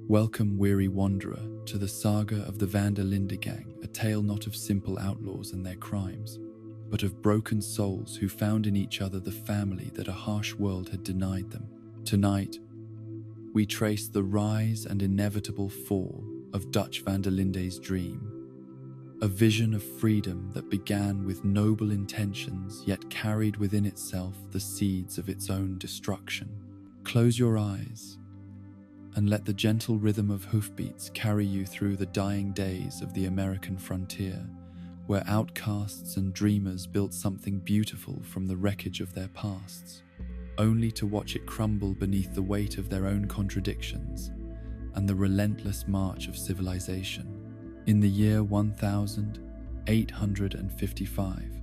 Welcome, weary wanderer, to the saga of the Linde gang, a tale not of simple outlaws and their crimes, but of broken souls who found in each other the family that a harsh world had denied them. Tonight, we trace the rise and inevitable fall of Dutch van der Linde's dream, a vision of freedom that began with noble intentions yet carried within itself the seeds of its own destruction. Close your eyes and let the gentle rhythm of hoofbeats carry you through the dying days of the American frontier, where outcasts and dreamers built something beautiful from the wreckage of their pasts, only to watch it crumble beneath the weight of their own contradictions and the relentless march of civilization. In the year 1855,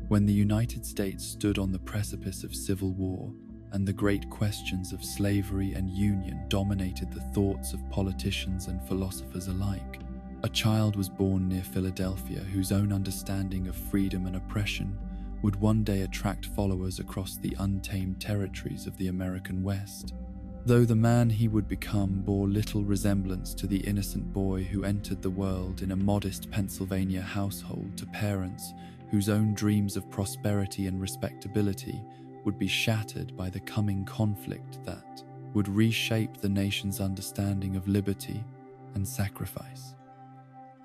when the United States stood on the precipice of civil war, and the great questions of slavery and union dominated the thoughts of politicians and philosophers alike, a child was born near Philadelphia whose own understanding of freedom and oppression would one day attract followers across the untamed territories of the American West. Though the man he would become bore little resemblance to the innocent boy who entered the world in a modest Pennsylvania household to parents whose own dreams of prosperity and respectability would be shattered by the coming conflict that would reshape the nation's understanding of liberty and sacrifice.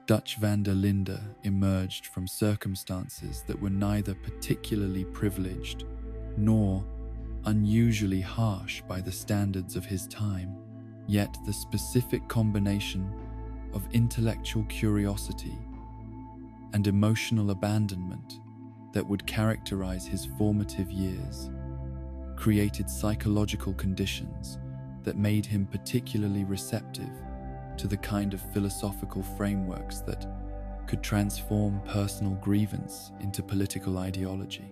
Dutch van der Linde emerged from circumstances that were neither particularly privileged nor unusually harsh by the standards of his time, yet the specific combination of intellectual curiosity and emotional abandonment that would characterize his formative years created psychological conditions that made him particularly receptive to the kind of philosophical frameworks that could transform personal grievance into political ideology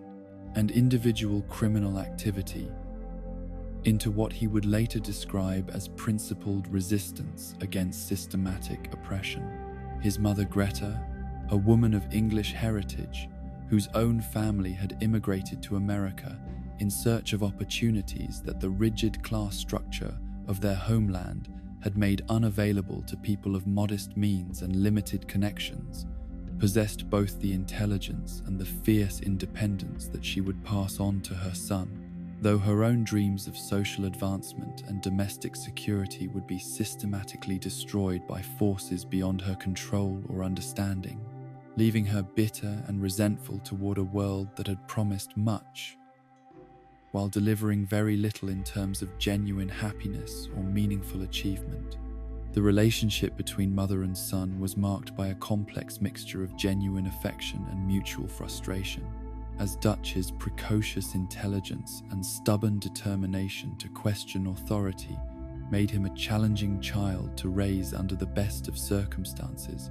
and individual criminal activity into what he would later describe as principled resistance against systematic oppression. His mother Greta, a woman of English heritage, whose own family had immigrated to America in search of opportunities that the rigid class structure of their homeland had made unavailable to people of modest means and limited connections, possessed both the intelligence and the fierce independence that she would pass on to her son, though her own dreams of social advancement and domestic security would be systematically destroyed by forces beyond her control or understanding, leaving her bitter and resentful toward a world that had promised much, while delivering very little in terms of genuine happiness or meaningful achievement. The relationship between mother and son was marked by a complex mixture of genuine affection and mutual frustration, as Dutch's precocious intelligence and stubborn determination to question authority made him a challenging child to raise under the best of circumstances,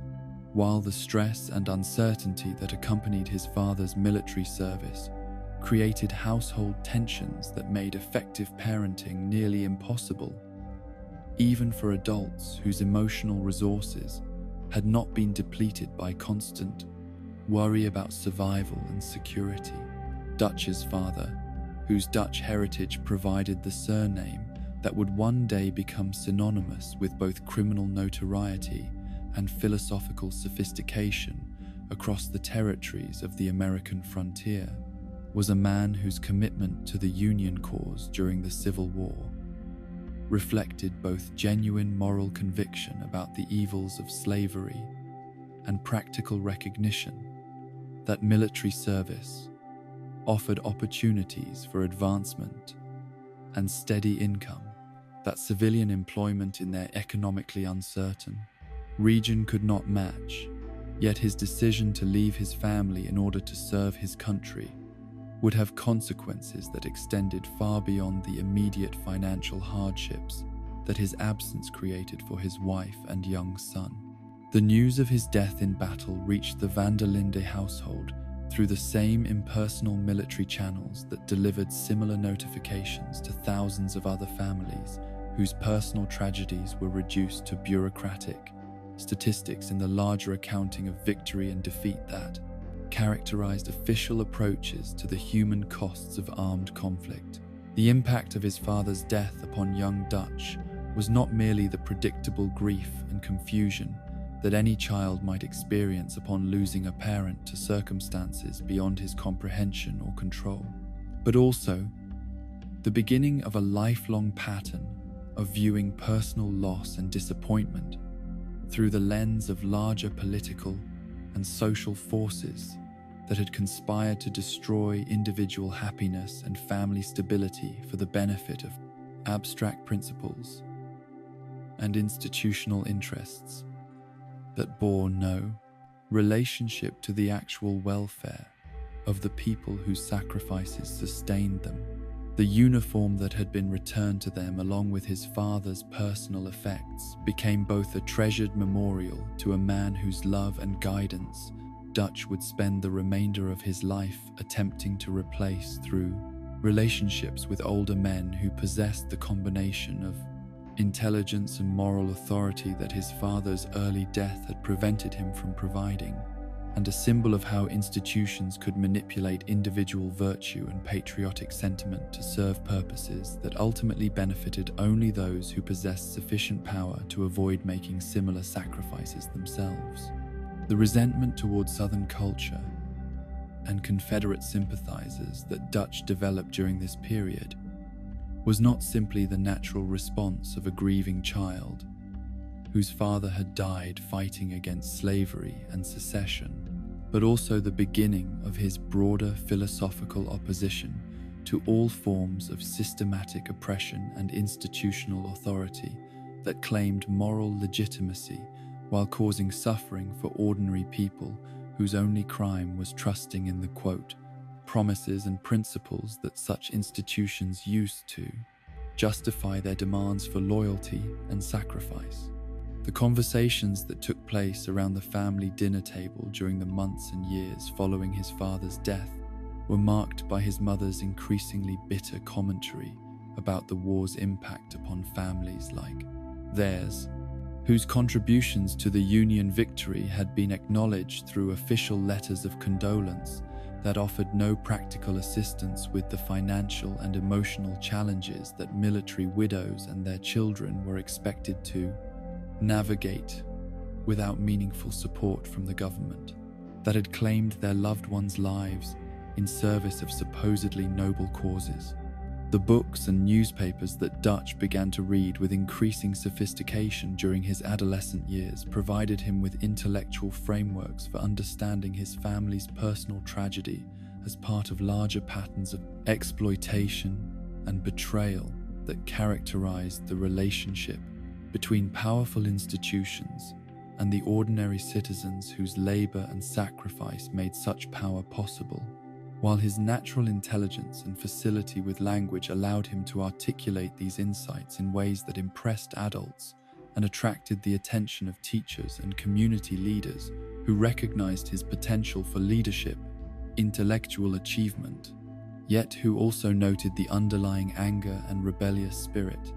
while the stress and uncertainty that accompanied his father's military service created household tensions that made effective parenting nearly impossible, even for adults whose emotional resources had not been depleted by constant worry about survival and security. Dutch's father, whose Dutch heritage provided the surname that would one day become synonymous with both criminal notoriety and philosophical sophistication across the territories of the American frontier, was a man whose commitment to the Union cause during the Civil War reflected both genuine moral conviction about the evils of slavery and practical recognition that military service offered opportunities for advancement and steady income that civilian employment in their economically uncertain region could not match. Yet his decision to leave his family in order to serve his country would have consequences that extended far beyond the immediate financial hardships that his absence created for his wife and young son. The news of his death in battle reached the van der Linde household through the same impersonal military channels that delivered similar notifications to thousands of other families whose personal tragedies were reduced to bureaucratic statistics in the larger accounting of victory and defeat that characterized official approaches to the human costs of armed conflict. The impact of his father's death upon young Dutch was not merely the predictable grief and confusion that any child might experience upon losing a parent to circumstances beyond his comprehension or control, but also the beginning of a lifelong pattern of viewing personal loss and disappointment through the lens of larger political and social forces that had conspired to destroy individual happiness and family stability for the benefit of abstract principles and institutional interests that bore no relationship to the actual welfare of the people whose sacrifices sustained them. The uniform that had been returned to them along with his father's personal effects became both a treasured memorial to a man whose love and guidance Dutch would spend the remainder of his life attempting to replace through relationships with older men who possessed the combination of intelligence and moral authority that his father's early death had prevented him from providing, and a symbol of how institutions could manipulate individual virtue and patriotic sentiment to serve purposes that ultimately benefited only those who possessed sufficient power to avoid making similar sacrifices themselves. The resentment towards Southern culture and Confederate sympathizers that Dutch developed during this period was not simply the natural response of a grieving child whose father had died fighting against slavery and secession, but also the beginning of his broader philosophical opposition to all forms of systematic oppression and institutional authority that claimed moral legitimacy while causing suffering for ordinary people whose only crime was trusting in the, quote, promises and principles that such institutions used to justify their demands for loyalty and sacrifice. The conversations that took place around the family dinner table during the months and years following his father's death were marked by his mother's increasingly bitter commentary about the war's impact upon families like theirs, whose contributions to the Union victory had been acknowledged through official letters of condolence that offered no practical assistance with the financial and emotional challenges that military widows and their children were expected to navigate without meaningful support from the government that had claimed their loved ones' lives in service of supposedly noble causes. The books and newspapers that Dutch began to read with increasing sophistication during his adolescent years provided him with intellectual frameworks for understanding his family's personal tragedy as part of larger patterns of exploitation and betrayal that characterized the relationship between powerful institutions and the ordinary citizens whose labor and sacrifice made such power possible. While his natural intelligence and facility with language allowed him to articulate these insights in ways that impressed adults and attracted the attention of teachers and community leaders who recognized his potential for leadership, intellectual achievement, yet who also noted the underlying anger and rebellious spirit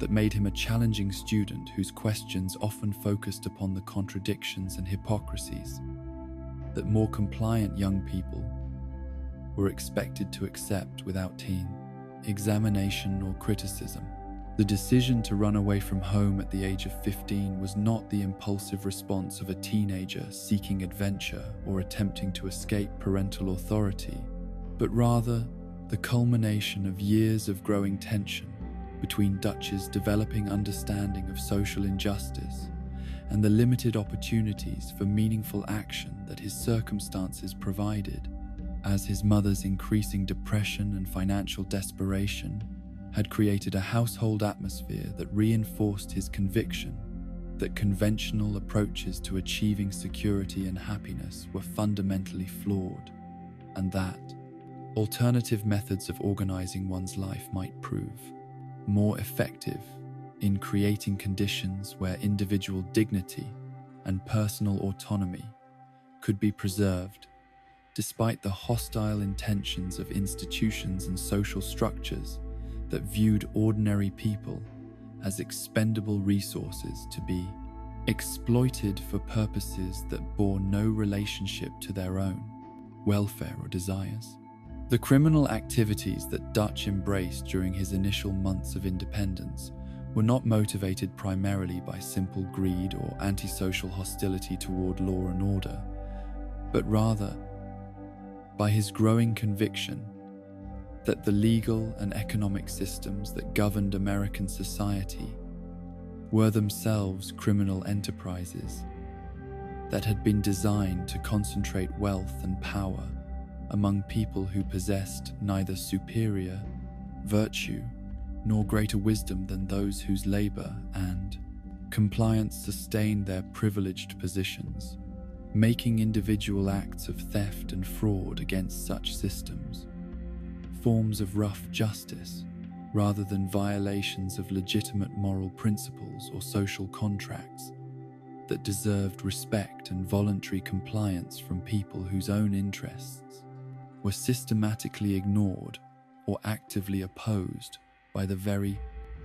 that made him a challenging student whose questions often focused upon the contradictions and hypocrisies that more compliant young people were expected to accept without examination or criticism. The decision to run away from home at the age of 15 was not the impulsive response of a teenager seeking adventure or attempting to escape parental authority, but rather the culmination of years of growing tension between Dutch's developing understanding of social injustice and the limited opportunities for meaningful action that his circumstances provided, as his mother's increasing depression and financial desperation had created a household atmosphere that reinforced his conviction that conventional approaches to achieving security and happiness were fundamentally flawed, and that alternative methods of organizing one's life might prove more effective in creating conditions where individual dignity and personal autonomy could be preserved despite the hostile intentions of institutions and social structures that viewed ordinary people as expendable resources to be exploited for purposes that bore no relationship to their own welfare or desires. The criminal activities that Dutch embraced during his initial months of independence were not motivated primarily by simple greed or antisocial hostility toward law and order, but rather by his growing conviction that the legal and economic systems that governed American society were themselves criminal enterprises that had been designed to concentrate wealth and power among people who possessed neither superior virtue nor greater wisdom than those whose labor and compliance sustained their privileged positions, making individual acts of theft and fraud against such systems forms of rough justice rather than violations of legitimate moral principles or social contracts that deserved respect and voluntary compliance from people whose own interests were systematically ignored or actively opposed by the very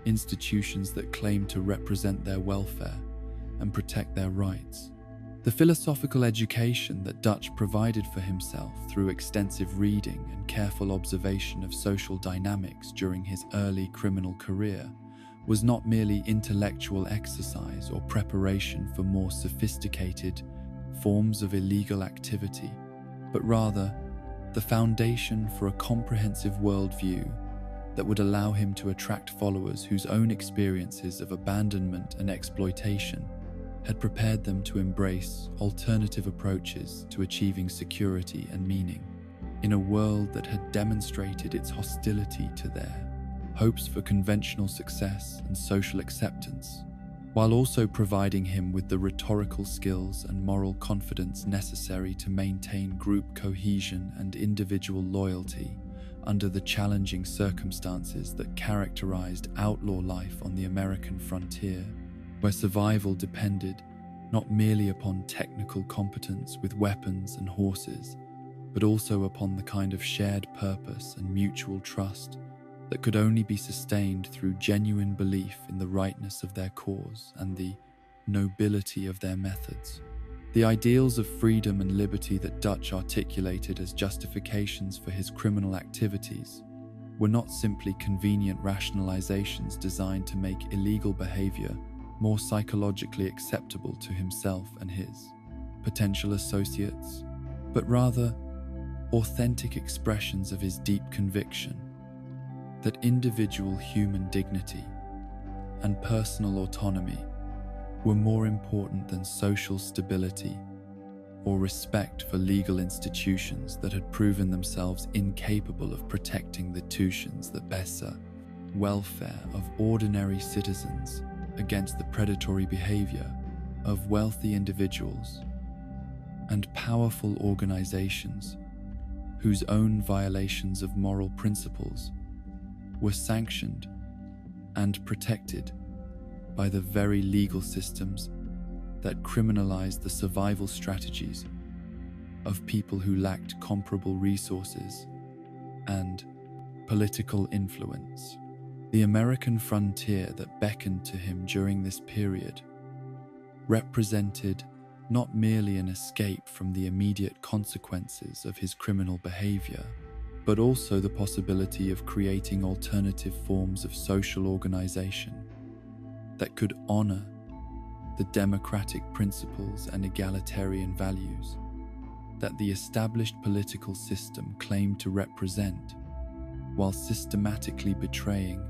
institutions that claimed to represent their welfare and protect their rights. The philosophical education that Dutch provided for himself through extensive reading and careful observation of social dynamics during his early criminal career was not merely intellectual exercise or preparation for more sophisticated forms of illegal activity, but rather the foundation for a comprehensive worldview that would allow him to attract followers whose own experiences of abandonment and exploitation had prepared them to embrace alternative approaches to achieving security and meaning in a world that had demonstrated its hostility to their hopes for conventional success and social acceptance, while also providing him with the rhetorical skills and moral confidence necessary to maintain group cohesion and individual loyalty under the challenging circumstances that characterized outlaw life on the American frontier, where survival depended not merely upon technical competence with weapons and horses, but also upon the kind of shared purpose and mutual trust that could only be sustained through genuine belief in the rightness of their cause and the nobility of their methods. The ideals of freedom and liberty that Dutch articulated as justifications for his criminal activities were not simply convenient rationalizations designed to make illegal behavior more psychologically acceptable to himself and his potential associates, but rather authentic expressions of his deep conviction that individual human dignity and personal autonomy were more important than social stability or respect for legal institutions that had proven themselves incapable of protecting the tuitions that besser welfare of ordinary citizens against the predatory behavior of wealthy individuals and powerful organizations whose own violations of moral principles were sanctioned and protected by the very legal systems that criminalized the survival strategies of people who lacked comparable resources and political influence. The American frontier that beckoned to him during this period represented not merely an escape from the immediate consequences of his criminal behavior, but also the possibility of creating alternative forms of social organization that could honor the democratic principles and egalitarian values that the established political system claimed to represent, while systematically betraying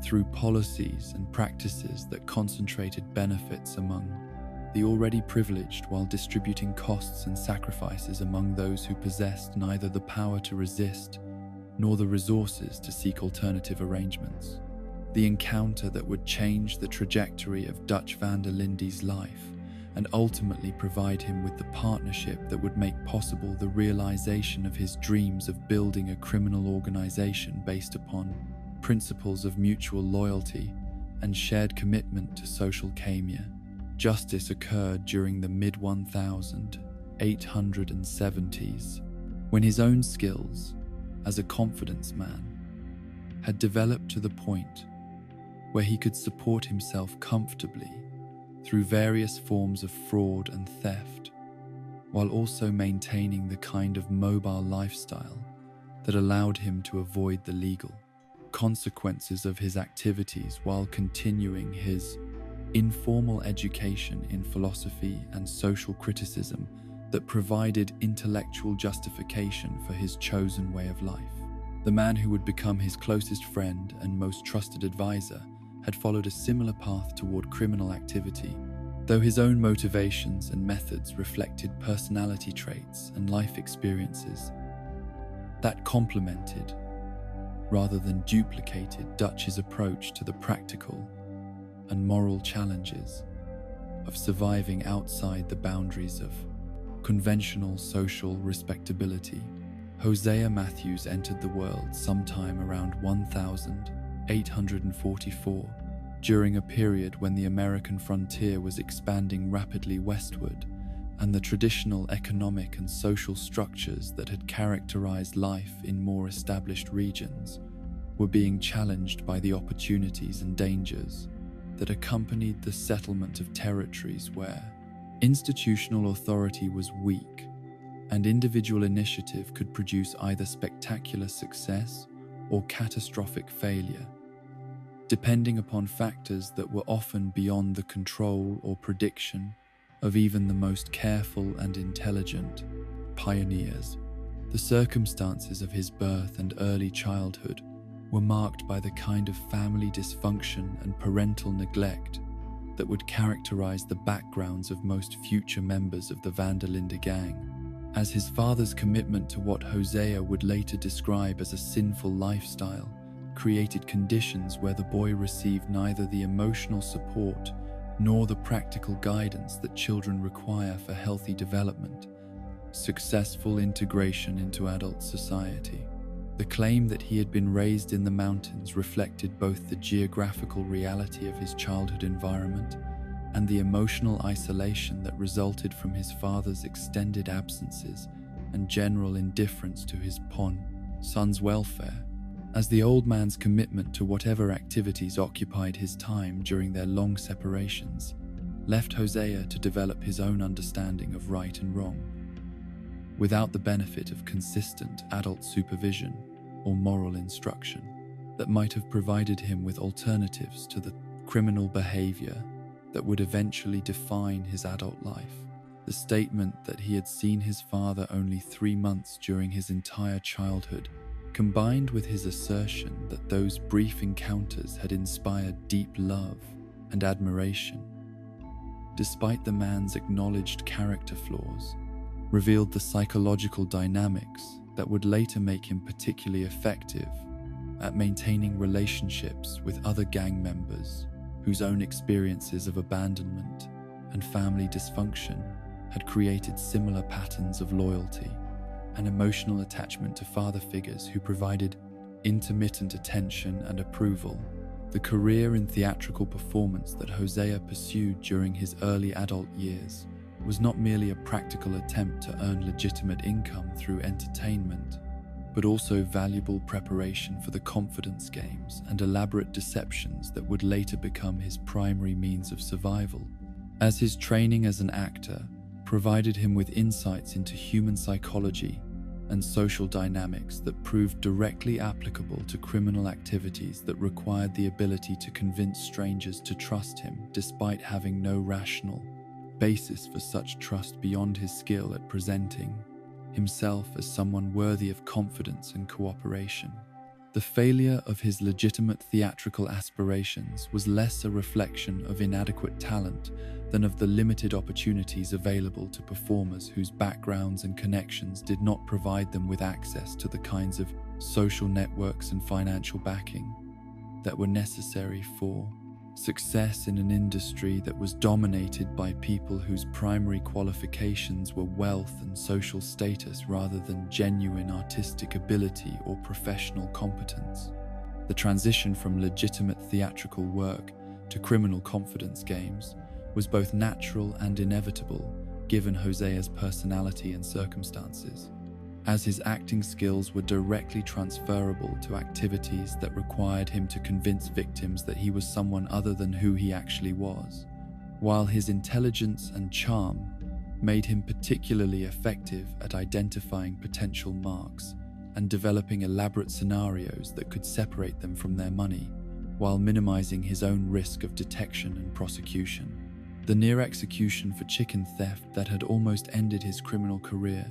through policies and practices that concentrated benefits among the already privileged while distributing costs and sacrifices among those who possessed neither the power to resist nor the resources to seek alternative arrangements. The encounter that would change the trajectory of Dutch van der Linde's life and ultimately provide him with the partnership that would make possible the realization of his dreams of building a criminal organization based upon principles of mutual loyalty and shared commitment to social camia. Justice occurred during the mid-1870s, when his own skills as a confidence man had developed to the point where he could support himself comfortably through various forms of fraud and theft, while also maintaining the kind of mobile lifestyle that allowed him to avoid the legal consequences of his activities while continuing his informal education in philosophy and social criticism that provided intellectual justification for his chosen way of life. The man who would become his closest friend and most trusted advisor had followed a similar path toward criminal activity, though his own motivations and methods reflected personality traits and life experiences that complemented, rather than duplicated, Dutch's approach to the practical and moral challenges of surviving outside the boundaries of conventional social respectability. Hosea Matthews entered the world sometime around 1844, during a period when the American frontier was expanding rapidly westward, and the traditional economic and social structures that had characterized life in more established regions were being challenged by the opportunities and dangers that accompanied the settlement of territories where institutional authority was weak and individual initiative could produce either spectacular success or catastrophic failure, depending upon factors that were often beyond the control or prediction of even the most careful and intelligent pioneers. The circumstances of his birth and early childhood were marked by the kind of family dysfunction and parental neglect that would characterize the backgrounds of most future members of the Linde gang, as his father's commitment to what Hosea would later describe as a sinful lifestyle created conditions where the boy received neither the emotional support nor the practical guidance that children require for healthy development, successful integration into adult society. The claim that he had been raised in the mountains reflected both the geographical reality of his childhood environment and the emotional isolation that resulted from his father's extended absences and general indifference to his son's welfare, as the old man's commitment to whatever activities occupied his time during their long separations left Hosea to develop his own understanding of right and wrong, without the benefit of consistent adult supervision or moral instruction that might have provided him with alternatives to the criminal behavior that would eventually define his adult life. The statement that he had seen his father only 3 months during his entire childhood, combined with his assertion that those brief encounters had inspired deep love and admiration, despite the man's acknowledged character flaws, revealed the psychological dynamics that would later make him particularly effective at maintaining relationships with other gang members whose own experiences of abandonment and family dysfunction had created similar patterns of loyalty and emotional attachment to father figures who provided intermittent attention and approval. The career in theatrical performance that Hosea pursued during his early adult years was not merely a practical attempt to earn legitimate income through entertainment, but also valuable preparation for the confidence games and elaborate deceptions that would later become his primary means of survival, as his training as an actor provided him with insights into human psychology and social dynamics that proved directly applicable to criminal activities that required the ability to convince strangers to trust him despite having no rational basis for such trust beyond his skill at presenting himself as someone worthy of confidence and cooperation. The failure of his legitimate theatrical aspirations was less a reflection of inadequate talent than of the limited opportunities available to performers whose backgrounds and connections did not provide them with access to the kinds of social networks and financial backing that were necessary for success in an industry that was dominated by people whose primary qualifications were wealth and social status rather than genuine artistic ability or professional competence. The transition from legitimate theatrical work to criminal confidence games was both natural and inevitable given Hosea's personality and circumstances, as his acting skills were directly transferable to activities that required him to convince victims that he was someone other than who he actually was, while his intelligence and charm made him particularly effective at identifying potential marks and developing elaborate scenarios that could separate them from their money, while minimizing his own risk of detection and prosecution. The near execution for chicken theft that had almost ended his criminal career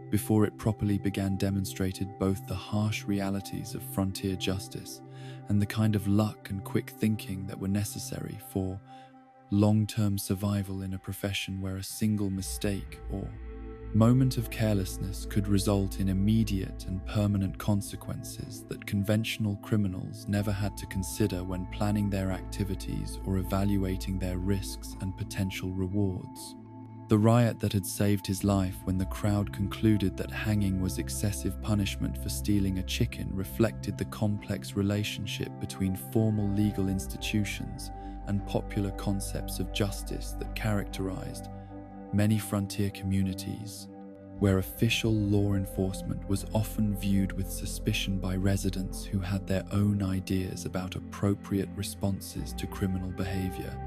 before it properly began demonstrated both the harsh realities of frontier justice and the kind of luck and quick thinking that were necessary for long-term survival in a profession where a single mistake or moment of carelessness could result in immediate and permanent consequences that conventional criminals never had to consider when planning their activities or evaluating their risks and potential rewards. The riot that had saved his life when the crowd concluded that hanging was excessive punishment for stealing a chicken reflected the complex relationship between formal legal institutions and popular concepts of justice that characterized many frontier communities, where official law enforcement was often viewed with suspicion by residents who had their own ideas about appropriate responses to criminal behavior,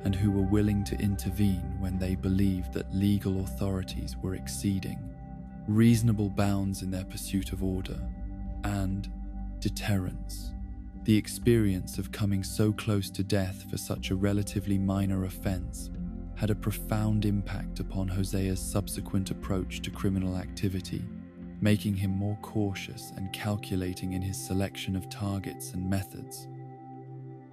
and who were willing to intervene when they believed that legal authorities were exceeding reasonable bounds in their pursuit of order and deterrence. The experience of coming so close to death for such a relatively minor offense had a profound impact upon Hosea's subsequent approach to criminal activity, making him more cautious and calculating in his selection of targets and methods,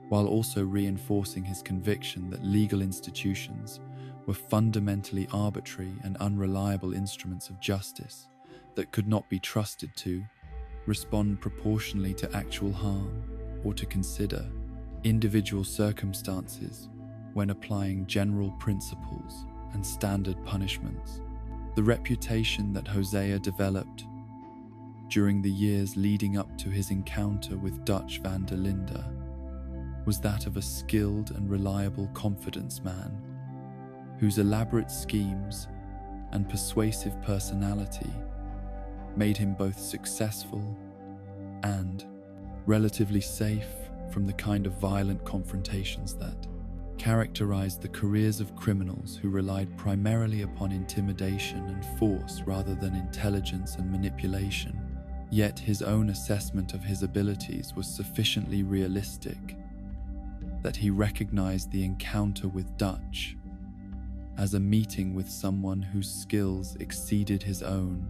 while also reinforcing his conviction that legal institutions were fundamentally arbitrary and unreliable instruments of justice that could not be trusted to respond proportionally to actual harm or to consider individual circumstances when applying general principles and standard punishments. The reputation that Hosea developed during the years leading up to his encounter with Dutch van der Linde was that of a skilled and reliable confidence man, whose elaborate schemes and persuasive personality made him both successful and relatively safe from the kind of violent confrontations that characterized the careers of criminals who relied primarily upon intimidation and force rather than intelligence and manipulation. Yet his own assessment of his abilities was sufficiently realistic that he recognized the encounter with Dutch as a meeting with someone whose skills exceeded his own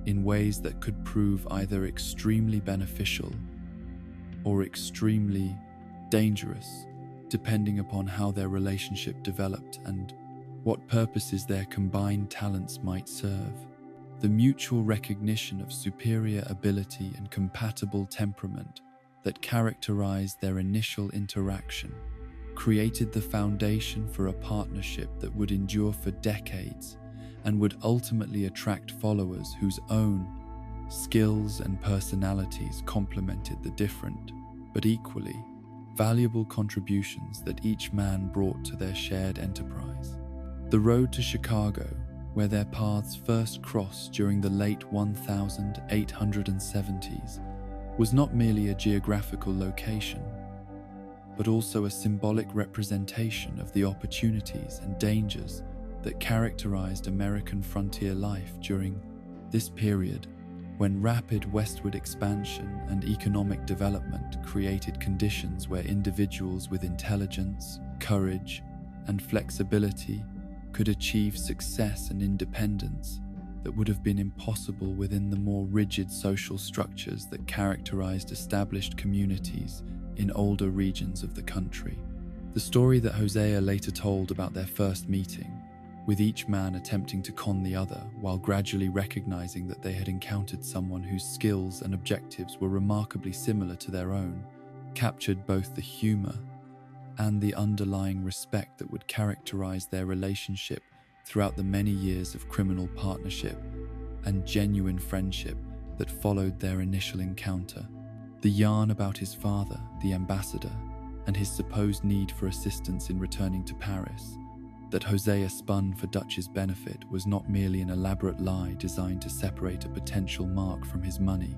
in ways that could prove either extremely beneficial or extremely dangerous, depending upon how their relationship developed and what purposes their combined talents might serve. The mutual recognition of superior ability and compatible temperament that characterized their initial interaction created the foundation for a partnership that would endure for decades and would ultimately attract followers whose own skills and personalities complemented the different, but equally valuable contributions that each man brought to their shared enterprise. The road to Chicago, where their paths first crossed during the late 1870s, was not merely a geographical location, but also a symbolic representation of the opportunities and dangers that characterized American frontier life during this period, when rapid westward expansion and economic development created conditions where individuals with intelligence, courage, and flexibility could achieve success and independence that would have been impossible within the more rigid social structures that characterized established communities in older regions of the country. The story that Hosea later told about their first meeting, with each man attempting to con the other while gradually recognizing that they had encountered someone whose skills and objectives were remarkably similar to their own, captured both the humor and the underlying respect that would characterize their relationship throughout the many years of criminal partnership and genuine friendship that followed their initial encounter. The yarn about his father, the ambassador, and his supposed need for assistance in returning to Paris that Hosea spun for Dutch's benefit was not merely an elaborate lie designed to separate a potential mark from his money,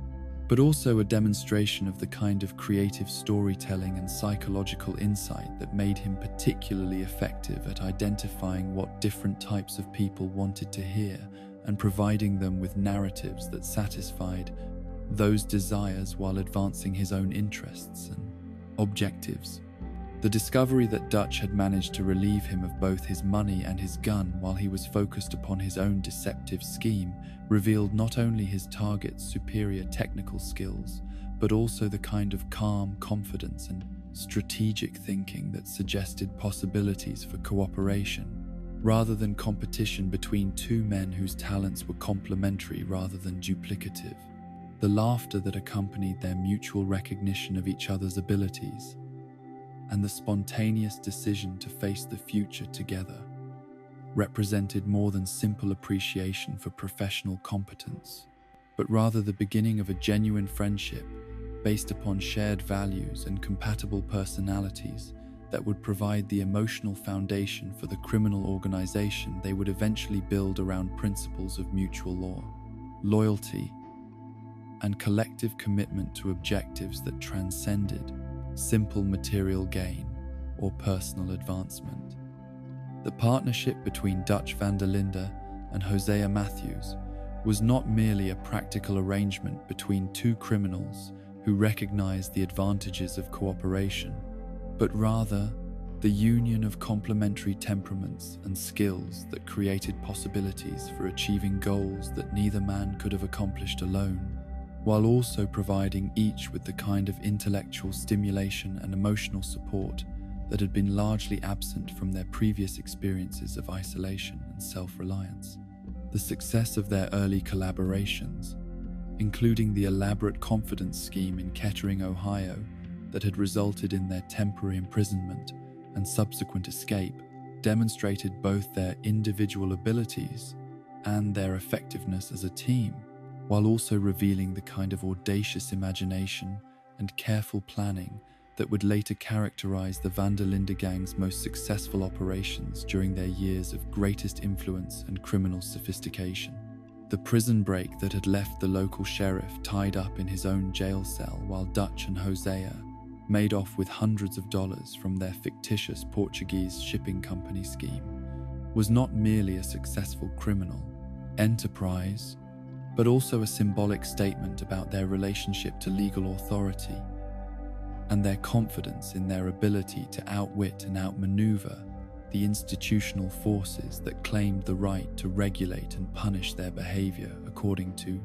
but also a demonstration of the kind of creative storytelling and psychological insight that made him particularly effective at identifying what different types of people wanted to hear and providing them with narratives that satisfied those desires while advancing his own interests and objectives. The discovery that Dutch had managed to relieve him of both his money and his gun while he was focused upon his own deceptive scheme revealed not only his target's superior technical skills, but also the kind of calm confidence and strategic thinking that suggested possibilities for cooperation, rather than competition between two men whose talents were complementary rather than duplicative. The laughter that accompanied their mutual recognition of each other's abilities, and the spontaneous decision to face the future together, represented more than simple appreciation for professional competence, but rather the beginning of a genuine friendship based upon shared values and compatible personalities that would provide the emotional foundation for the criminal organization they would eventually build around principles of mutual law, loyalty, and collective commitment to objectives that transcended simple material gain or personal advancement. The partnership between Dutch van der Linde and Hosea Matthews was not merely a practical arrangement between two criminals who recognized the advantages of cooperation, but rather the union of complementary temperaments and skills that created possibilities for achieving goals that neither man could have accomplished alone, while also providing each with the kind of intellectual stimulation and emotional support that had been largely absent from their previous experiences of isolation and self-reliance. The success of their early collaborations, including the elaborate confidence scheme in Kettering, Ohio, that had resulted in their temporary imprisonment and subsequent escape, demonstrated both their individual abilities and their effectiveness as a team, while also revealing the kind of audacious imagination and careful planning that would later characterize the van der Linde gang's most successful operations during their years of greatest influence and criminal sophistication. The prison break that had left the local sheriff tied up in his own jail cell while Dutch and Hosea made off with hundreds of dollars from their fictitious Portuguese shipping company scheme was not merely a successful criminal enterprise, but also a symbolic statement about their relationship to legal authority and their confidence in their ability to outwit and outmaneuver the institutional forces that claimed the right to regulate and punish their behavior according to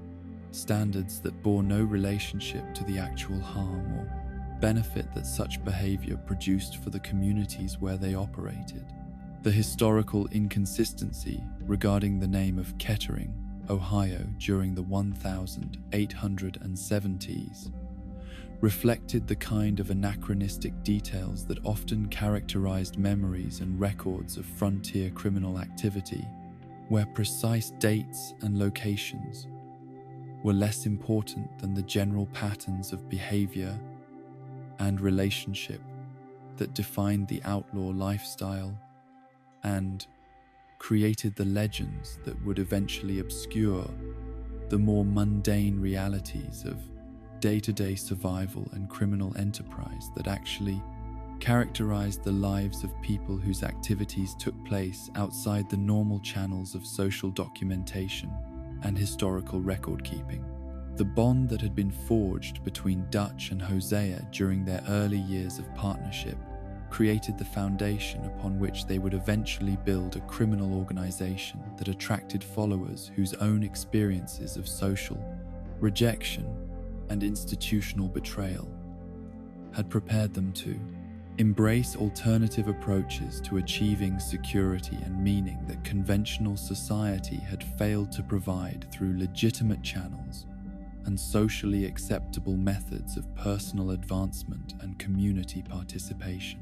standards that bore no relationship to the actual harm or benefit that such behavior produced for the communities where they operated. The historical inconsistency regarding the name of Kettering, Ohio during the 1870s reflected the kind of anachronistic details that often characterized memories and records of frontier criminal activity, where precise dates and locations were less important than the general patterns of behavior and relationship that defined the outlaw lifestyle and created the legends that would eventually obscure the more mundane realities of day-to-day survival and criminal enterprise that actually characterized the lives of people whose activities took place outside the normal channels of social documentation and historical record-keeping. The bond that had been forged between Dutch and Hosea during their early years of partnership created the foundation upon which they would eventually build a criminal organization that attracted followers whose own experiences of social rejection and institutional betrayal had prepared them to embrace alternative approaches to achieving security and meaning that conventional society had failed to provide through legitimate channels and socially acceptable methods of personal advancement and community participation.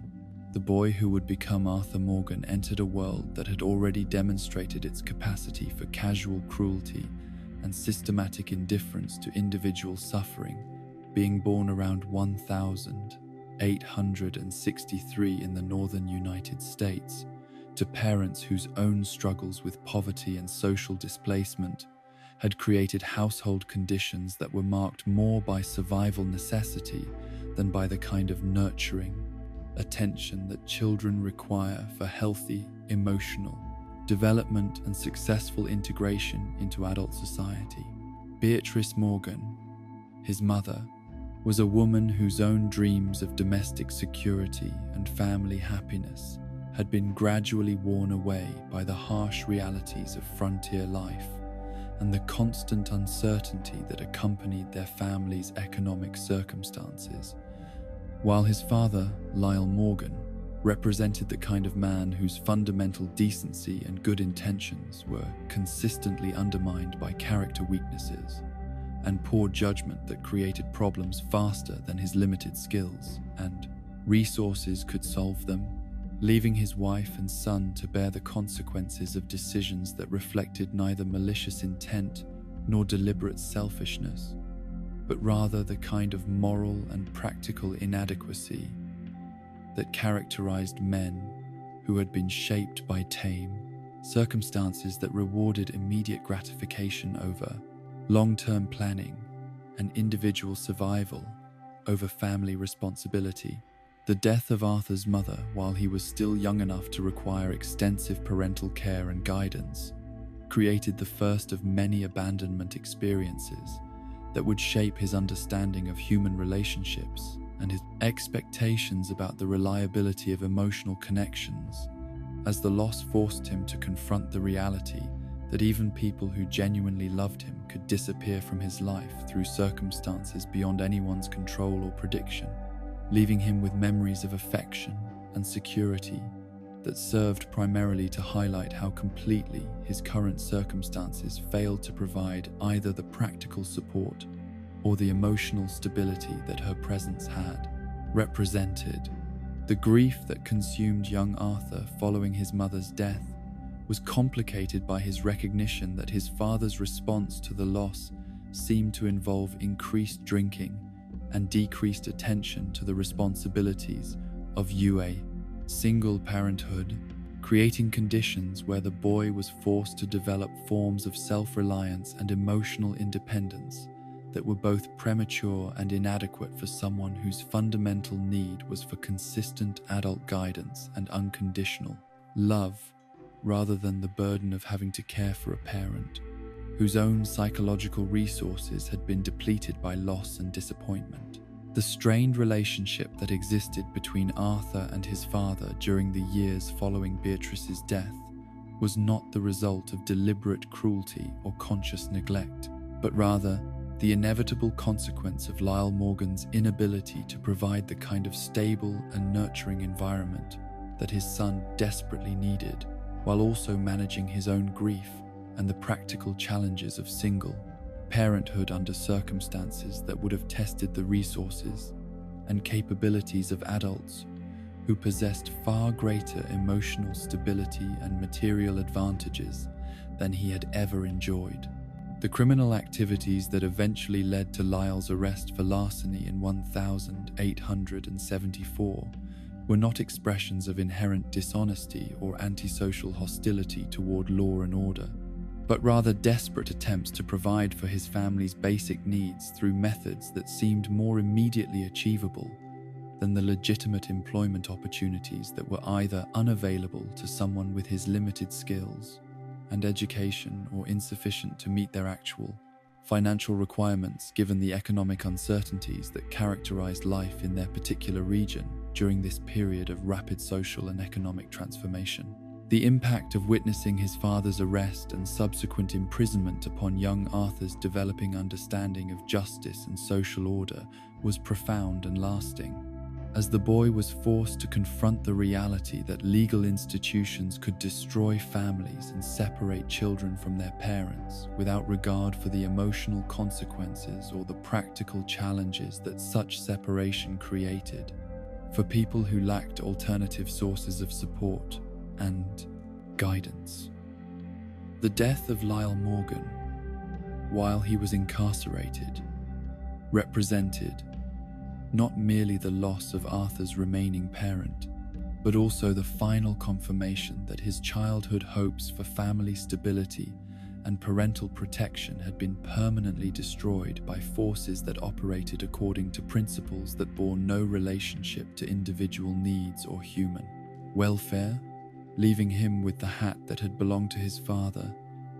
The boy who would become Arthur Morgan entered a world that had already demonstrated its capacity for casual cruelty and systematic indifference to individual suffering, being born around 1863 in the northern United States, to parents whose own struggles with poverty and social displacement had created household conditions that were marked more by survival necessity than by the kind of nurturing attention that children require for healthy, emotional, development, and successful integration into adult society. Beatrice Morgan, his mother, was a woman whose own dreams of domestic security and family happiness had been gradually worn away by the harsh realities of frontier life and the constant uncertainty that accompanied their family's economic circumstances, while his father, Lyle Morgan, represented the kind of man whose fundamental decency and good intentions were consistently undermined by character weaknesses and poor judgment that created problems faster than his limited skills and resources could solve them, leaving his wife and son to bear the consequences of decisions that reflected neither malicious intent nor deliberate selfishness, but rather the kind of moral and practical inadequacy that characterized men who had been shaped by tame circumstances that rewarded immediate gratification over long-term planning and individual survival over family responsibility. The death of Arthur's mother, while he was still young enough to require extensive parental care and guidance, created the first of many abandonment experiences that would shape his understanding of human relationships and his expectations about the reliability of emotional connections, as the loss forced him to confront the reality that even people who genuinely loved him could disappear from his life through circumstances beyond anyone's control or prediction, leaving him with memories of affection and security that served primarily to highlight how completely his current circumstances failed to provide either the practical support or the emotional stability that her presence had represented. The grief that consumed young Arthur following his mother's death was complicated by his recognition that his father's response to the loss seemed to involve increased drinking and decreased attention to the responsibilities of single parenthood, creating conditions where the boy was forced to develop forms of self-reliance and emotional independence that were both premature and inadequate for someone whose fundamental need was for consistent adult guidance and unconditional love, rather than the burden of having to care for a parent whose own psychological resources had been depleted by loss and disappointment. The strained relationship that existed between Arthur and his father during the years following Beatrice's death was not the result of deliberate cruelty or conscious neglect, but rather the inevitable consequence of Lyle Morgan's inability to provide the kind of stable and nurturing environment that his son desperately needed, while also managing his own grief and the practical challenges of single parenthood under circumstances that would have tested the resources and capabilities of adults who possessed far greater emotional stability and material advantages than he had ever enjoyed. The criminal activities that eventually led to Lyle's arrest for larceny in 1874 were not expressions of inherent dishonesty or antisocial hostility toward law and order, but rather desperate attempts to provide for his family's basic needs through methods that seemed more immediately achievable than the legitimate employment opportunities that were either unavailable to someone with his limited skills and education or insufficient to meet their actual financial requirements given the economic uncertainties that characterized life in their particular region during this period of rapid social and economic transformation. The impact of witnessing his father's arrest and subsequent imprisonment upon young Arthur's developing understanding of justice and social order was profound and lasting, as the boy was forced to confront the reality that legal institutions could destroy families and separate children from their parents without regard for the emotional consequences or the practical challenges that such separation created for people who lacked alternative sources of support and guidance. The death of Lyle Morgan, while he was incarcerated, represented not merely the loss of Arthur's remaining parent, but also the final confirmation that his childhood hopes for family stability and parental protection had been permanently destroyed by forces that operated according to principles that bore no relationship to individual needs or human welfare, leaving him with the hat that had belonged to his father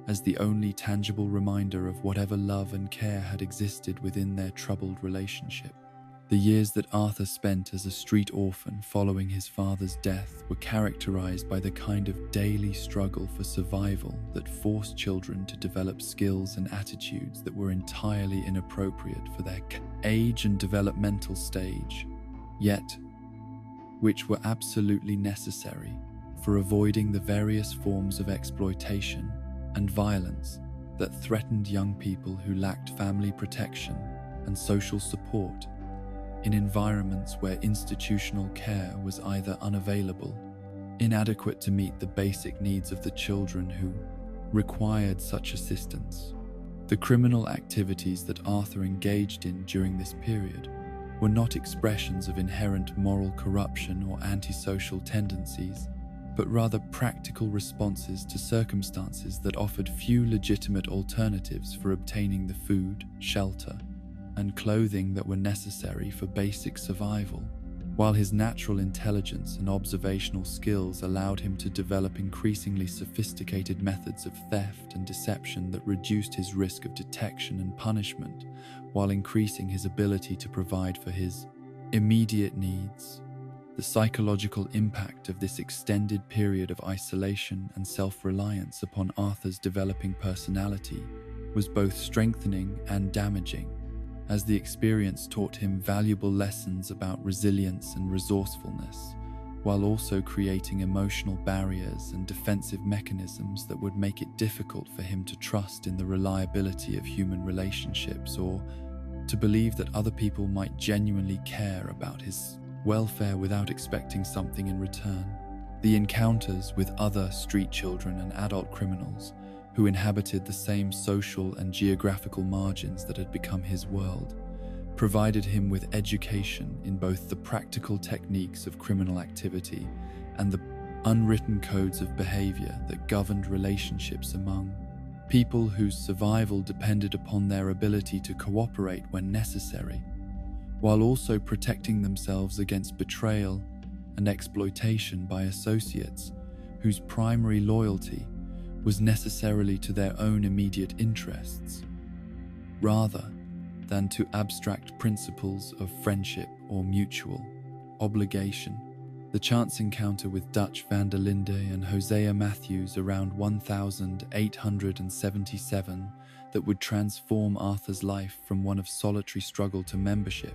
as the only tangible reminder of whatever love and care had existed within their troubled relationship. The years that Arthur spent as a street orphan following his father's death were characterized by the kind of daily struggle for survival that forced children to develop skills and attitudes that were entirely inappropriate for their age and developmental stage, yet which were absolutely necessary for avoiding the various forms of exploitation and violence that threatened young people who lacked family protection and social support in environments where institutional care was either unavailable, inadequate to meet the basic needs of the children who required such assistance. The criminal activities that Arthur engaged in during this period were not expressions of inherent moral corruption or antisocial tendencies, but rather practical responses to circumstances that offered few legitimate alternatives for obtaining the food, shelter, and clothing that were necessary for basic survival. While his natural intelligence and observational skills allowed him to develop increasingly sophisticated methods of theft and deception that reduced his risk of detection and punishment, while increasing his ability to provide for his immediate needs. The psychological impact of this extended period of isolation and self-reliance upon Arthur's developing personality was both strengthening and damaging, as the experience taught him valuable lessons about resilience and resourcefulness, while also creating emotional barriers and defensive mechanisms that would make it difficult for him to trust in the reliability of human relationships or to believe that other people might genuinely care about his welfare without expecting something in return. The encounters with other street children and adult criminals who inhabited the same social and geographical margins that had become his world provided him with education in both the practical techniques of criminal activity and the unwritten codes of behavior that governed relationships among people whose survival depended upon their ability to cooperate when necessary, while also protecting themselves against betrayal and exploitation by associates whose primary loyalty was necessarily to their own immediate interests, rather than to abstract principles of friendship or mutual obligation. The chance encounter with Dutch van der Linde and Hosea Matthews around 1877 that would transform Arthur's life from one of solitary struggle to membership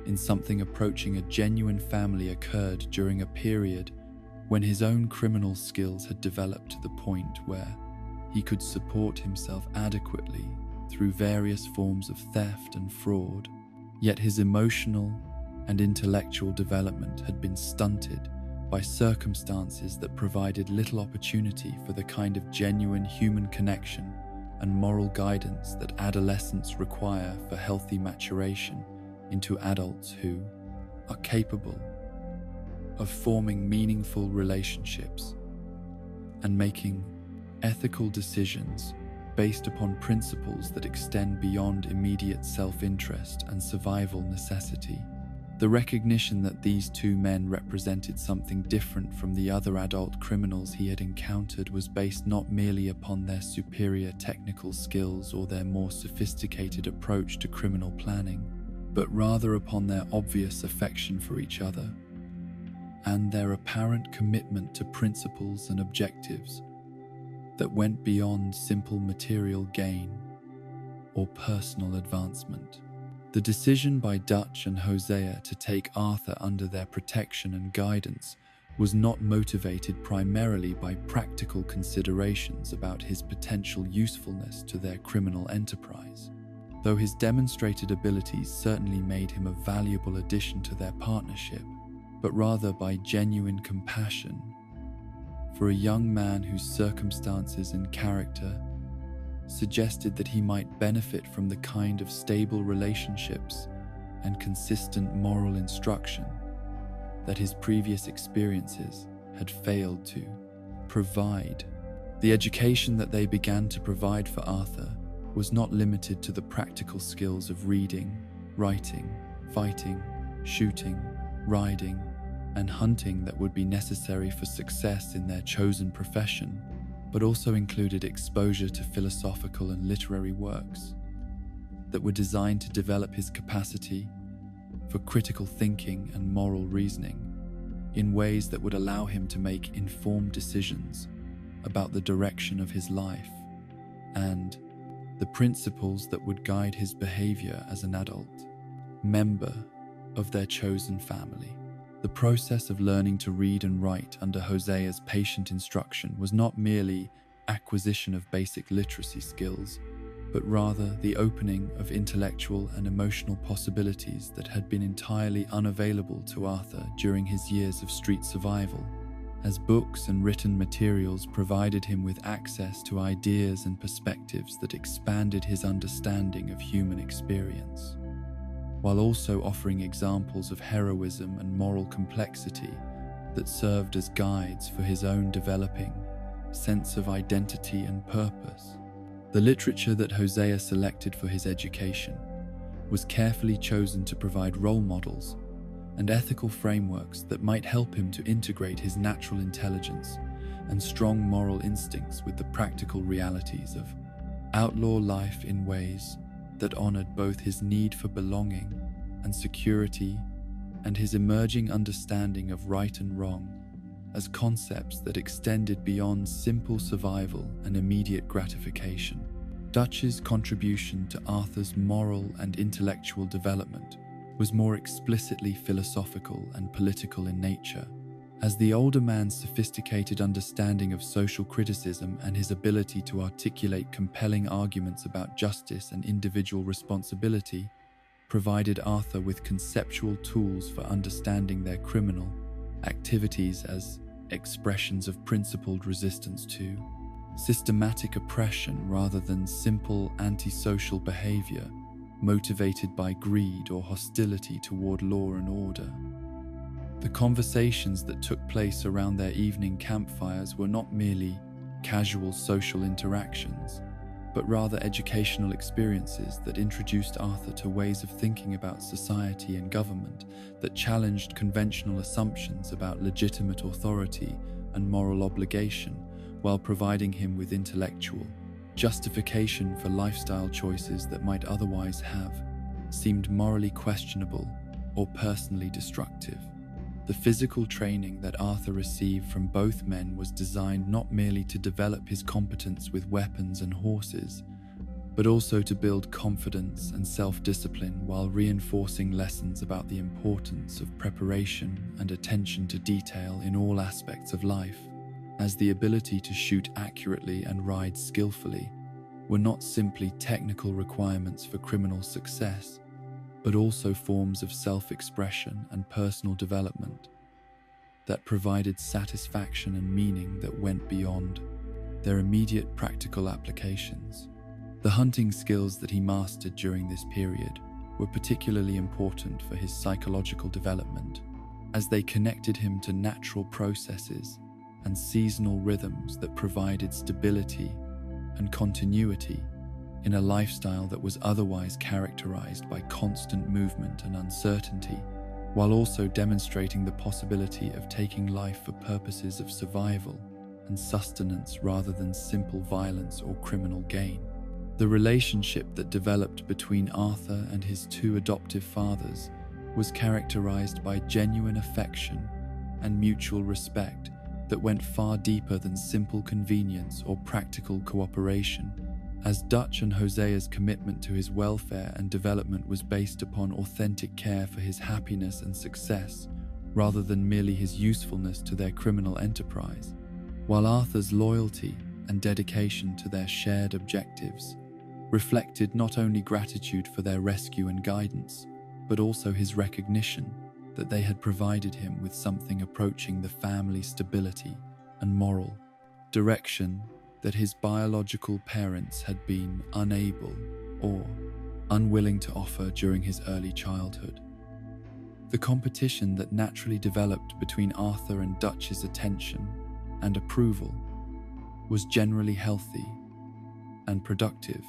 in something approaching a genuine family occurred during a period when his own criminal skills had developed to the point where he could support himself adequately through various forms of theft and fraud, yet his emotional and intellectual development had been stunted by circumstances that provided little opportunity for the kind of genuine human connection and moral guidance that adolescents require for healthy maturation into adults who are capable of forming meaningful relationships and making ethical decisions based upon principles that extend beyond immediate self-interest and survival necessity. The recognition that these two men represented something different from the other adult criminals he had encountered was based not merely upon their superior technical skills or their more sophisticated approach to criminal planning, but rather upon their obvious affection for each other and their apparent commitment to principles and objectives that went beyond simple material gain or personal advancement. The decision by Dutch and Hosea to take Arthur under their protection and guidance was not motivated primarily by practical considerations about his potential usefulness to their criminal enterprise, though his demonstrated abilities certainly made him a valuable addition to their partnership, but rather by genuine compassion for a young man whose circumstances and character suggested that he might benefit from the kind of stable relationships and consistent moral instruction that his previous experiences had failed to provide. The education that they began to provide for Arthur was not limited to the practical skills of reading, writing, fighting, shooting, riding, and hunting that would be necessary for success in their chosen profession, but also included exposure to philosophical and literary works that were designed to develop his capacity for critical thinking and moral reasoning in ways that would allow him to make informed decisions about the direction of his life and the principles that would guide his behavior as an adult member of their chosen family. The process of learning to read and write under Hosea's patient instruction was not merely acquisition of basic literacy skills, but rather the opening of intellectual and emotional possibilities that had been entirely unavailable to Arthur during his years of street survival, as books and written materials provided him with access to ideas and perspectives that expanded his understanding of human experience, while also offering examples of heroism and moral complexity that served as guides for his own developing sense of identity and purpose. The literature that Hosea selected for his education was carefully chosen to provide role models and ethical frameworks that might help him to integrate his natural intelligence and strong moral instincts with the practical realities of outlaw life in ways that honored both his need for belonging and security and his emerging understanding of right and wrong as concepts that extended beyond simple survival and immediate gratification. Dutch's contribution to Arthur's moral and intellectual development was more explicitly philosophical and political in nature, as the older man's sophisticated understanding of social criticism and his ability to articulate compelling arguments about justice and individual responsibility provided Arthur with conceptual tools for understanding their criminal activities as expressions of principled resistance to systematic oppression rather than simple antisocial behavior motivated by greed or hostility toward law and order. The conversations that took place around their evening campfires were not merely casual social interactions, but rather educational experiences that introduced Arthur to ways of thinking about society and government that challenged conventional assumptions about legitimate authority and moral obligation, while providing him with intellectual justification for lifestyle choices that might otherwise have seemed morally questionable or personally destructive. The physical training that Arthur received from both men was designed not merely to develop his competence with weapons and horses, but also to build confidence and self-discipline while reinforcing lessons about the importance of preparation and attention to detail in all aspects of life, as the ability to shoot accurately and ride skillfully were not simply technical requirements for criminal success, but also forms of self-expression and personal development that provided satisfaction and meaning that went beyond their immediate practical applications. The hunting skills that he mastered during this period were particularly important for his psychological development, as they connected him to natural processes and seasonal rhythms that provided stability and continuity in a lifestyle that was otherwise characterized by constant movement and uncertainty, while also demonstrating the possibility of taking life for purposes of survival and sustenance rather than simple violence or criminal gain. The relationship that developed between Arthur and his two adoptive fathers was characterized by genuine affection and mutual respect that went far deeper than simple convenience or practical cooperation, as Dutch and Hosea's commitment to his welfare and development was based upon authentic care for his happiness and success, rather than merely his usefulness to their criminal enterprise, while Arthur's loyalty and dedication to their shared objectives reflected not only gratitude for their rescue and guidance, but also his recognition that they had provided him with something approaching the family stability and moral direction that his biological parents had been unable or unwilling to offer during his early childhood. The competition that naturally developed between Arthur and Dutch's attention and approval was generally healthy and productive,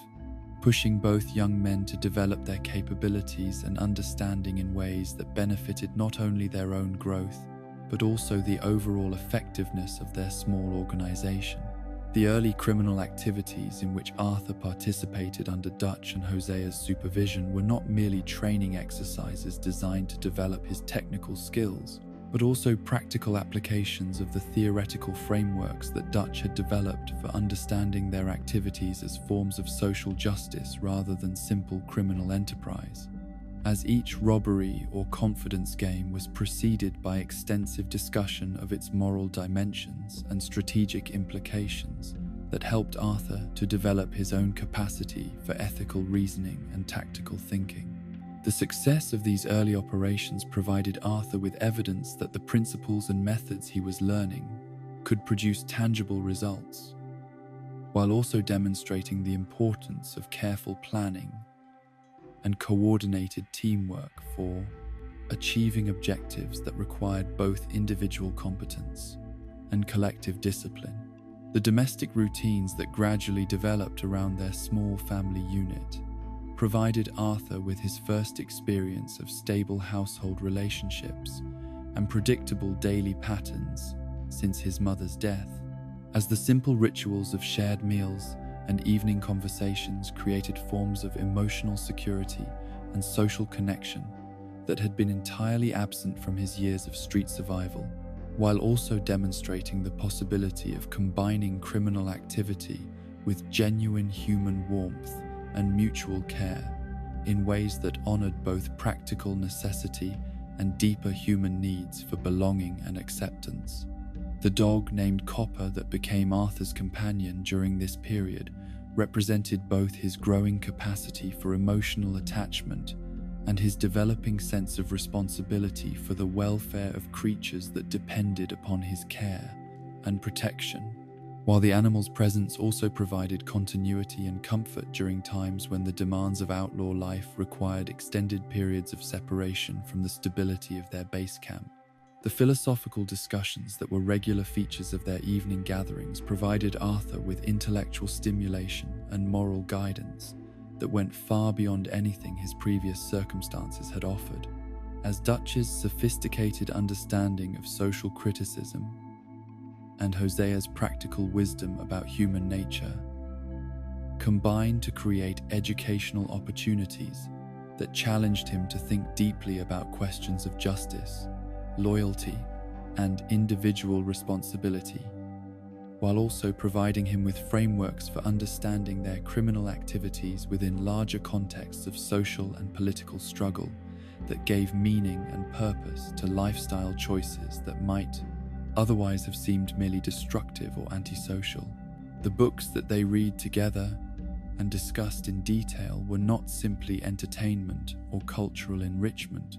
pushing both young men to develop their capabilities and understanding in ways that benefited not only their own growth, but also the overall effectiveness of their small organization. The early criminal activities in which Arthur participated under Dutch and Hosea's supervision were not merely training exercises designed to develop his technical skills, but also practical applications of the theoretical frameworks that Dutch had developed for understanding their activities as forms of social justice rather than simple criminal enterprise. As each robbery or confidence game was preceded by extensive discussion of its moral dimensions and strategic implications that helped Arthur to develop his own capacity for ethical reasoning and tactical thinking. The success of these early operations provided Arthur with evidence that the principles and methods he was learning could produce tangible results, while also demonstrating the importance of careful planning and coordinated teamwork for achieving objectives that required both individual competence and collective discipline. The domestic routines that gradually developed around their small family unit provided Arthur with his first experience of stable household relationships and predictable daily patterns since his mother's death, as the simple rituals of shared meals and evening conversations created forms of emotional security and social connection that had been entirely absent from his years of street survival, while also demonstrating the possibility of combining criminal activity with genuine human warmth and mutual care in ways that honored both practical necessity and deeper human needs for belonging and acceptance. The dog named Copper that became Arthur's companion during this period represented both his growing capacity for emotional attachment and his developing sense of responsibility for the welfare of creatures that depended upon his care and protection, while the animal's presence also provided continuity and comfort during times when the demands of outlaw life required extended periods of separation from the stability of their base camp. The philosophical discussions that were regular features of their evening gatherings provided Arthur with intellectual stimulation and moral guidance that went far beyond anything his previous circumstances had offered, as Dutch's sophisticated understanding of social criticism and Hosea's practical wisdom about human nature combined to create educational opportunities that challenged him to think deeply about questions of justice, loyalty, and individual responsibility, while also providing him with frameworks for understanding their criminal activities within larger contexts of social and political struggle that gave meaning and purpose to lifestyle choices that might otherwise have seemed merely destructive or antisocial. The books that they read together and discussed in detail were not simply entertainment or cultural enrichment,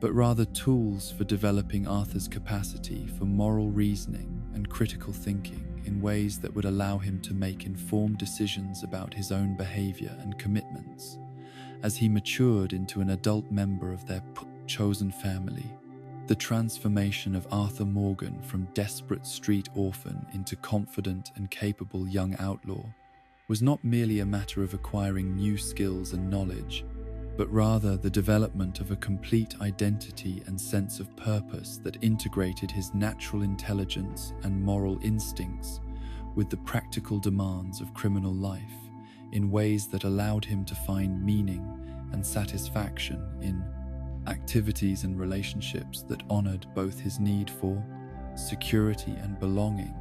but rather tools for developing Arthur's capacity for moral reasoning and critical thinking in ways that would allow him to make informed decisions about his own behavior and commitments as he matured into an adult member of their chosen family. The transformation of Arthur Morgan from desperate street orphan into confident and capable young outlaw was not merely a matter of acquiring new skills and knowledge, but rather the development of a complete identity and sense of purpose that integrated his natural intelligence and moral instincts with the practical demands of criminal life in ways that allowed him to find meaning and satisfaction in activities and relationships that honored both his need for security and belonging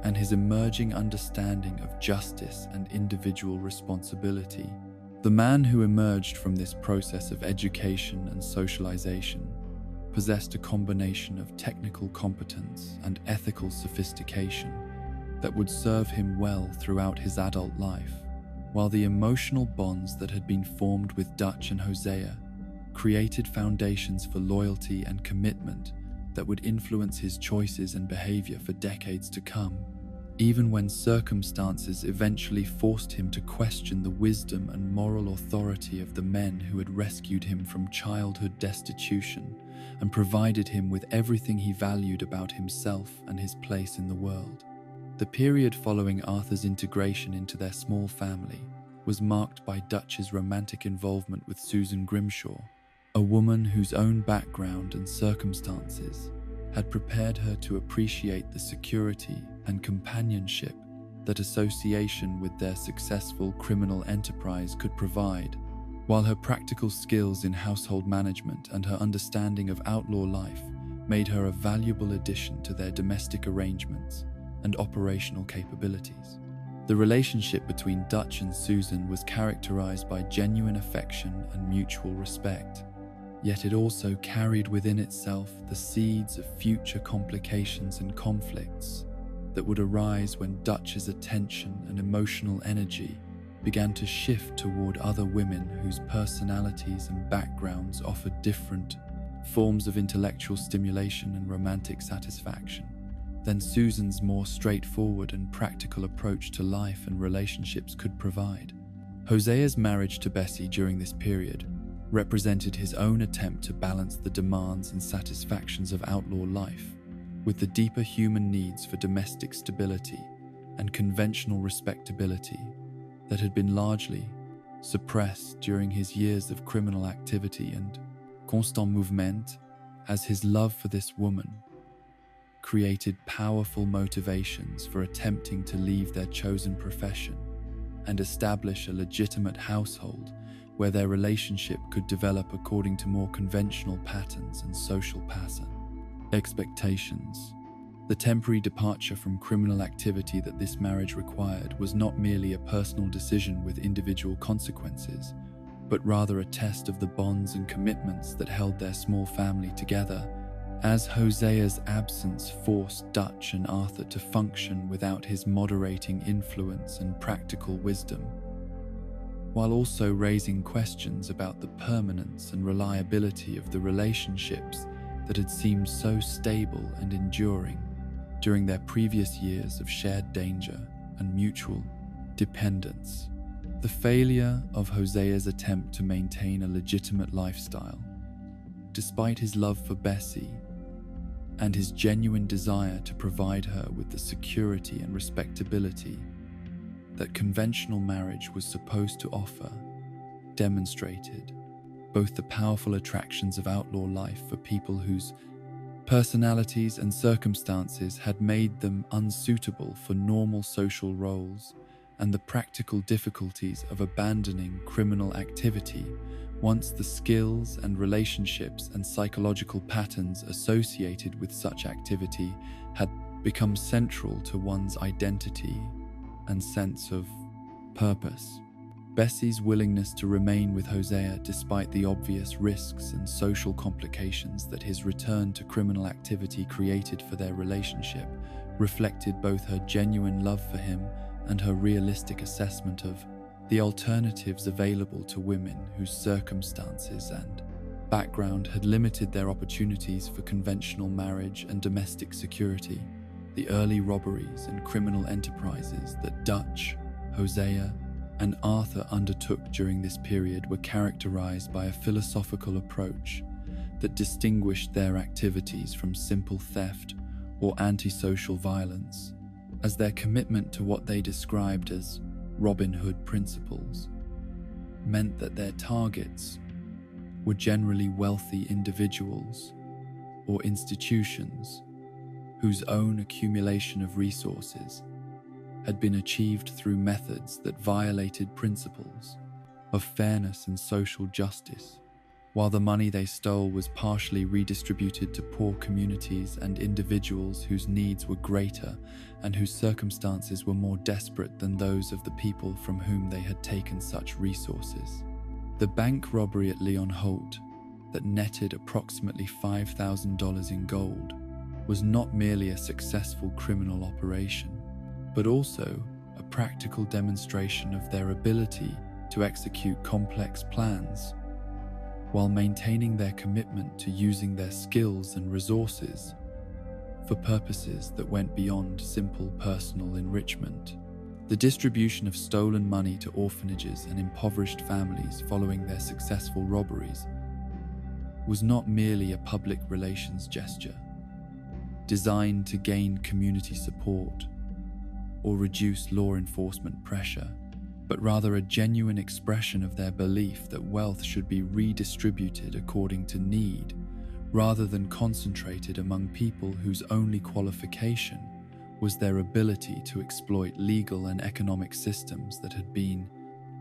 and his emerging understanding of justice and individual responsibility. The man who emerged from this process of education and socialization possessed a combination of technical competence and ethical sophistication that would serve him well throughout his adult life, while the emotional bonds that had been formed with Dutch and Hosea created foundations for loyalty and commitment that would influence his choices and behavior for decades to come, even when circumstances eventually forced him to question the wisdom and moral authority of the men who had rescued him from childhood destitution and provided him with everything he valued about himself and his place in the world. The period following Arthur's integration into their small family was marked by Dutch's romantic involvement with Susan Grimshaw, a woman whose own background and circumstances had prepared her to appreciate the security and companionship that association with their successful criminal enterprise could provide, while her practical skills in household management and her understanding of outlaw life made her a valuable addition to their domestic arrangements and operational capabilities. The relationship between Dutch and Susan was characterized by genuine affection and mutual respect, yet it also carried within itself the seeds of future complications and conflicts that would arise when Dutch's attention and emotional energy began to shift toward other women whose personalities and backgrounds offered different forms of intellectual stimulation and romantic satisfaction than Susan's more straightforward and practical approach to life and relationships could provide. Hosea's marriage to Bessie during this period represented his own attempt to balance the demands and satisfactions of outlaw life with the deeper human needs for domestic stability and conventional respectability that had been largely suppressed during his years of criminal activity and constant mouvement, as his love for this woman created powerful motivations for attempting to leave their chosen profession and establish a legitimate household where their relationship could develop according to more conventional patterns and social expectations. The temporary departure from criminal activity that this marriage required was not merely a personal decision with individual consequences, but rather a test of the bonds and commitments that held their small family together, as Hosea's absence forced Dutch and Arthur to function without his moderating influence and practical wisdom, while also raising questions about the permanence and reliability of the relationships that had seemed so stable and enduring during their previous years of shared danger and mutual dependence. The failure of Hosea's attempt to maintain a legitimate lifestyle, despite his love for Bessie and his genuine desire to provide her with the security and respectability that conventional marriage was supposed to offer, demonstrated both the powerful attractions of outlaw life for people whose personalities and circumstances had made them unsuitable for normal social roles, and the practical difficulties of abandoning criminal activity once the skills and relationships and psychological patterns associated with such activity had become central to one's identity and sense of purpose. Bessie's willingness to remain with Hosea despite the obvious risks and social complications that his return to criminal activity created for their relationship reflected both her genuine love for him and her realistic assessment of the alternatives available to women whose circumstances and background had limited their opportunities for conventional marriage and domestic security. The early robberies and criminal enterprises that Dutch, Hosea, and Arthur undertook during this period were characterized by a philosophical approach that distinguished their activities from simple theft or antisocial violence, as their commitment to what they described as Robin Hood principles meant that their targets were generally wealthy individuals or institutions whose own accumulation of resources had been achieved through methods that violated principles of fairness and social justice, while the money they stole was partially redistributed to poor communities and individuals whose needs were greater and whose circumstances were more desperate than those of the people from whom they had taken such resources. The bank robbery at Leon Holt that netted approximately $5,000 in gold was not merely a successful criminal operation, but also a practical demonstration of their ability to execute complex plans while maintaining their commitment to using their skills and resources for purposes that went beyond simple personal enrichment. The distribution of stolen money to orphanages and impoverished families following their successful robberies was not merely a public relations gesture designed to gain community support or reduce law enforcement pressure, but rather a genuine expression of their belief that wealth should be redistributed according to need rather than concentrated among people whose only qualification was their ability to exploit legal and economic systems that had been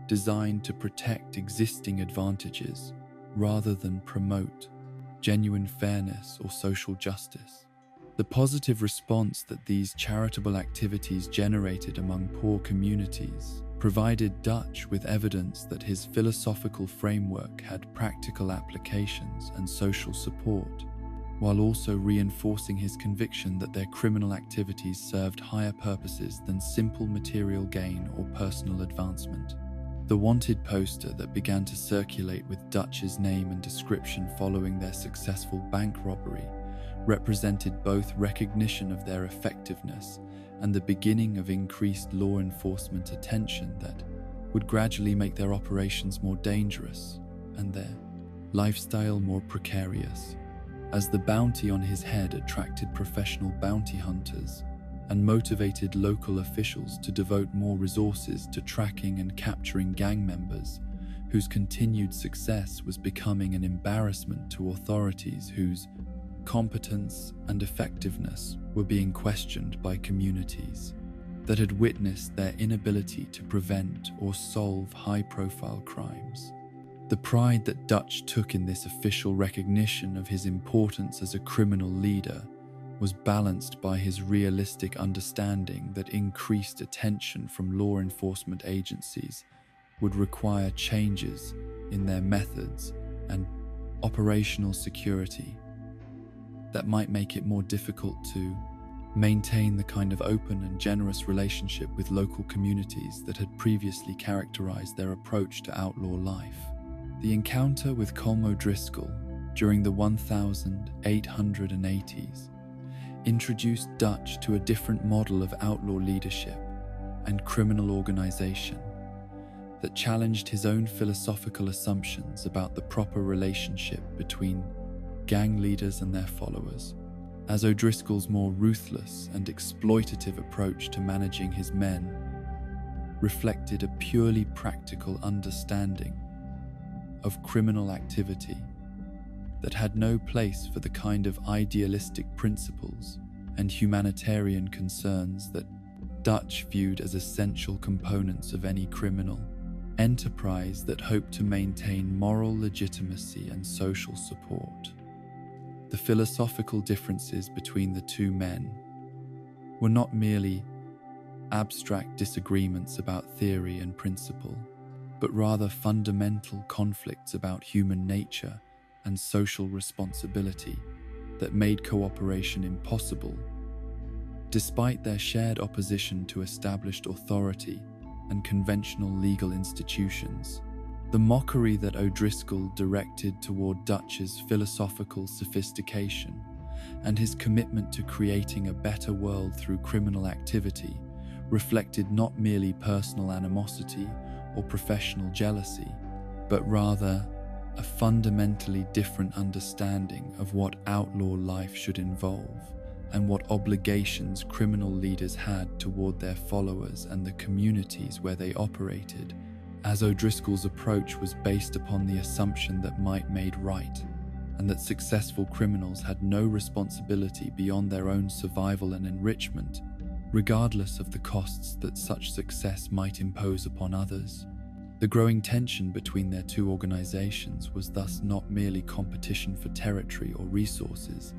designed to protect existing advantages rather than promote genuine fairness or social justice. The positive response that these charitable activities generated among poor communities provided Dutch with evidence that his philosophical framework had practical applications and social support, while also reinforcing his conviction that their criminal activities served higher purposes than simple material gain or personal advancement. The wanted poster that began to circulate with Dutch's name and description following their successful bank robbery represented both recognition of their effectiveness and the beginning of increased law enforcement attention that would gradually make their operations more dangerous and their lifestyle more precarious, as the bounty on his head attracted professional bounty hunters and motivated local officials to devote more resources to tracking and capturing gang members whose continued success was becoming an embarrassment to authorities whose competence and effectiveness were being questioned by communities that had witnessed their inability to prevent or solve high-profile crimes. The pride that Dutch took in this official recognition of his importance as a criminal leader was balanced by his realistic understanding that increased attention from law enforcement agencies would require changes in their methods and operational security that might make it more difficult to maintain the kind of open and generous relationship with local communities that had previously characterized their approach to outlaw life. The encounter with Colm O'Driscoll during the 1880s introduced Dutch to a different model of outlaw leadership and criminal organization that challenged his own philosophical assumptions about the proper relationship between gang leaders and their followers, as O'Driscoll's more ruthless and exploitative approach to managing his men reflected a purely practical understanding of criminal activity that had no place for the kind of idealistic principles and humanitarian concerns that Dutch viewed as essential components of any criminal enterprise that hoped to maintain moral legitimacy and social support. The philosophical differences between the two men were not merely abstract disagreements about theory and principle, but rather fundamental conflicts about human nature and social responsibility that made cooperation impossible. Despite their shared opposition to established authority and conventional legal institutions, the mockery that O'Driscoll directed toward Dutch's philosophical sophistication and his commitment to creating a better world through criminal activity reflected not merely personal animosity or professional jealousy, but rather a fundamentally different understanding of what outlaw life should involve and what obligations criminal leaders had toward their followers and the communities where they operated, as O'Driscoll's approach was based upon the assumption that might made right, and that successful criminals had no responsibility beyond their own survival and enrichment, regardless of the costs that such success might impose upon others. The growing tension between their two organizations was thus not merely competition for territory or resources,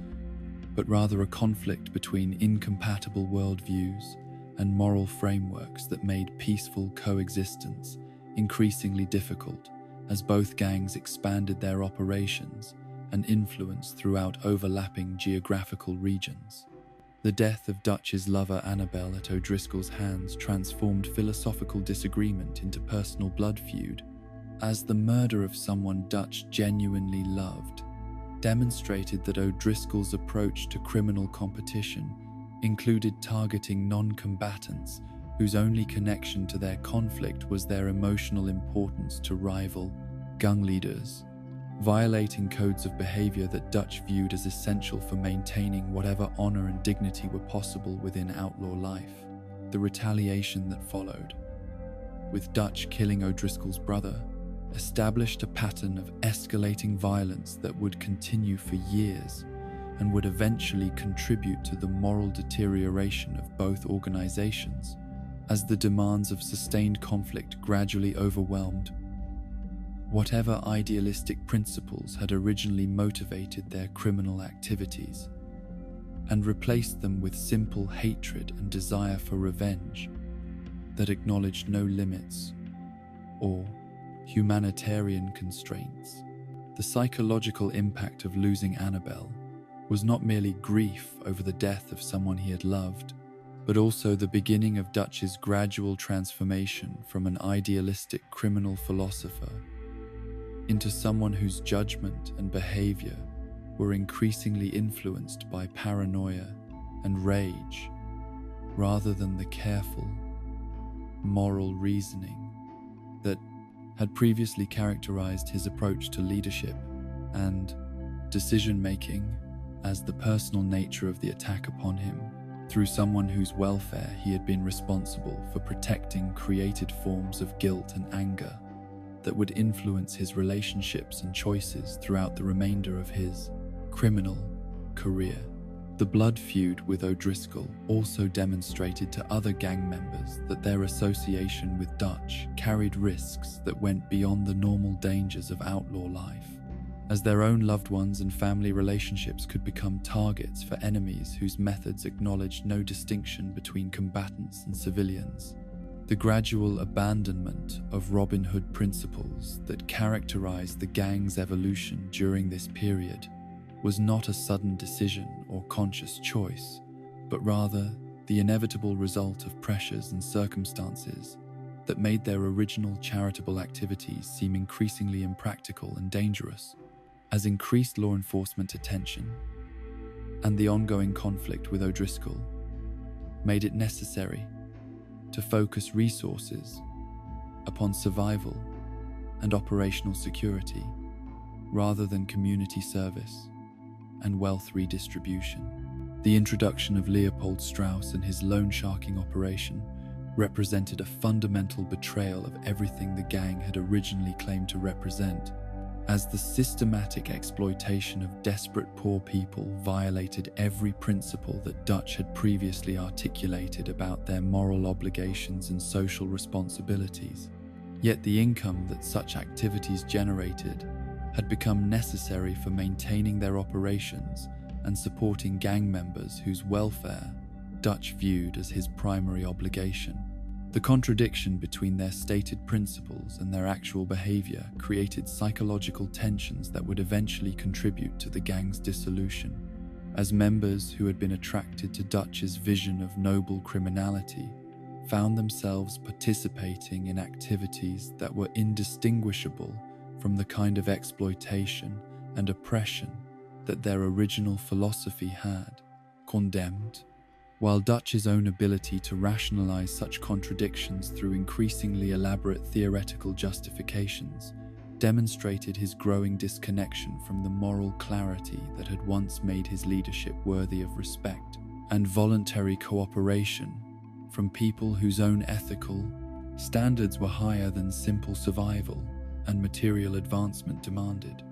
but rather a conflict between incompatible worldviews and moral frameworks that made peaceful coexistence increasingly difficult as both gangs expanded their operations and influence throughout overlapping geographical regions. The death of Dutch's lover Annabel at O'Driscoll's hands transformed philosophical disagreement into personal blood feud, as the murder of someone Dutch genuinely loved demonstrated that O'Driscoll's approach to criminal competition included targeting non-combatants whose only connection to their conflict was their emotional importance to rival gang leaders, violating codes of behavior that Dutch viewed as essential for maintaining whatever honor and dignity were possible within outlaw life. The retaliation that followed, with Dutch killing O'Driscoll's brother, established a pattern of escalating violence that would continue for years and would eventually contribute to the moral deterioration of both organizations as the demands of sustained conflict gradually overwhelmed whatever idealistic principles had originally motivated their criminal activities, and replaced them with simple hatred and desire for revenge that acknowledged no limits or humanitarian constraints. The psychological impact of losing Annabelle was not merely grief over the death of someone he had loved, but also the beginning of Dutch's gradual transformation from an idealistic criminal philosopher into someone whose judgment and behavior were increasingly influenced by paranoia and rage, rather than the careful, moral reasoning that had previously characterized his approach to leadership and decision-making, as the personal nature of the attack upon him through someone whose welfare he had been responsible for protecting created forms of guilt and anger that would influence his relationships and choices throughout the remainder of his criminal career. The blood feud with O'Driscoll also demonstrated to other gang members that their association with Dutch carried risks that went beyond the normal dangers of outlaw life, as their own loved ones and family relationships could become targets for enemies whose methods acknowledged no distinction between combatants and civilians. The gradual abandonment of Robin Hood principles that characterized the gang's evolution during this period was not a sudden decision or conscious choice, but rather the inevitable result of pressures and circumstances that made their original charitable activities seem increasingly impractical and dangerous, as increased law enforcement attention and the ongoing conflict with O'Driscoll made it necessary to focus resources upon survival and operational security rather than community service and wealth redistribution. The introduction of Leopold Strauss and his loan sharking operation represented a fundamental betrayal of everything the gang had originally claimed to represent, as the systematic exploitation of desperate poor people violated every principle that Dutch had previously articulated about their moral obligations and social responsibilities. Yet the income that such activities generated had become necessary for maintaining their operations and supporting gang members whose welfare Dutch viewed as his primary obligation. The contradiction between their stated principles and their actual behavior created psychological tensions that would eventually contribute to the gang's dissolution, as members who had been attracted to Dutch's vision of noble criminality found themselves participating in activities that were indistinguishable from the kind of exploitation and oppression that their original philosophy had condemned. While Dutch's own ability to rationalize such contradictions through increasingly elaborate theoretical justifications demonstrated his growing disconnection from the moral clarity that had once made his leadership worthy of respect, and voluntary cooperation from people whose own ethical standards were higher than simple survival and material advancement demanded.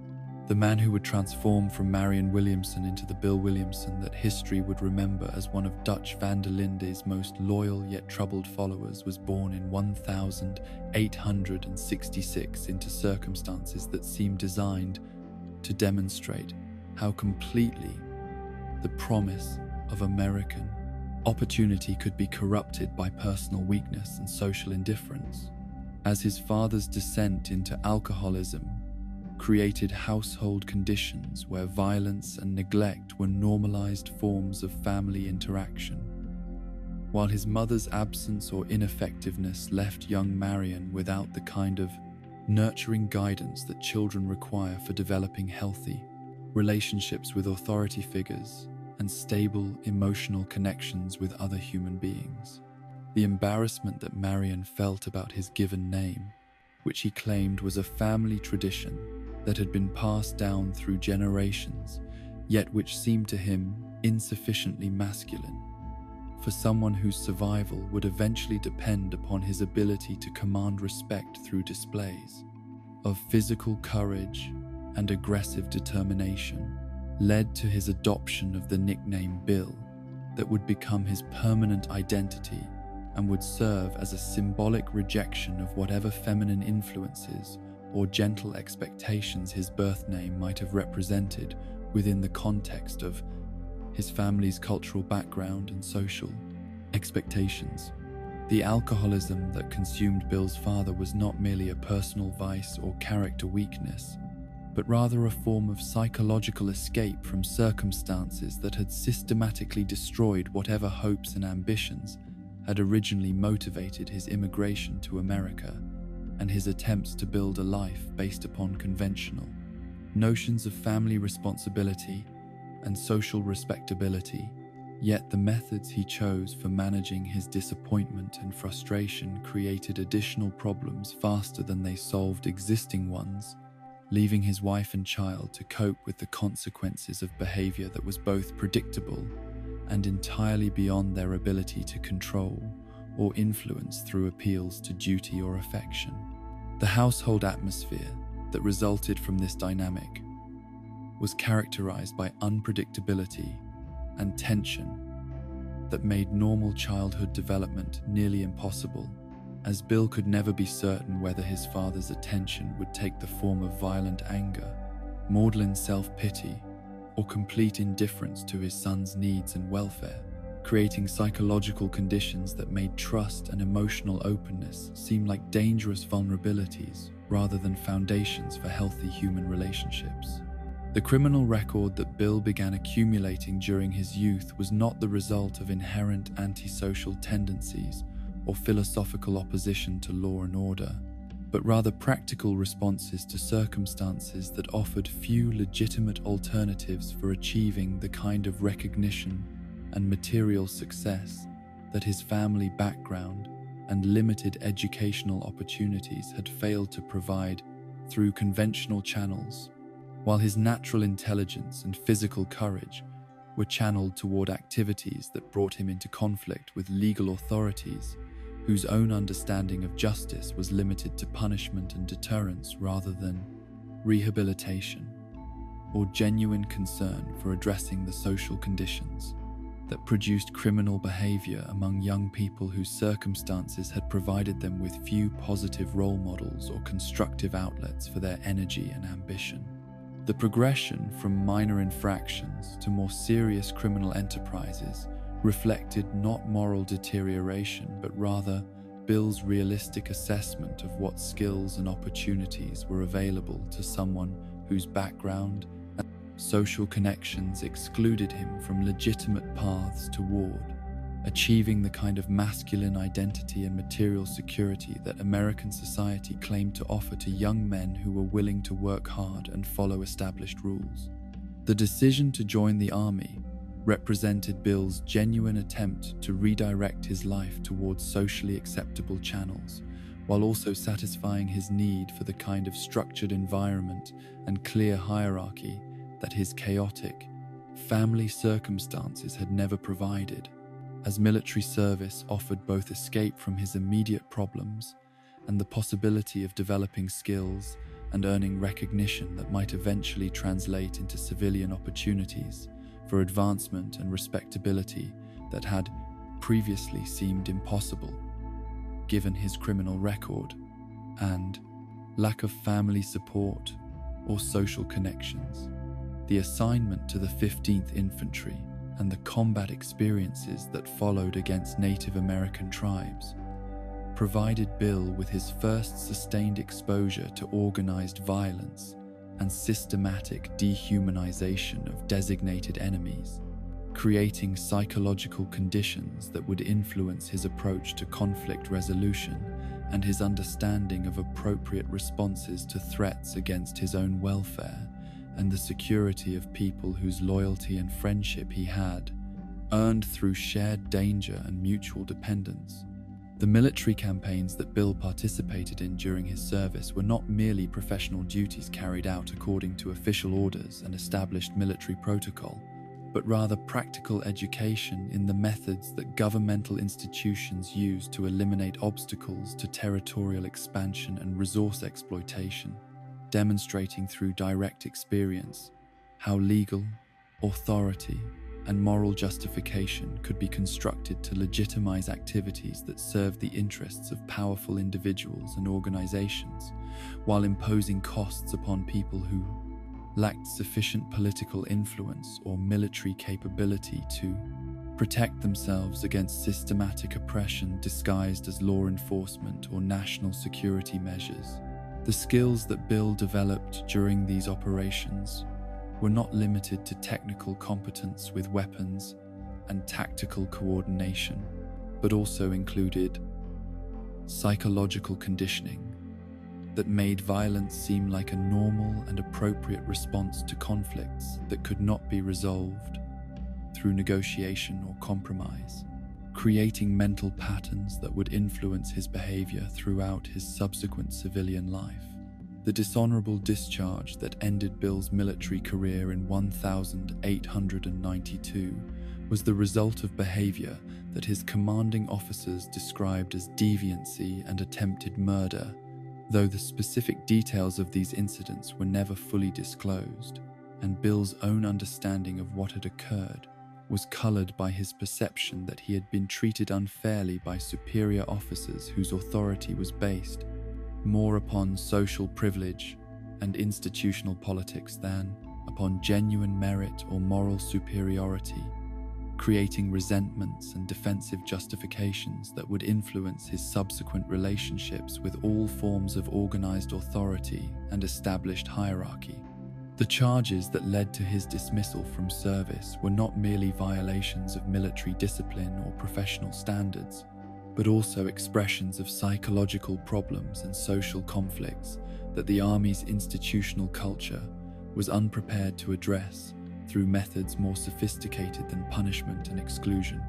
The man who would transform from Marion Williamson into the Bill Williamson that history would remember as one of Dutch van der Linde's most loyal yet troubled followers was born in 1866 into circumstances that seemed designed to demonstrate how completely the promise of American opportunity could be corrupted by personal weakness and social indifference, as his father's descent into alcoholism created household conditions where violence and neglect were normalized forms of family interaction, while his mother's absence or ineffectiveness left young Marion without the kind of nurturing guidance that children require for developing healthy relationships with authority figures and stable emotional connections with other human beings. The embarrassment that Marion felt about his given name, which he claimed was a family tradition that had been passed down through generations, yet which seemed to him insufficiently masculine for someone whose survival would eventually depend upon his ability to command respect through displays, of physical courage and aggressive determination led to his adoption of the nickname Bill that would become his permanent identity and would serve as a symbolic rejection of whatever feminine influences or gentle expectations his birth name might have represented within the context of his family's cultural background and social expectations. The alcoholism that consumed Bill's father was not merely a personal vice or character weakness, but rather a form of psychological escape from circumstances that had systematically destroyed whatever hopes and ambitions had originally motivated his immigration to America and his attempts to build a life based upon conventional notions of family responsibility and social respectability. Yet the methods he chose for managing his disappointment and frustration created additional problems faster than they solved existing ones, leaving his wife and child to cope with the consequences of behavior that was both predictable and entirely beyond their ability to control or influence through appeals to duty or affection. The household atmosphere that resulted from this dynamic was characterized by unpredictability and tension that made normal childhood development nearly impossible, as Bill could never be certain whether his father's attention would take the form of violent anger, maudlin self-pity, or complete indifference to his son's needs and welfare, creating psychological conditions that made trust and emotional openness seem like dangerous vulnerabilities rather than foundations for healthy human relationships. The criminal record that Bill began accumulating during his youth was not the result of inherent antisocial tendencies or philosophical opposition to law and order, but rather practical responses to circumstances that offered few legitimate alternatives for achieving the kind of recognition and material success that his family background and limited educational opportunities had failed to provide through conventional channels, while his natural intelligence and physical courage were channeled toward activities that brought him into conflict with legal authorities whose own understanding of justice was limited to punishment and deterrence rather than rehabilitation or genuine concern for addressing the social conditions that produced criminal behavior among young people whose circumstances had provided them with few positive role models or constructive outlets for their energy and ambition. The progression from minor infractions to more serious criminal enterprises reflected not moral deterioration, but rather Bill's realistic assessment of what skills and opportunities were available to someone whose background and social connections excluded him from legitimate paths toward achieving the kind of masculine identity and material security that American society claimed to offer to young men who were willing to work hard and follow established rules. The decision to join the army represented Bill's genuine attempt to redirect his life towards socially acceptable channels, while also satisfying his need for the kind of structured environment and clear hierarchy that his chaotic family circumstances had never provided, as military service offered both escape from his immediate problems and the possibility of developing skills and earning recognition that might eventually translate into civilian opportunities for advancement and respectability that had previously seemed impossible, given his criminal record and lack of family support or social connections. The assignment to the 15th Infantry and the combat experiences that followed against Native American tribes provided Bill with his first sustained exposure to organized violence and systematic dehumanization of designated enemies, creating psychological conditions that would influence his approach to conflict resolution and his understanding of appropriate responses to threats against his own welfare and the security of people whose loyalty and friendship he had earned through shared danger and mutual dependence. The military campaigns that Bill participated in during his service were not merely professional duties carried out according to official orders and established military protocol, but rather practical education in the methods that governmental institutions use to eliminate obstacles to territorial expansion and resource exploitation. demonstrating through direct experience how legal, authority, and moral justification could be constructed to legitimize activities that serve the interests of powerful individuals and organizations, while imposing costs upon people who lacked sufficient political influence or military capability to protect themselves against systematic oppression disguised as law enforcement or national security measures. The skills that Bill developed during these operations were not limited to technical competence with weapons and tactical coordination, but also included psychological conditioning that made violence seem like a normal and appropriate response to conflicts that could not be resolved through negotiation or compromise, creating mental patterns that would influence his behavior throughout his subsequent civilian life. The dishonorable discharge that ended Bill's military career in 1892 was the result of behavior that his commanding officers described as deviancy and attempted murder, though the specific details of these incidents were never fully disclosed, and Bill's own understanding of what had occurred was colored by his perception that he had been treated unfairly by superior officers whose authority was based more upon social privilege and institutional politics than upon genuine merit or moral superiority, creating resentments and defensive justifications that would influence his subsequent relationships with all forms of organized authority and established hierarchy. The charges that led to his dismissal from service were not merely violations of military discipline or professional standards, but also expressions of psychological problems and social conflicts that the Army's institutional culture was unprepared to address through methods more sophisticated than punishment and exclusion,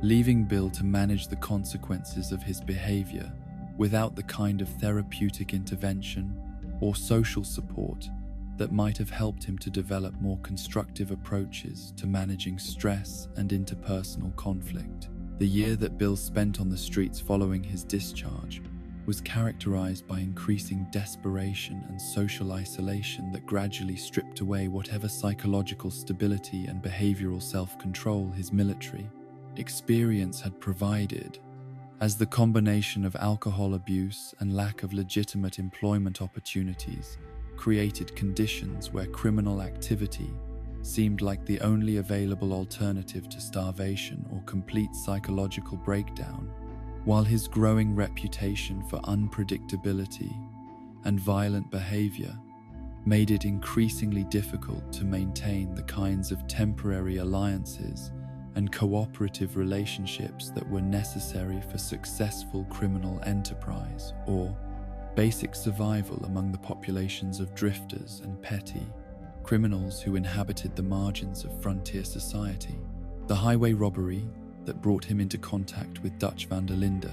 leaving Bill to manage the consequences of his behavior without the kind of therapeutic intervention or social support that might have helped him to develop more constructive approaches to managing stress and interpersonal conflict. The year that Bill spent on the streets following his discharge was characterized by increasing desperation and social isolation that gradually stripped away whatever psychological stability and behavioral self-control his military experience had provided, as the combination of alcohol abuse and lack of legitimate employment opportunities created conditions where criminal activity seemed like the only available alternative to starvation or complete psychological breakdown, while his growing reputation for unpredictability and violent behavior made it increasingly difficult to maintain the kinds of temporary alliances and cooperative relationships that were necessary for successful criminal enterprise or basic survival among the populations of drifters and petty criminals who inhabited the margins of frontier society. The highway robbery that brought him into contact with Dutch van der Linde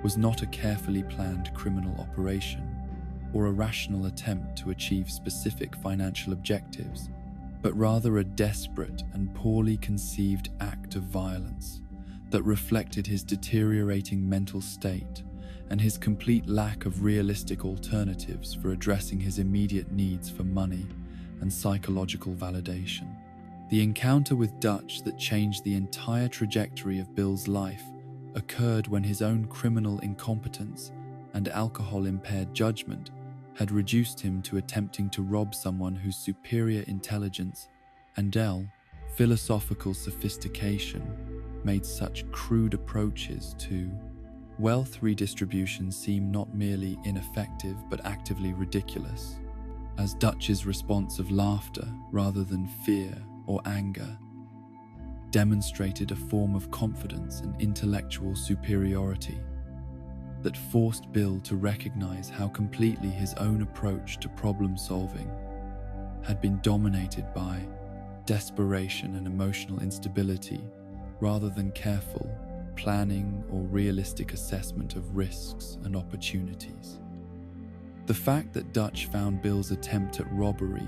was not a carefully planned criminal operation or a rational attempt to achieve specific financial objectives, but rather a desperate and poorly conceived act of violence that reflected his deteriorating mental state and his complete lack of realistic alternatives for addressing his immediate needs for money and psychological validation. The encounter with Dutch that changed the entire trajectory of Bill's life occurred when his own criminal incompetence and alcohol-impaired judgment had reduced him to attempting to rob someone whose superior intelligence and philosophical sophistication made such crude approaches to wealth redistribution seem not merely ineffective but actively ridiculous, as Dutch's response of laughter rather than fear or anger demonstrated a form of confidence and intellectual superiority that forced Bill to recognize how completely his own approach to problem solving had been dominated by desperation and emotional instability rather than careful planning or realistic assessment of risks and opportunities. The fact that Dutch found Bill's attempt at robbery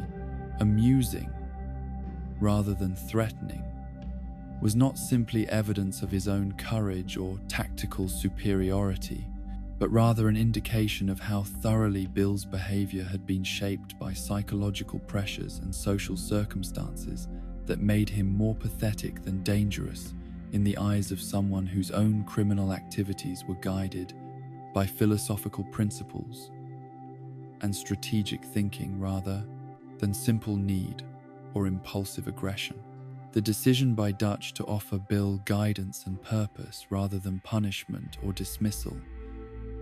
amusing rather than threatening was not simply evidence of his own courage or tactical superiority. but rather an indication of how thoroughly Bill's behavior had been shaped by psychological pressures and social circumstances that made him more pathetic than dangerous in the eyes of someone whose own criminal activities were guided by philosophical principles and strategic thinking rather than simple need or impulsive aggression. The decision by Dutch to offer Bill guidance and purpose rather than punishment or dismissal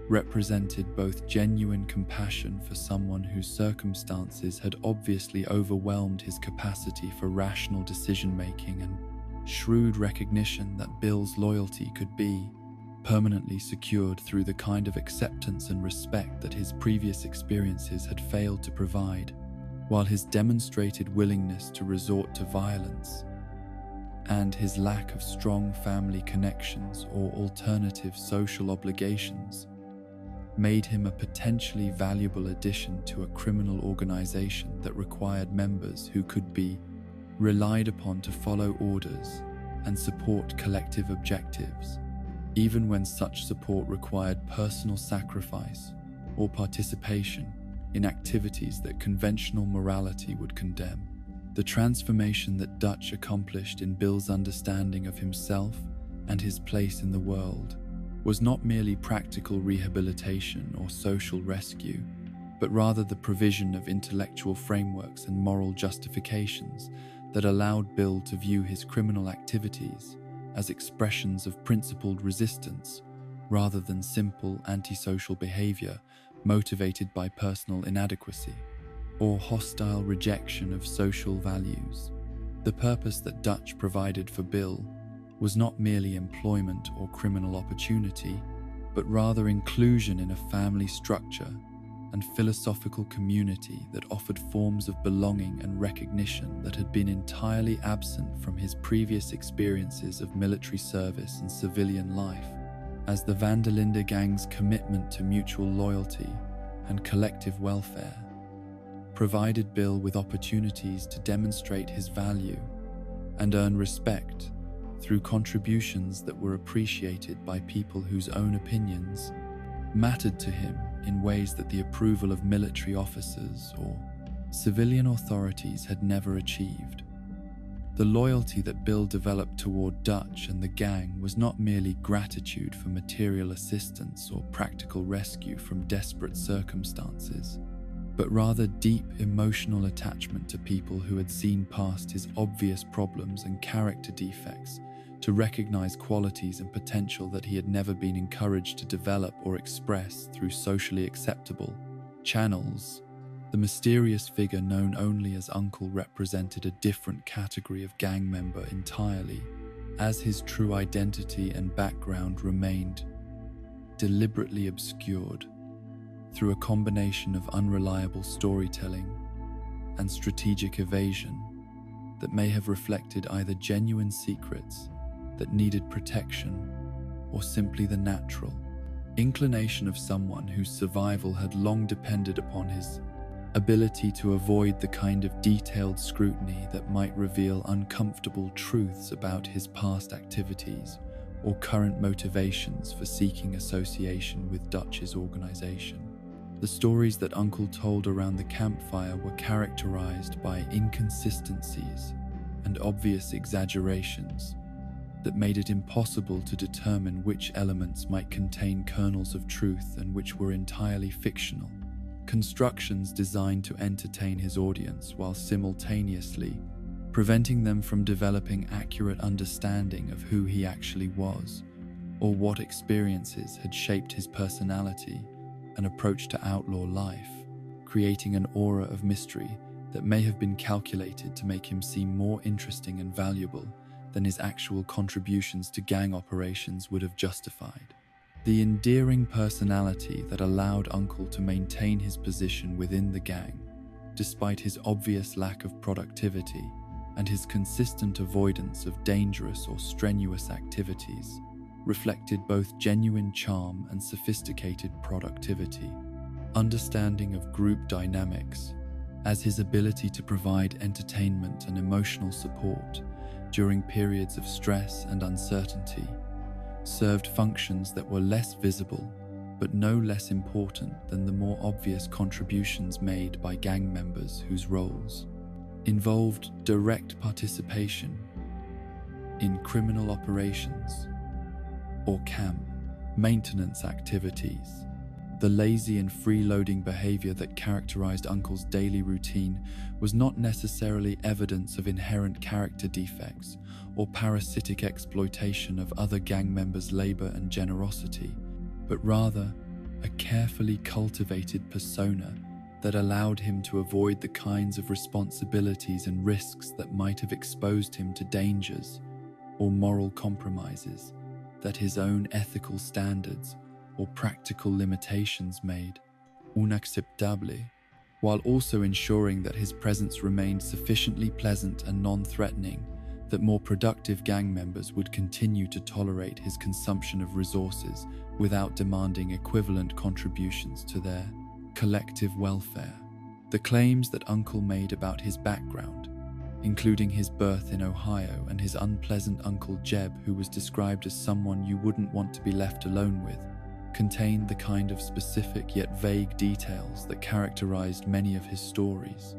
represented both genuine compassion for someone whose circumstances had obviously overwhelmed his capacity for rational decision-making and shrewd recognition that Bill's loyalty could be permanently secured through the kind of acceptance and respect that his previous experiences had failed to provide, while his demonstrated willingness to resort to violence and his lack of strong family connections or alternative social obligations made him a potentially valuable addition to a criminal organization that required members who could be relied upon to follow orders and support collective objectives, even when such support required personal sacrifice or participation in activities that conventional morality would condemn. The transformation that Dutch accomplished in Bill's understanding of himself and his place in the world was not merely practical rehabilitation or social rescue, but rather the provision of intellectual frameworks and moral justifications that allowed Bill to view his criminal activities as expressions of principled resistance rather than simple antisocial behavior motivated by personal inadequacy or hostile rejection of social values. The purpose that Dutch provided for Bill was not merely employment or criminal opportunity, but rather inclusion in a family structure and philosophical community that offered forms of belonging and recognition that had been entirely absent from his previous experiences of military service and civilian life. As the Van der Linde gang's commitment to mutual loyalty and collective welfare provided Bill with opportunities to demonstrate his value and earn respect through contributions that were appreciated by people whose own opinions mattered to him in ways that the approval of military officers or civilian authorities had never achieved. The loyalty that Bill developed toward Dutch and the gang was not merely gratitude for material assistance or practical rescue from desperate circumstances, but rather deep emotional attachment to people who had seen past his obvious problems and character defects to recognize qualities and potential that he had never been encouraged to develop or express through socially acceptable channels. The mysterious figure known only as Uncle represented a different category of gang member entirely, as his true identity and background remained deliberately obscured through a combination of unreliable storytelling and strategic evasion that may have reflected either genuine secrets that needed protection or simply the natural inclination of someone whose survival had long depended upon his ability to avoid the kind of detailed scrutiny that might reveal uncomfortable truths about his past activities or current motivations for seeking association with Dutch's organization. The stories that Uncle told around the campfire were characterized by inconsistencies and obvious exaggerations that made it impossible to determine which elements might contain kernels of truth and which were entirely fictional. Constructions designed to entertain his audience while simultaneously preventing them from developing accurate understanding of who he actually was or what experiences had shaped his personality and approach to outlaw life, creating an aura of mystery that may have been calculated to make him seem more interesting and valuable than his actual contributions to gang operations would have justified. The endearing personality that allowed Uncle to maintain his position within the gang, despite his obvious lack of productivity and his consistent avoidance of dangerous or strenuous activities, reflected both genuine charm and sophisticated productivity. Understanding of group dynamics, as his ability to provide entertainment and emotional support during periods of stress and uncertainty, served functions that were less visible but no less important than the more obvious contributions made by gang members whose roles involved direct participation in criminal operations or camp maintenance activities. The lazy and freeloading behavior that characterized Uncle's daily routine was not necessarily evidence of inherent character defects or parasitic exploitation of other gang members' labor and generosity, but rather a carefully cultivated persona that allowed him to avoid the kinds of responsibilities and risks that might have exposed him to dangers or moral compromises that his own ethical standards or practical limitations made unacceptable, while also ensuring that his presence remained sufficiently pleasant and non-threatening that more productive gang members would continue to tolerate his consumption of resources without demanding equivalent contributions to their collective welfare. The claims that Uncle made about his background, including his birth in Ohio and his unpleasant Uncle Jeb, who was described as someone you wouldn't want to be left alone with, contained the kind of specific yet vague details that characterized many of his stories,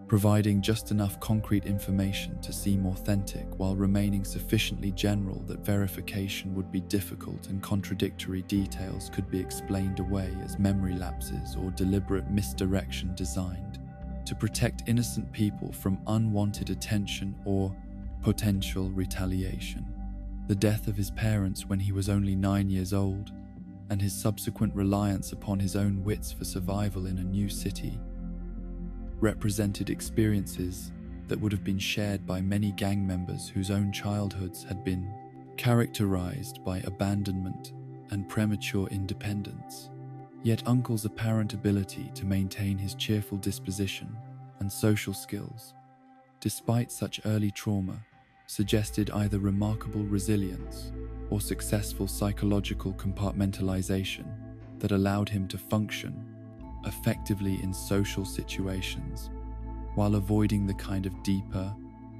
providing just enough concrete information to seem authentic while remaining sufficiently general that verification would be difficult and contradictory details could be explained away as memory lapses or deliberate misdirection designed to protect innocent people from unwanted attention or potential retaliation. The death of his parents when he was only 9 years old, and his subsequent reliance upon his own wits for survival in a new city, represented experiences that would have been shared by many gang members whose own childhoods had been characterized by abandonment and premature independence. Yet Uncle's apparent ability to maintain his cheerful disposition and social skills, despite such early trauma, suggested either remarkable resilience or successful psychological compartmentalization that allowed him to function effectively in social situations while avoiding the kind of deeper,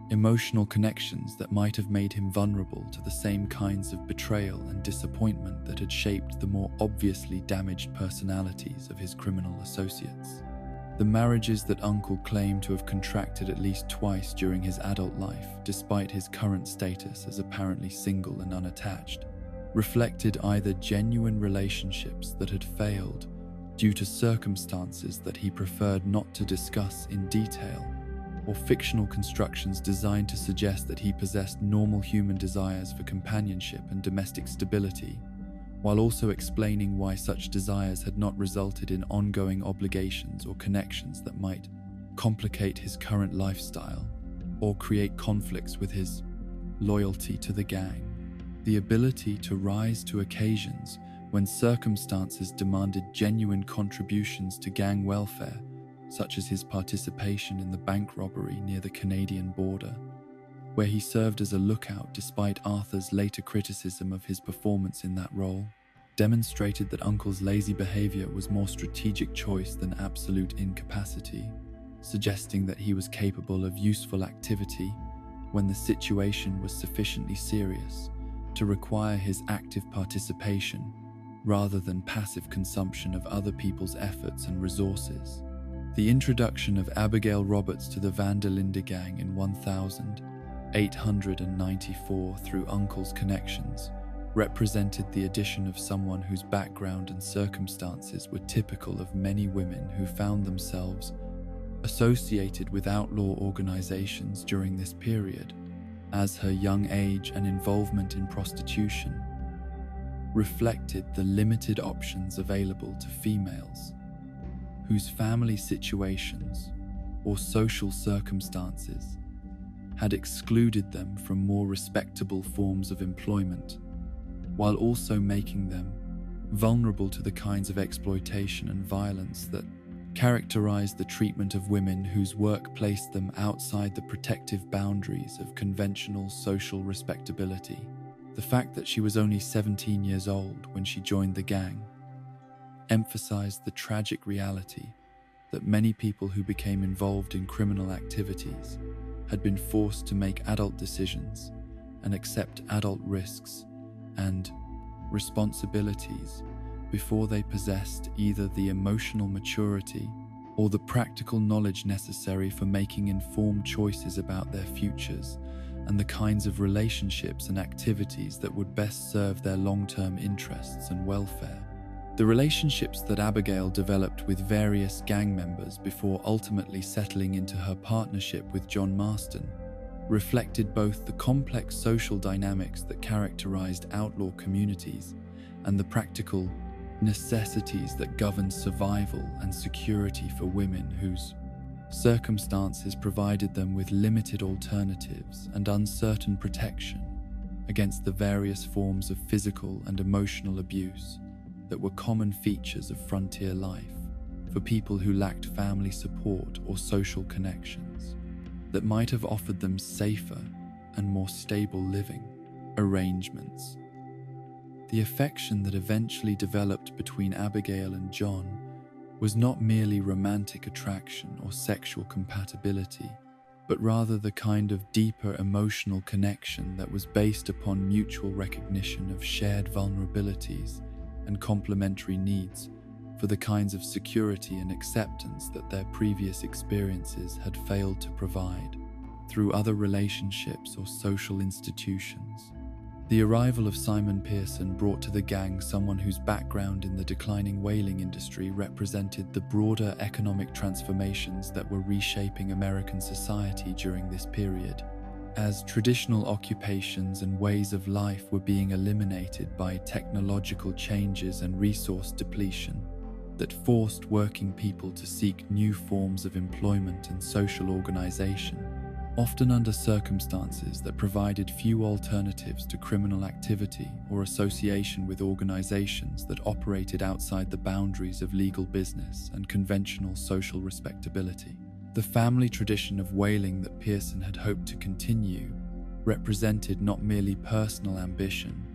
emotional connections that might have made him vulnerable to the same kinds of betrayal and disappointment that had shaped the more obviously damaged personalities of his criminal associates. The marriages that Uncle claimed to have contracted at least twice during his adult life, despite his current status as apparently single and unattached, reflected either genuine relationships that had failed due to circumstances that he preferred not to discuss in detail, or fictional constructions designed to suggest that he possessed normal human desires for companionship and domestic stability, while also explaining why such desires had not resulted in ongoing obligations or connections that might complicate his current lifestyle or create conflicts with his loyalty to the gang. The ability to rise to occasions when circumstances demanded genuine contributions to gang welfare, such as his participation in the bank robbery near the Canadian border, where he served as a lookout despite Arthur's later criticism of his performance in that role, demonstrated that Uncle's lazy behavior was more strategic choice than absolute incapacity, suggesting that he was capable of useful activity when the situation was sufficiently serious to require his active participation rather than passive consumption of other people's efforts and resources. The introduction of Abigail Roberts to the Van der Linde gang in 1894 through Uncle's connections represented the addition of someone whose background and circumstances were typical of many women who found themselves associated with outlaw organizations during this period, as her young age and involvement in prostitution reflected the limited options available to females whose family situations or social circumstances had excluded them from more respectable forms of employment, while also making them vulnerable to the kinds of exploitation and violence that characterized the treatment of women whose work placed them outside the protective boundaries of conventional social respectability. The fact that she was only 17 years old when she joined the gang emphasized the tragic reality that many people who became involved in criminal activities had been forced to make adult decisions and accept adult risks and responsibilities before they possessed either the emotional maturity or the practical knowledge necessary for making informed choices about their futures and the kinds of relationships and activities that would best serve their long-term interests and welfare. The relationships that Abigail developed with various gang members before ultimately settling into her partnership with John Marston reflected both the complex social dynamics that characterized outlaw communities and the practical necessities that governed survival and security for women whose circumstances provided them with limited alternatives and uncertain protection against the various forms of physical and emotional abuse that were common features of frontier life for people who lacked family support or social connections that might have offered them safer and more stable living arrangements. The affection that eventually developed between Abigail and John was not merely romantic attraction or sexual compatibility, but rather the kind of deeper emotional connection that was based upon mutual recognition of shared vulnerabilities and complementary needs for the kinds of security and acceptance that their previous experiences had failed to provide through other relationships or social institutions. The arrival of Simon Pearson brought to the gang someone whose background in the declining whaling industry represented the broader economic transformations that were reshaping American society during this period, as traditional occupations and ways of life were being eliminated by technological changes and resource depletion that forced working people to seek new forms of employment and social organization, often under circumstances that provided few alternatives to criminal activity or association with organizations that operated outside the boundaries of legal business and conventional social respectability. The family tradition of whaling that Pearson had hoped to continue represented not merely personal ambition,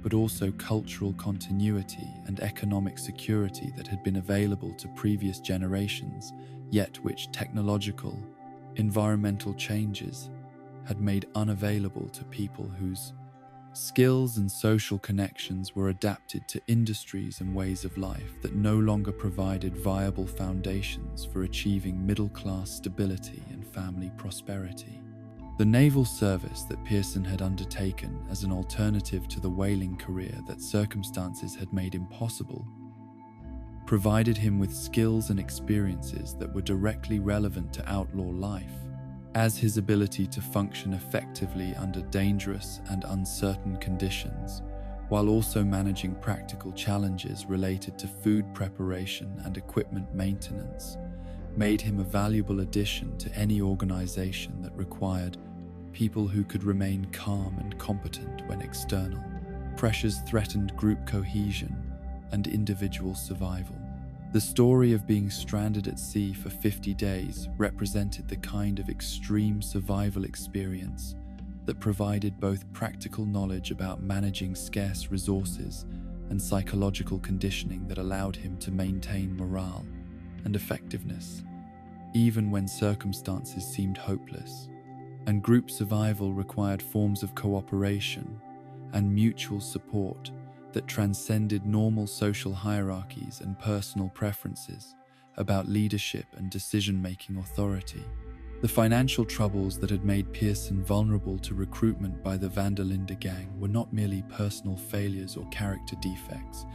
but also cultural continuity and economic security that had been available to previous generations, yet which technological, environmental changes had made unavailable to people whose skills and social connections were adapted to industries and ways of life that no longer provided viable foundations for achieving middle-class stability and family prosperity. The naval service that Pearson had undertaken as an alternative to the whaling career that circumstances had made impossible provided him with skills and experiences that were directly relevant to outlaw life, as his ability to function effectively under dangerous and uncertain conditions, while also managing practical challenges related to food preparation and equipment maintenance, made him a valuable addition to any organization that required people who could remain calm and competent when external pressures threatened group cohesion and individual survival. The story of being stranded at sea for 50 days represented the kind of extreme survival experience that provided both practical knowledge about managing scarce resources and psychological conditioning that allowed him to maintain morale and effectiveness, even when circumstances seemed hopeless. And group survival required forms of cooperation and mutual support that transcended normal social hierarchies and personal preferences about leadership and decision-making authority. The financial troubles that had made Pearson vulnerable to recruitment by the Linde gang were not merely personal failures or character defects,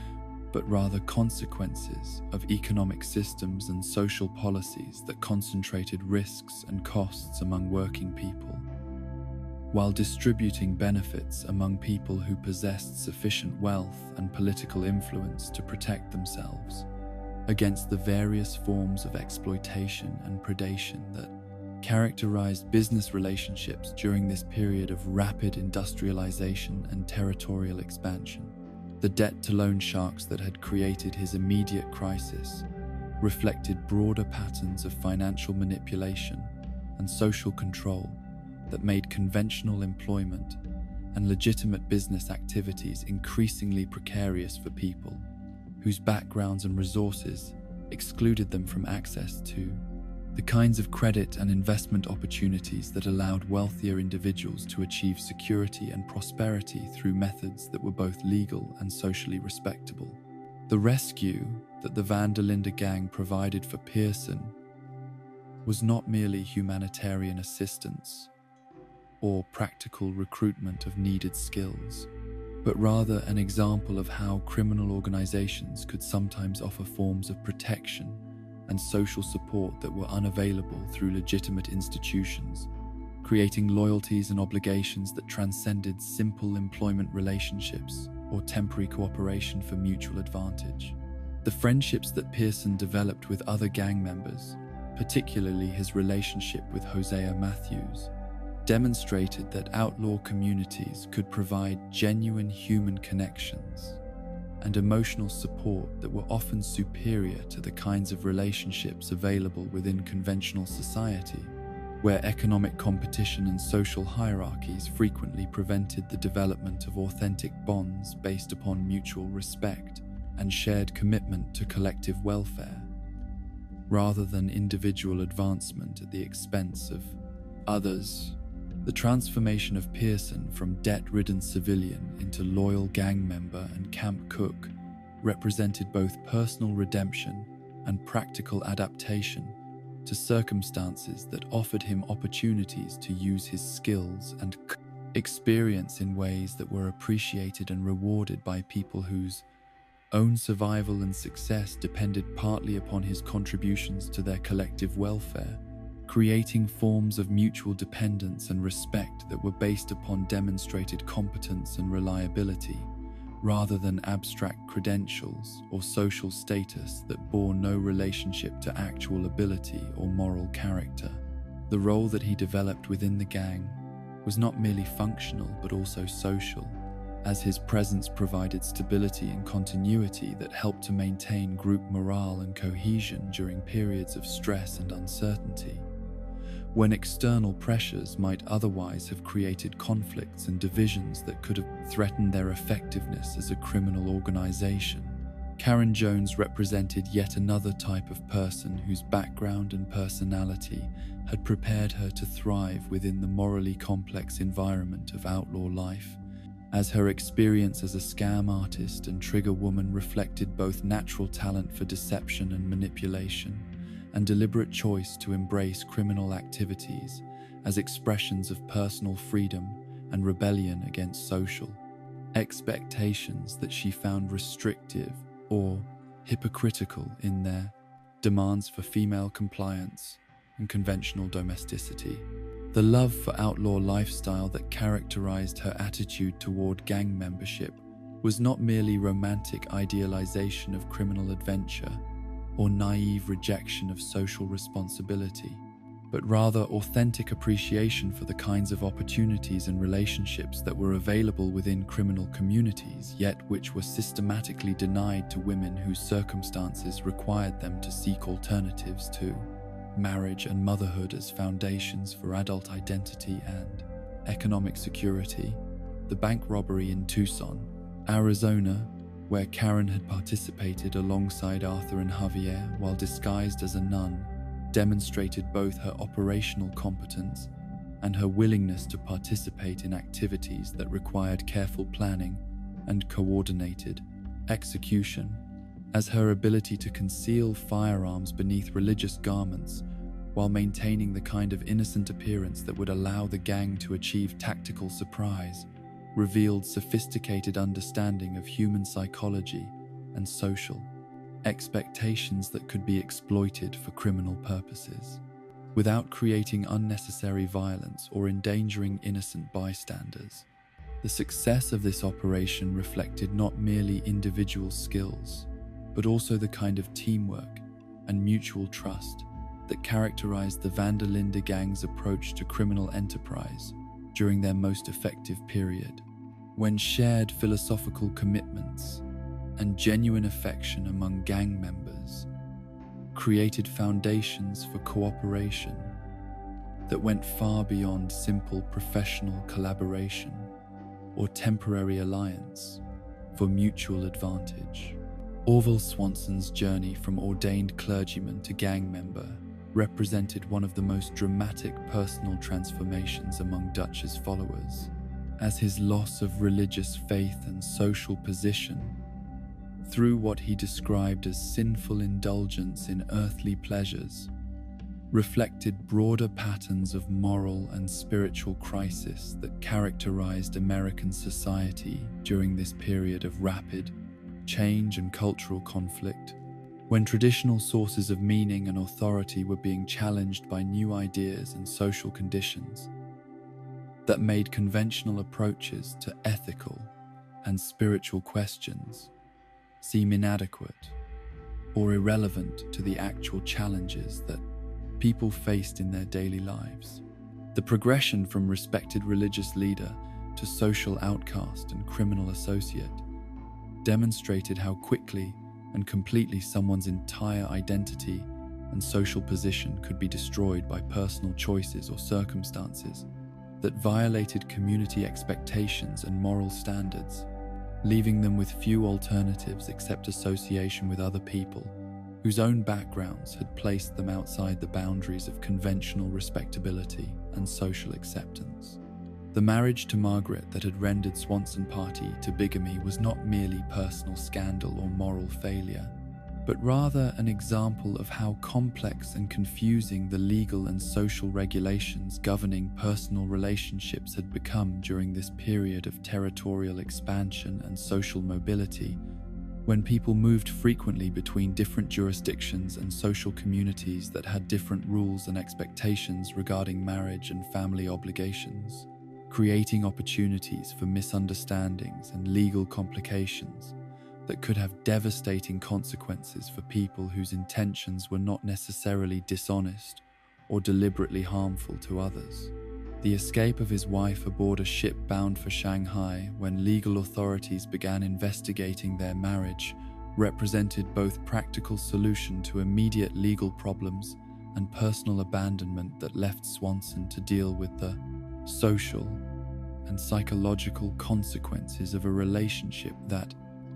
but rather consequences of economic systems and social policies that concentrated risks and costs among working people, while distributing benefits among people who possessed sufficient wealth and political influence to protect themselves against the various forms of exploitation and predation that characterized business relationships during this period of rapid industrialization and territorial expansion. The debt-to-loan sharks that had created his immediate crisis reflected broader patterns of financial manipulation and social control that made conventional employment and legitimate business activities increasingly precarious for people whose backgrounds and resources excluded them from access to the kinds of credit and investment opportunities that allowed wealthier individuals to achieve security and prosperity through methods that were both legal and socially respectable. The rescue that the Van der Linde gang provided for Pearson was not merely humanitarian assistance or practical recruitment of needed skills, but rather an example of how criminal organizations could sometimes offer forms of protection and social support that were unavailable through legitimate institutions, creating loyalties and obligations that transcended simple employment relationships or temporary cooperation for mutual advantage. The friendships that Pearson developed with other gang members, particularly his relationship with Hosea Matthews, demonstrated that outlaw communities could provide genuine human connections and emotional support that were often superior to the kinds of relationships available within conventional society, where economic competition and social hierarchies frequently prevented the development of authentic bonds based upon mutual respect and shared commitment to collective welfare, rather than individual advancement at the expense of others. The transformation of Pearson from debt-ridden civilian into loyal gang member and camp cook represented both personal redemption and practical adaptation to circumstances that offered him opportunities to use his skills and experience in ways that were appreciated and rewarded by people whose own survival and success depended partly upon his contributions to their collective welfare, creating forms of mutual dependence and respect that were based upon demonstrated competence and reliability, rather than abstract credentials or social status that bore no relationship to actual ability or moral character. The role that he developed within the gang was not merely functional but also social, as his presence provided stability and continuity that helped to maintain group morale and cohesion during periods of stress and uncertainty, when external pressures might otherwise have created conflicts and divisions that could have threatened their effectiveness as a criminal organization. Karen Jones represented yet another type of person whose background and personality had prepared her to thrive within the morally complex environment of outlaw life, as her experience as a scam artist and trigger woman reflected both natural talent for deception and manipulation, and deliberate choice to embrace criminal activities as expressions of personal freedom and rebellion against social expectations that she found restrictive or hypocritical in their demands for female compliance and conventional domesticity. The love for outlaw lifestyle that characterized her attitude toward gang membership was not merely romantic idealization of criminal adventure or naive rejection of social responsibility, but rather authentic appreciation for the kinds of opportunities and relationships that were available within criminal communities, yet which were systematically denied to women whose circumstances required them to seek alternatives to marriage and motherhood as foundations for adult identity and economic security. The bank robbery in Tucson, Arizona, where Karen had participated alongside Arthur and Javier while disguised as a nun, demonstrated both her operational competence and her willingness to participate in activities that required careful planning and coordinated execution, as her ability to conceal firearms beneath religious garments while maintaining the kind of innocent appearance that would allow the gang to achieve tactical surprise revealed sophisticated understanding of human psychology and social expectations that could be exploited for criminal purposes, without creating unnecessary violence or endangering innocent bystanders. The success of this operation reflected not merely individual skills, but also the kind of teamwork and mutual trust that characterized the Van der Linde gang's approach to criminal enterprise during their most effective period, when shared philosophical commitments and genuine affection among gang members created foundations for cooperation that went far beyond simple professional collaboration or temporary alliance for mutual advantage. Orville Swanson's journey from ordained clergyman to gang member represented one of the most dramatic personal transformations among Dutch's followers, as his loss of religious faith and social position through what he described as sinful indulgence in earthly pleasures, reflected broader patterns of moral and spiritual crisis that characterized American society during this period of rapid change and cultural conflict, when traditional sources of meaning and authority were being challenged by new ideas and social conditions that made conventional approaches to ethical and spiritual questions seem inadequate or irrelevant to the actual challenges that people faced in their daily lives. The progression from respected religious leader to social outcast and criminal associate demonstrated how quickly and completely someone's entire identity and social position could be destroyed by personal choices or circumstances that violated community expectations and moral standards, leaving them with few alternatives except association with other people whose own backgrounds had placed them outside the boundaries of conventional respectability and social acceptance. The marriage to Margaret that had rendered Swanson party to bigamy was not merely personal scandal or moral failure, but rather an example of how complex and confusing the legal and social regulations governing personal relationships had become during this period of territorial expansion and social mobility, when people moved frequently between different jurisdictions and social communities that had different rules and expectations regarding marriage and family obligations, creating opportunities for misunderstandings and legal complications that could have devastating consequences for people whose intentions were not necessarily dishonest or deliberately harmful to others. The escape of his wife aboard a ship bound for Shanghai when legal authorities began investigating their marriage represented both practical solution to immediate legal problems and personal abandonment that left Swanson to deal with the social and psychological consequences of a relationship that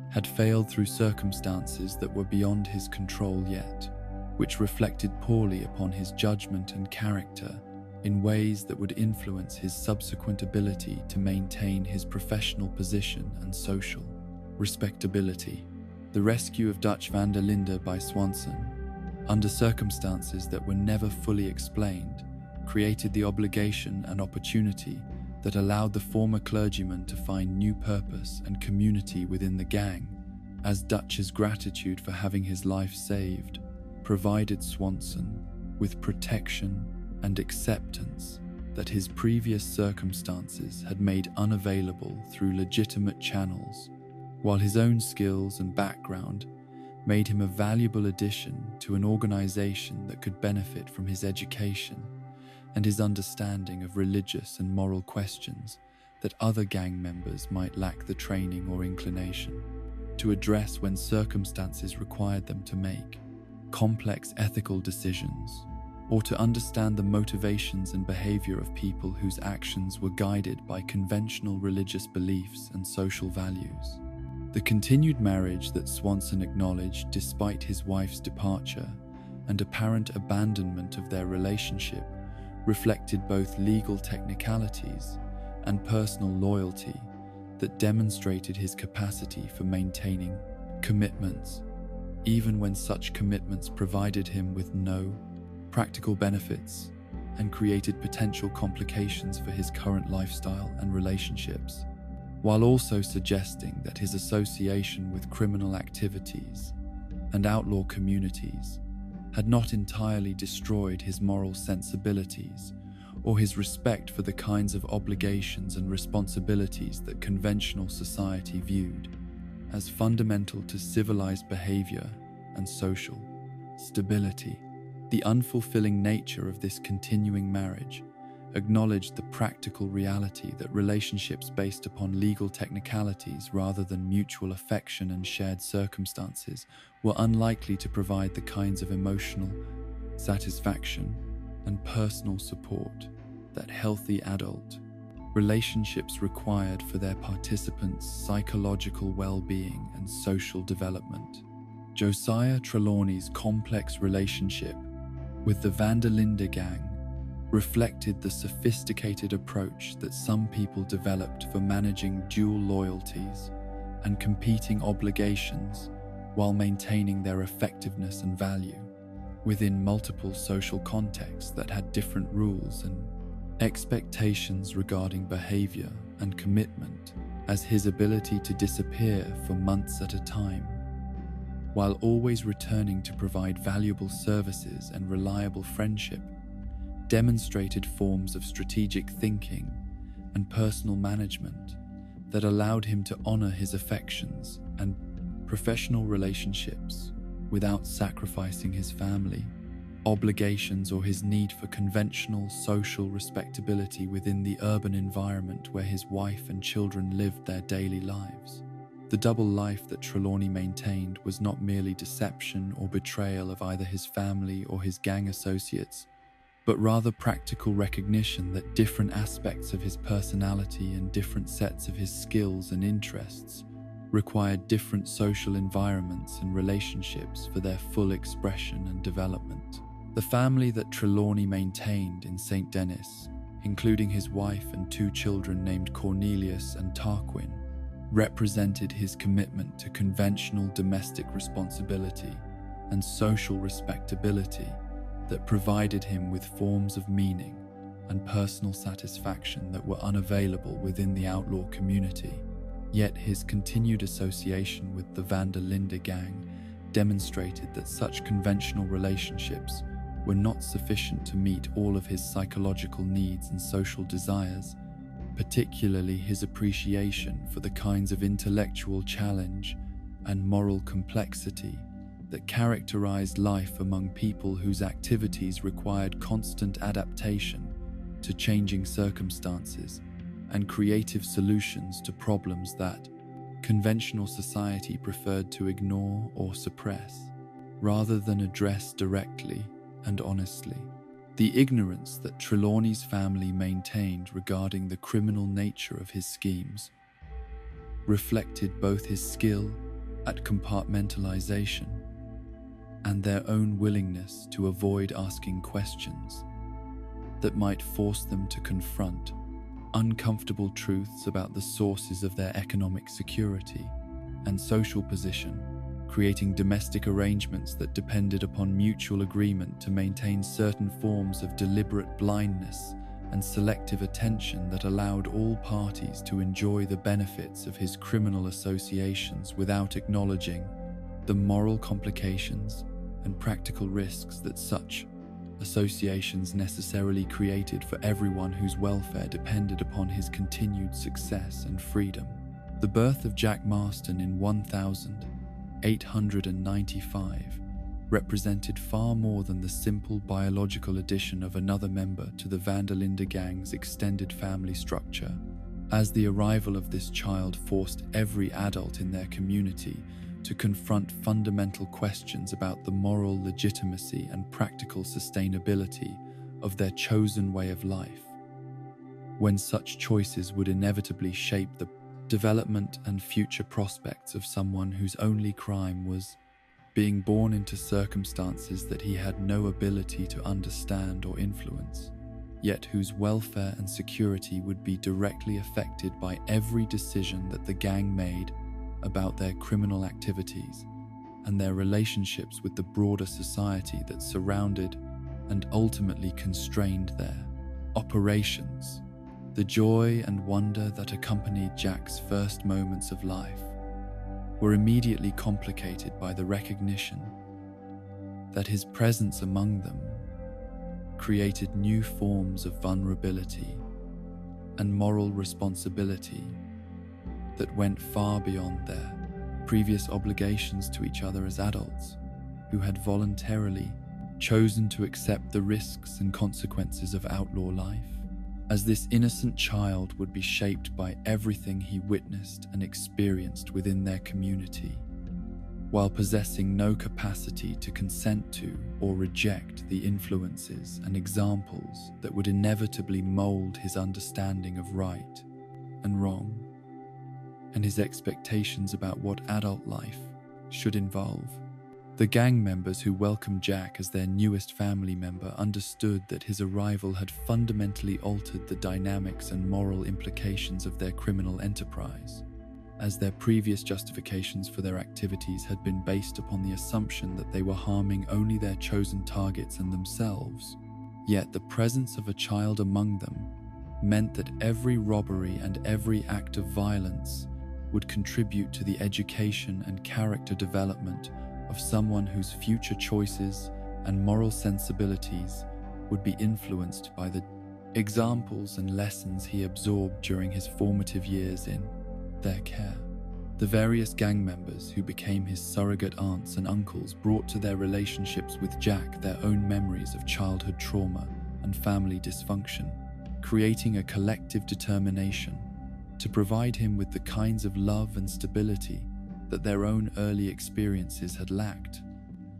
had failed through circumstances that were beyond his control yet, which reflected poorly upon his judgment and character in ways that would influence his subsequent ability to maintain his professional position and social respectability. The rescue of Dutch van der Linde by Swanson, under circumstances that were never fully explained, created the obligation and opportunity that allowed the former clergyman to find new purpose and community within the gang, as Dutch's gratitude for having his life saved provided Swanson with protection and acceptance that his previous circumstances had made unavailable through legitimate channels, while his own skills and background made him a valuable addition to an organization that could benefit from his education and his understanding of religious and moral questions that other gang members might lack the training or inclination to address when circumstances required them to make complex ethical decisions, or to understand the motivations and behavior of people whose actions were guided by conventional religious beliefs and social values. The continued marriage that Swanson acknowledged despite his wife's departure and apparent abandonment of their relationship reflected both legal technicalities and personal loyalty that demonstrated his capacity for maintaining commitments, even when such commitments provided him with no practical benefits and created potential complications for his current lifestyle and relationships, while also suggesting that his association with criminal activities and outlaw communities had not entirely destroyed his moral sensibilities or his respect for the kinds of obligations and responsibilities that conventional society viewed as fundamental to civilized behavior and social stability. The unfulfilling nature of this continuing marriage acknowledged the practical reality that relationships based upon legal technicalities rather than mutual affection and shared circumstances were unlikely to provide the kinds of emotional satisfaction and personal support that healthy adult relationships required for their participants' psychological well-being and social development. Josiah Trelawney's complex relationship with the Van der Linde gang reflected the sophisticated approach that some people developed for managing dual loyalties and competing obligations while maintaining their effectiveness and value within multiple social contexts that had different rules and expectations regarding behavior and commitment, as his ability to disappear for months at a time, while always returning to provide valuable services and reliable friendship, demonstrated forms of strategic thinking and personal management that allowed him to honor his affections and professional relationships without sacrificing his family obligations or his need for conventional social respectability within the urban environment where his wife and children lived their daily lives. The double life that Trelawney maintained was not merely deception or betrayal of either his family or his gang associates, but rather practical recognition that different aspects of his personality and different sets of his skills and interests required different social environments and relationships for their full expression and development. The family that Trelawney maintained in St. Denis, including his wife and 2 children named Cornelius and Tarquin, represented his commitment to conventional domestic responsibility and social respectability that provided him with forms of meaning and personal satisfaction that were unavailable within the outlaw community. Yet his continued association with the Van der Linde gang demonstrated that such conventional relationships were not sufficient to meet all of his psychological needs and social desires, particularly his appreciation for the kinds of intellectual challenge and moral complexity that characterized life among people whose activities required constant adaptation to changing circumstances and creative solutions to problems that conventional society preferred to ignore or suppress, rather than address directly and honestly. The ignorance that Trelawney's family maintained regarding the criminal nature of his schemes reflected both his skill at compartmentalization and their own willingness to avoid asking questions that might force them to confront uncomfortable truths about the sources of their economic security and social position, creating domestic arrangements that depended upon mutual agreement to maintain certain forms of deliberate blindness and selective attention that allowed all parties to enjoy the benefits of his criminal associations without acknowledging the moral complications and practical risks that such associations necessarily created for everyone whose welfare depended upon his continued success and freedom. The birth of Jack Marston in 1895 represented far more than the simple biological addition of another member to the Van der Linde gang's extended family structure, as the arrival of this child forced every adult in their community to confront fundamental questions about the moral legitimacy and practical sustainability of their chosen way of life, when such choices would inevitably shape the development and future prospects of someone whose only crime was being born into circumstances that he had no ability to understand or influence, yet whose welfare and security would be directly affected by every decision that the gang made about their criminal activities and their relationships with the broader society that surrounded and ultimately constrained their operations. The joy and wonder that accompanied Jack's first moments of life were immediately complicated by the recognition that his presence among them created new forms of vulnerability and moral responsibility that went far beyond their previous obligations to each other as adults who had voluntarily chosen to accept the risks and consequences of outlaw life, as this innocent child would be shaped by everything he witnessed and experienced within their community, while possessing no capacity to consent to or reject the influences and examples that would inevitably mold his understanding of right and wrong, and his expectations about what adult life should involve. The gang members who welcomed Jack as their newest family member understood that his arrival had fundamentally altered the dynamics and moral implications of their criminal enterprise. as their previous justifications for their activities had been based upon the assumption that they were harming only their chosen targets and themselves. Yet the presence of a child among them meant that every robbery and every act of violence would contribute to the education and character development of someone whose future choices and moral sensibilities would be influenced by the examples and lessons he absorbed during his formative years in their care. The various gang members who became his surrogate aunts and uncles brought to their relationships with Jack their own memories of childhood trauma and family dysfunction, creating a collective determination to provide him with the kinds of love and stability that their own early experiences had lacked.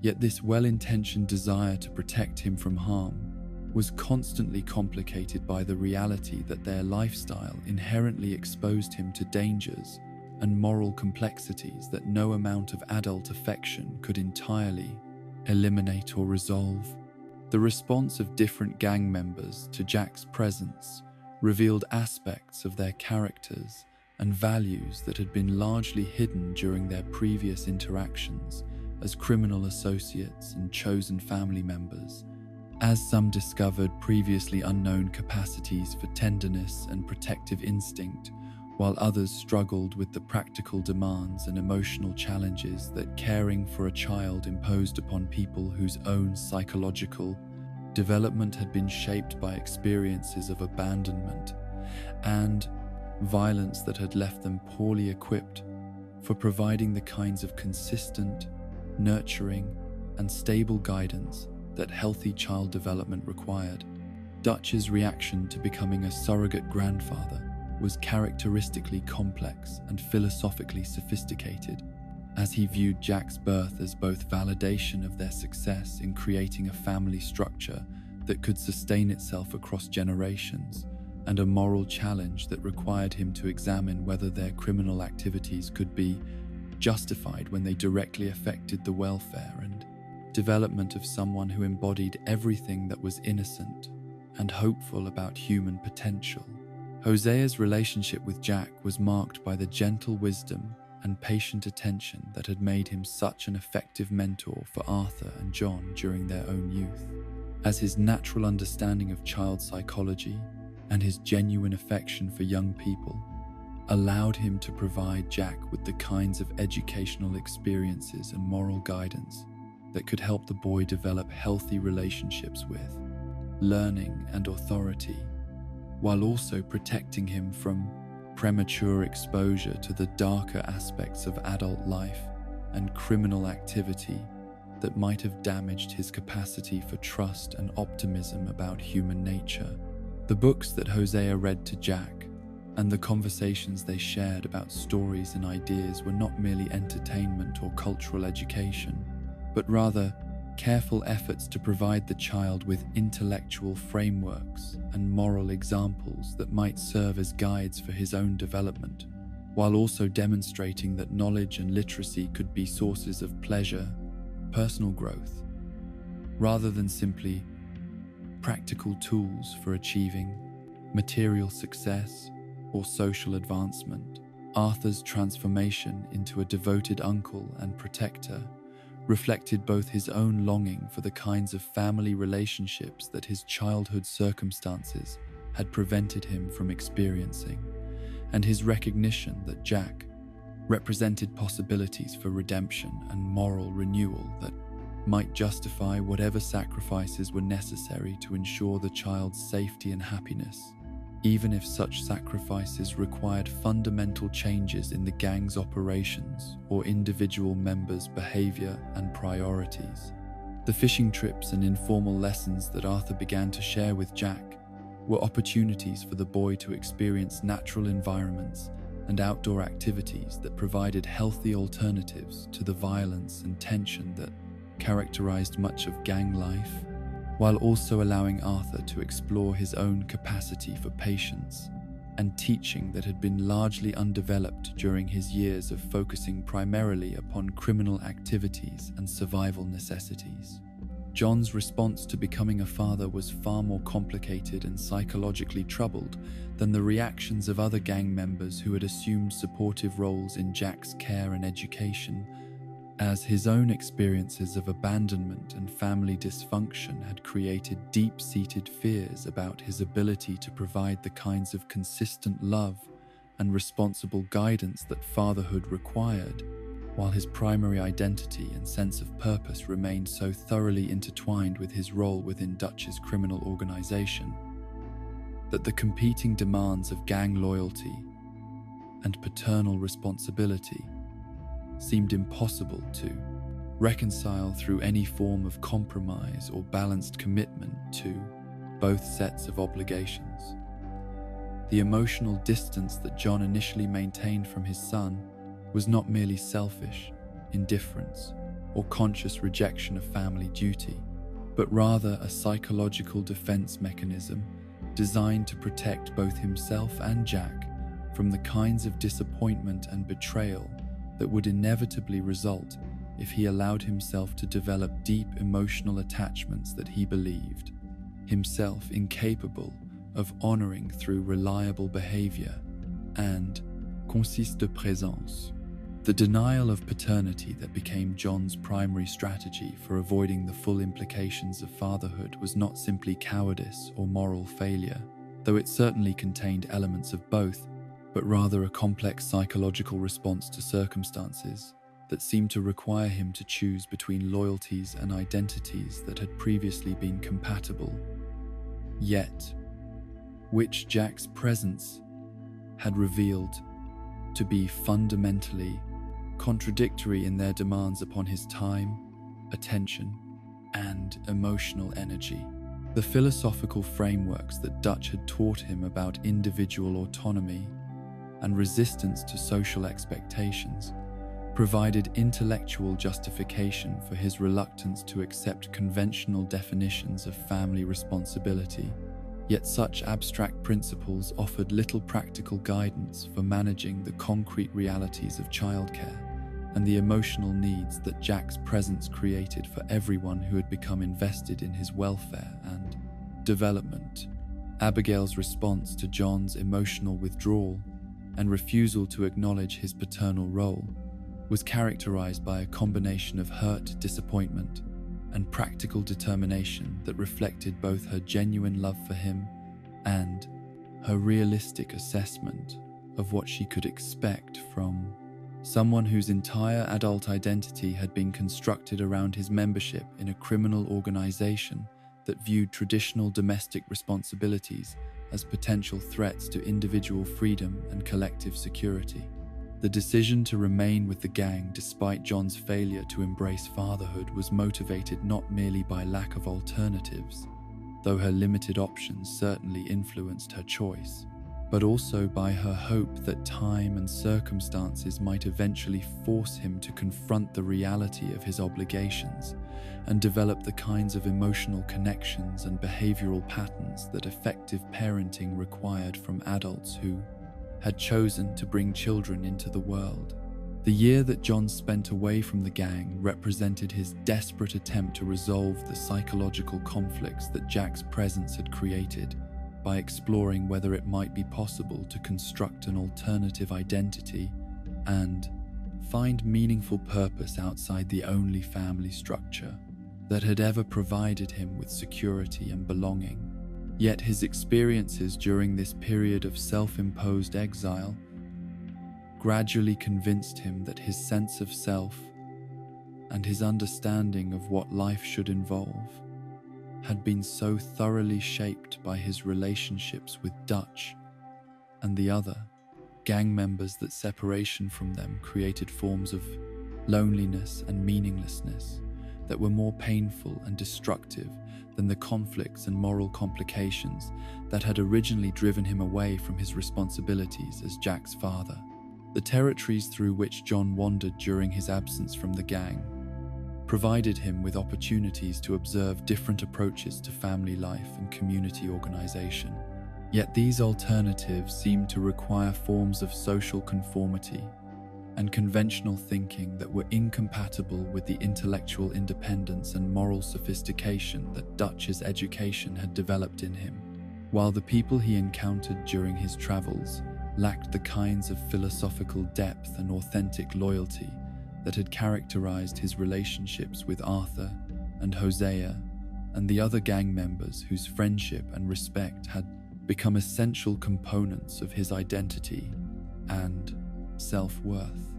Yet this well-intentioned desire to protect him from harm was constantly complicated by the reality that their lifestyle inherently exposed him to dangers and moral complexities that no amount of adult affection could entirely eliminate or resolve. The response of different gang members to Jack's presence revealed aspects of their characters and values that had been largely hidden during their previous interactions as criminal associates and chosen family members, as some discovered previously unknown capacities for tenderness and protective instinct, while others struggled with the practical demands and emotional challenges that caring for a child imposed upon people whose own psychological development had been shaped by experiences of abandonment and violence that had left them poorly equipped for providing the kinds of consistent, nurturing, and stable guidance that healthy child development required. Dutch's reaction to becoming a surrogate grandfather was characteristically complex and philosophically sophisticated, as he viewed Jack's birth as both validation of their success in creating a family structure that could sustain itself across generations, and a moral challenge that required him to examine whether their criminal activities could be justified when they directly affected the welfare and development of someone who embodied everything that was innocent and hopeful about human potential. Hosea's relationship with Jack was marked by the gentle wisdom and patient attention that had made him such an effective mentor for Arthur and John during their own youth, as his natural understanding of child psychology and his genuine affection for young people allowed him to provide Jack with the kinds of educational experiences and moral guidance that could help the boy develop healthy relationships with learning and authority, while also protecting him from premature exposure to the darker aspects of adult life and criminal activity that might have damaged his capacity for trust and optimism about human nature. The books that Hosea read to Jack and the conversations they shared about stories and ideas were not merely entertainment or cultural education, but rather careful efforts to provide the child with intellectual frameworks and moral examples that might serve as guides for his own development, while also demonstrating that knowledge and literacy could be sources of pleasure, personal growth, rather than simply practical tools for achieving material success or social advancement. Arthur's transformation into a devoted uncle and protector reflected both his own longing for the kinds of family relationships that his childhood circumstances had prevented him from experiencing, and his recognition that Jack represented possibilities for redemption and moral renewal that might justify whatever sacrifices were necessary to ensure the child's safety and happiness, even if such sacrifices required fundamental changes in the gang's operations or individual members' behavior and priorities. The fishing trips and informal lessons that Arthur began to share with Jack were opportunities for the boy to experience natural environments and outdoor activities that provided healthy alternatives to the violence and tension that characterized much of gang life, while also allowing Arthur to explore his own capacity for patience and teaching that had been largely undeveloped during his years of focusing primarily upon criminal activities and survival necessities. John's response to becoming a father was far more complicated and psychologically troubled than the reactions of other gang members who had assumed supportive roles in Jack's care and education, as his own experiences of abandonment and family dysfunction had created deep-seated fears about his ability to provide the kinds of consistent love and responsible guidance that fatherhood required, while his primary identity and sense of purpose remained so thoroughly intertwined with his role within Dutch's criminal organization, that the competing demands of gang loyalty and paternal responsibility seemed impossible to reconcile through any form of compromise or balanced commitment to both sets of obligations. The emotional distance that John initially maintained from his son was not merely selfish indifference or conscious rejection of family duty, but rather a psychological defense mechanism designed to protect both himself and Jack from the kinds of disappointment and betrayal that would inevitably result if he allowed himself to develop deep emotional attachments that he believed himself incapable of honoring through reliable behavior and consiste de présence. The denial of paternity that became John's primary strategy for avoiding the full implications of fatherhood was not simply cowardice or moral failure, though it certainly contained elements of both, but rather a complex psychological response to circumstances that seemed to require him to choose between loyalties and identities that had previously been compatible, yet which Jack's presence had revealed to be fundamentally contradictory in their demands upon his time, attention, and emotional energy. The philosophical frameworks that Dutch had taught him about individual autonomy and resistance to social expectations provided intellectual justification for his reluctance to accept conventional definitions of family responsibility. Yet such abstract principles offered little practical guidance for managing the concrete realities of childcare and the emotional needs that Jack's presence created for everyone who had become invested in his welfare and development. Abigail's response to John's emotional withdrawal and refusal to acknowledge his paternal role was characterized by a combination of hurt, disappointment, and practical determination that reflected both her genuine love for him and her realistic assessment of what she could expect from someone whose entire adult identity had been constructed around his membership in a criminal organization that viewed traditional domestic responsibilities as potential threats to individual freedom and collective security. The decision to remain with the gang despite John's failure to embrace fatherhood was motivated not merely by lack of alternatives, though her limited options certainly influenced her choice, but also by her hope that time and circumstances might eventually force him to confront the reality of his obligations and develop the kinds of emotional connections and behavioral patterns that effective parenting required from adults who had chosen to bring children into the world. The year that John spent away from the gang represented his desperate attempt to resolve the psychological conflicts that Jack's presence had created by exploring whether it might be possible to construct an alternative identity and find meaningful purpose outside the only family structure that had ever provided him with security and belonging. Yet his experiences during this period of self-imposed exile gradually convinced him that his sense of self and his understanding of what life should involve had been so thoroughly shaped by his relationships with Dutch and the other gang members that separation from them created forms of loneliness and meaninglessness that were more painful and destructive than the conflicts and moral complications that had originally driven him away from his responsibilities as Jack's father. The territories through which John wandered during his absence from the gang provided him with opportunities to observe different approaches to family life and community organization. Yet these alternatives seemed to require forms of social conformity and conventional thinking that were incompatible with the intellectual independence and moral sophistication that Dutch's education had developed in him. While the people he encountered during his travels lacked the kinds of philosophical depth and authentic loyalty that had characterized his relationships with Arthur and Hosea and the other gang members whose friendship and respect had become essential components of his identity and self-worth.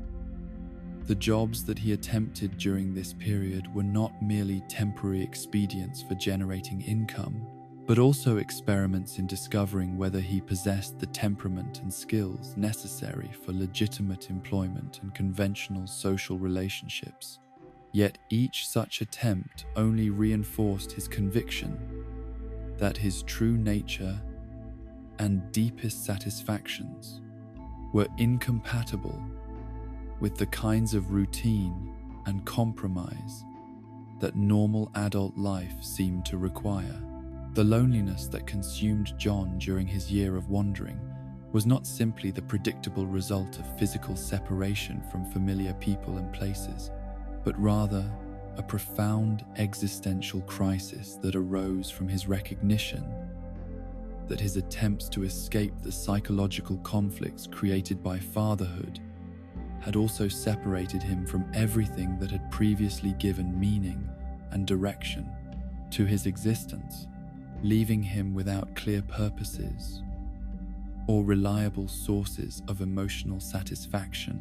The jobs that he attempted during this period were not merely temporary expedients for generating income, but also experiments in discovering whether he possessed the temperament and skills necessary for legitimate employment and conventional social relationships. Yet each such attempt only reinforced his conviction that his true nature and deepest satisfactions were incompatible with the kinds of routine and compromise that normal adult life seemed to require. The loneliness that consumed John during his year of wandering was not simply the predictable result of physical separation from familiar people and places, but rather a profound existential crisis that arose from his recognition that his attempts to escape the psychological conflicts created by fatherhood had also separated him from everything that had previously given meaning and direction to his existence, leaving him without clear purposes or reliable sources of emotional satisfaction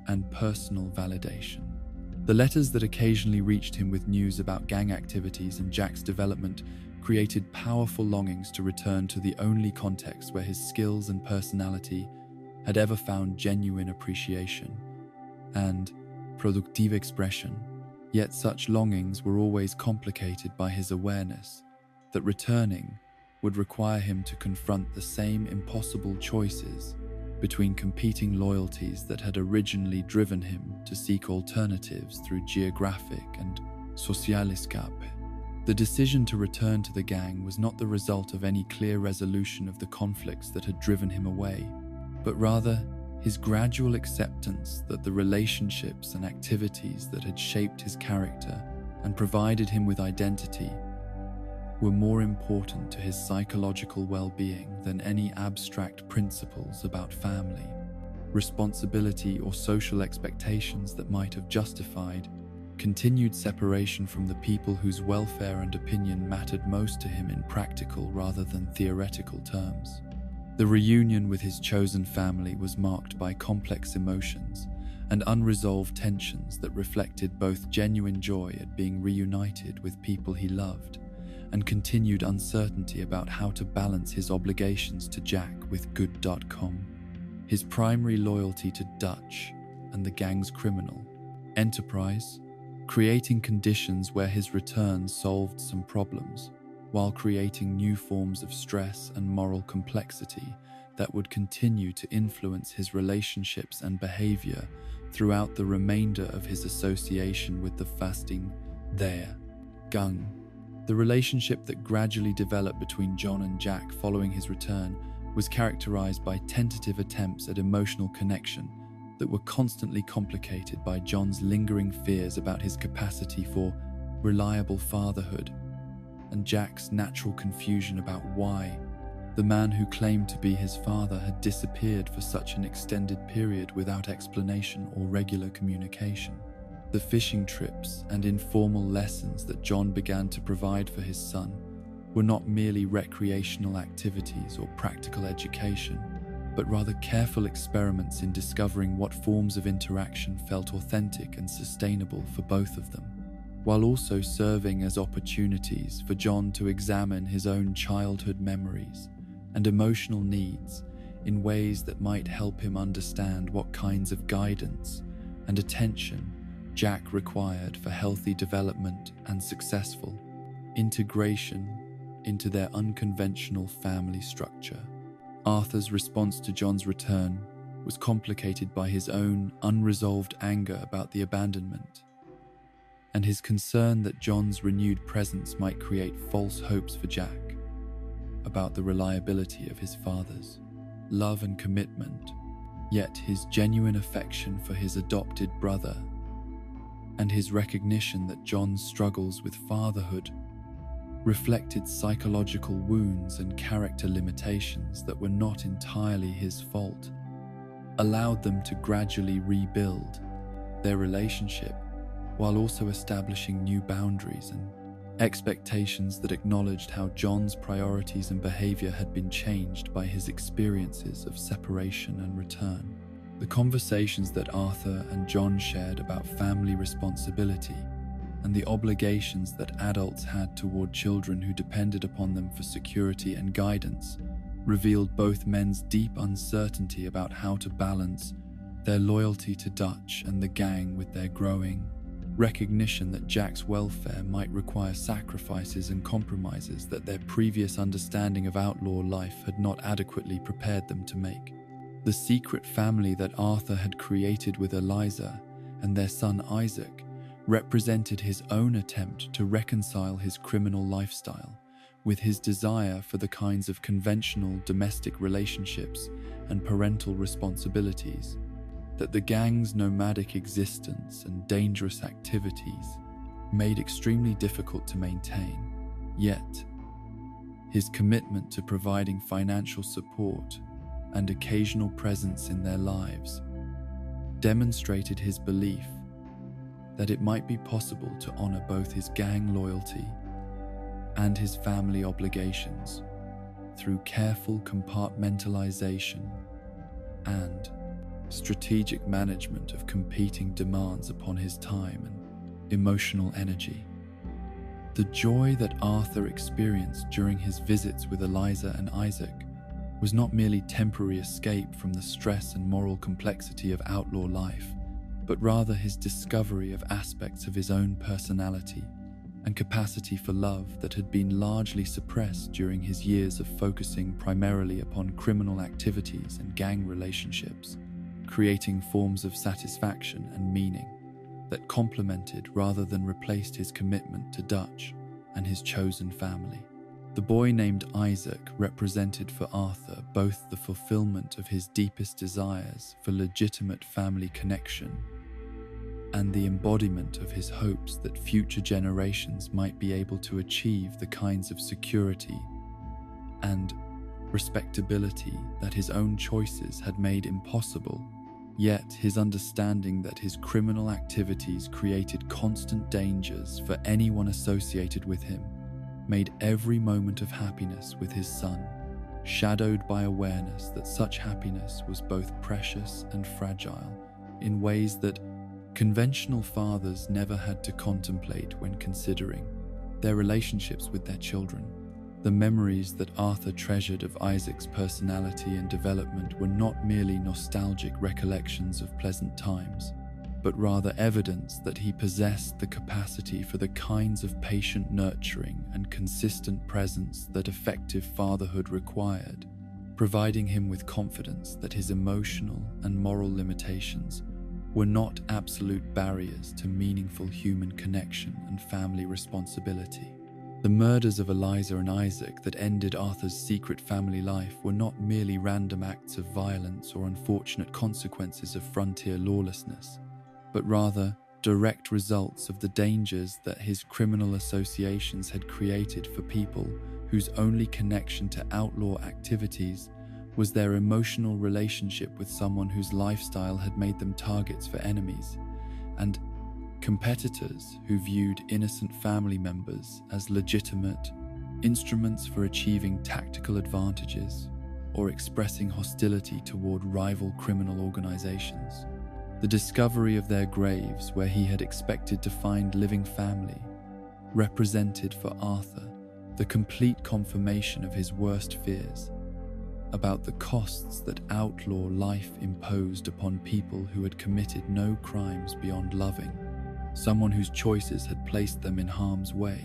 and personal validation. The letters that occasionally reached him with news about gang activities and Jack's development created powerful longings to return to the only context where his skills and personality had ever found genuine appreciation and productive expression. Yet such longings were always complicated by his awareness that returning would require him to confront the same impossible choices between competing loyalties that had originally driven him to seek alternatives through geographic and social escape. The decision to return to the gang was not the result of any clear resolution of the conflicts that had driven him away, but rather his gradual acceptance that the relationships and activities that had shaped his character and provided him with identity were more important to his psychological well-being than any abstract principles about family, responsibility, or social expectations that might have justified continued separation from the people whose welfare and opinion mattered most to him in practical rather than theoretical terms. The reunion with his chosen family was marked by complex emotions and unresolved tensions that reflected both genuine joy at being reunited with people he loved and continued uncertainty about how to balance his obligations to Jack with good.com, his primary loyalty to Dutch and the gang's criminal enterprise, creating conditions where his return solved some problems, while creating new forms of stress and moral complexity that would continue to influence his relationships and behavior throughout the remainder of his association with the fasting there gang. The relationship that gradually developed between John and Jack following his return was characterized by tentative attempts at emotional connection that were constantly complicated by John's lingering fears about his capacity for reliable fatherhood and Jack's natural confusion about why the man who claimed to be his father had disappeared for such an extended period without explanation or regular communication. The fishing trips and informal lessons that John began to provide for his son were not merely recreational activities or practical education, but rather careful experiments in discovering what forms of interaction felt authentic and sustainable for both of them, while also serving as opportunities for John to examine his own childhood memories and emotional needs in ways that might help him understand what kinds of guidance and attention Jack required for healthy development and successful integration into their unconventional family structure. Arthur's response to John's return was complicated by his own unresolved anger about the abandonment and his concern that John's renewed presence might create false hopes for Jack about the reliability of his father's love and commitment. Yet his genuine affection for his adopted brother and his recognition that John's struggles with fatherhood reflected psychological wounds and character limitations that were not entirely his fault, allowed them to gradually rebuild their relationship while also establishing new boundaries and expectations that acknowledged how John's priorities and behavior had been changed by his experiences of separation and return. The conversations that Arthur and John shared about family responsibility and the obligations that adults had toward children who depended upon them for security and guidance revealed both men's deep uncertainty about how to balance their loyalty to Dutch and the gang with their growing recognition that Jack's welfare might require sacrifices and compromises that their previous understanding of outlaw life had not adequately prepared them to make. The secret family that Arthur had created with Eliza and their son Isaac represented his own attempt to reconcile his criminal lifestyle with his desire for the kinds of conventional domestic relationships and parental responsibilities that the gang's nomadic existence and dangerous activities made extremely difficult to maintain. Yet, his commitment to providing financial support and occasional presence in their lives demonstrated his belief that it might be possible to honor both his gang loyalty and his family obligations through careful compartmentalization and strategic management of competing demands upon his time and emotional energy. The joy that Arthur experienced during his visits with Eliza and Isaac was not merely temporary escape from the stress and moral complexity of outlaw life, but rather his discovery of aspects of his own personality and capacity for love that had been largely suppressed during his years of focusing primarily upon criminal activities and gang relationships, creating forms of satisfaction and meaning that complemented rather than replaced his commitment to Dutch and his chosen family. The boy named Isaac represented for Arthur both the fulfillment of his deepest desires for legitimate family connection and the embodiment of his hopes that future generations might be able to achieve the kinds of security and respectability that his own choices had made impossible. Yet his understanding that his criminal activities created constant dangers for anyone associated with him made every moment of happiness with his son shadowed by awareness that such happiness was both precious and fragile in ways that conventional fathers never had to contemplate when considering their relationships with their children. The memories that Arthur treasured of Isaac's personality and development were not merely nostalgic recollections of pleasant times, but rather evidence that he possessed the capacity for the kinds of patient nurturing and consistent presence that effective fatherhood required, providing him with confidence that his emotional and moral limitations were not absolute barriers to meaningful human connection and family responsibility. The murders of Eliza and Isaac that ended Arthur's secret family life were not merely random acts of violence or unfortunate consequences of frontier lawlessness, but rather direct results of the dangers that his criminal associations had created for people whose only connection to outlaw activities was their emotional relationship with someone whose lifestyle had made them targets for enemies, and competitors who viewed innocent family members as legitimate instruments for achieving tactical advantages or expressing hostility toward rival criminal organizations. The discovery of their graves where he had expected to find living family represented for Arthur the complete confirmation of his worst fears about the costs that outlaw life imposed upon people who had committed no crimes beyond loving someone whose choices had placed them in harm's way,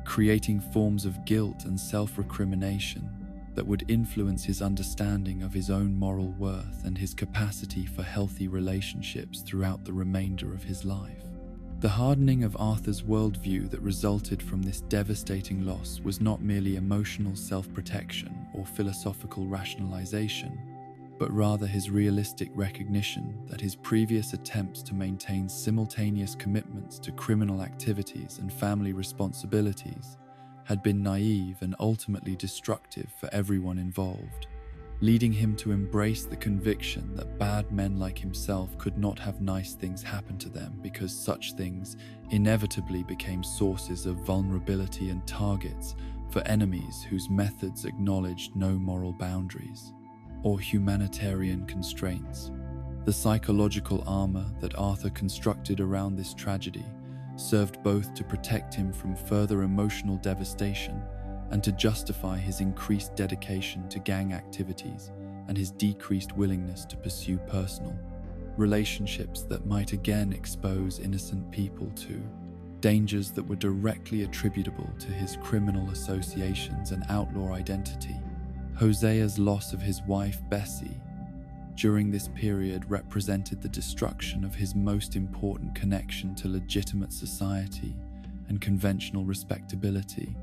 creating forms of guilt and self-recrimination that would influence his understanding of his own moral worth and his capacity for healthy relationships throughout the remainder of his life. The hardening of Arthur's worldview that resulted from this devastating loss was not merely emotional self-protection or philosophical rationalization, but rather his realistic recognition that his previous attempts to maintain simultaneous commitments to criminal activities and family responsibilities had been naive and ultimately destructive for everyone involved, leading him to embrace the conviction that bad men like himself could not have nice things happen to them because such things inevitably became sources of vulnerability and targets for enemies whose methods acknowledged no moral boundaries or humanitarian constraints. The psychological armor that Arthur constructed around this tragedy served both to protect him from further emotional devastation and to justify his increased dedication to gang activities and his decreased willingness to pursue personal relationships that might again expose innocent people to dangers that were directly attributable to his criminal associations and outlaw identity. Hosea's loss of his wife, Bessie, during this period represented the destruction of his most important connection to legitimate society and conventional respectability,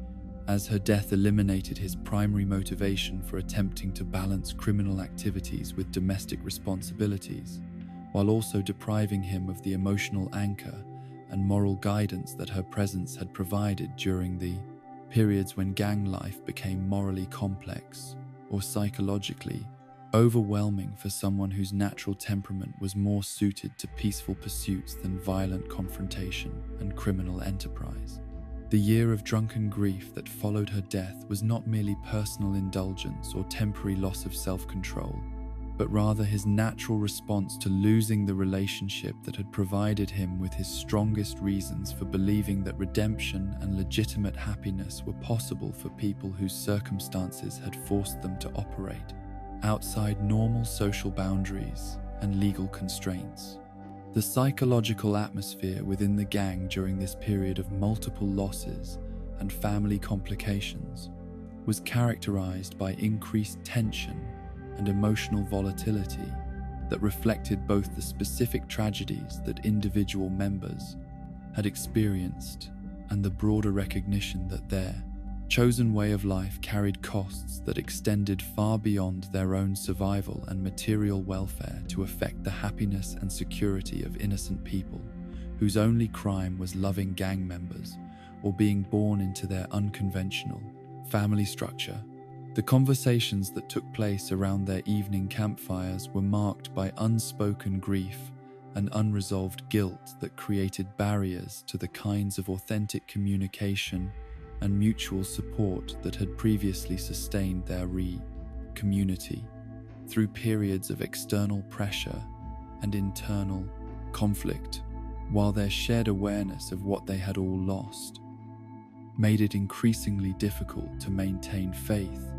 as her death eliminated his primary motivation for attempting to balance criminal activities with domestic responsibilities, while also depriving him of the emotional anchor and moral guidance that her presence had provided during the periods when gang life became morally complex or psychologically overwhelming for someone whose natural temperament was more suited to peaceful pursuits than violent confrontation and criminal enterprise. The year of drunken grief that followed her death was not merely personal indulgence or temporary loss of self-control, but rather his natural response to losing the relationship that had provided him with his strongest reasons for believing that redemption and legitimate happiness were possible for people whose circumstances had forced them to operate outside normal social boundaries and legal constraints. The psychological atmosphere within the gang during this period of multiple losses and family complications was characterized by increased tension and emotional volatility that reflected both the specific tragedies that individual members had experienced and the broader recognition that their chosen way of life carried costs that extended far beyond their own survival and material welfare to affect the happiness and security of innocent people whose only crime was loving gang members or being born into their unconventional family structure. The conversations that took place around their evening campfires were marked by unspoken grief and unresolved guilt that created barriers to the kinds of authentic communication and mutual support that had previously sustained their community. Through periods of external pressure and internal conflict, while their shared awareness of what they had all lost made it increasingly difficult to maintain faith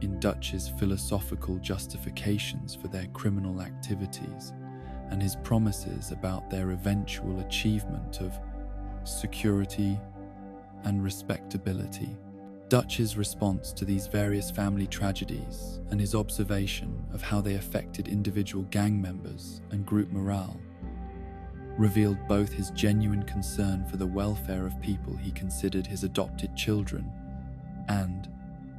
in Dutch's philosophical justifications for their criminal activities and his promises about their eventual achievement of security and respectability. Dutch's response to these various family tragedies and his observation of how they affected individual gang members and group morale revealed both his genuine concern for the welfare of people he considered his adopted children and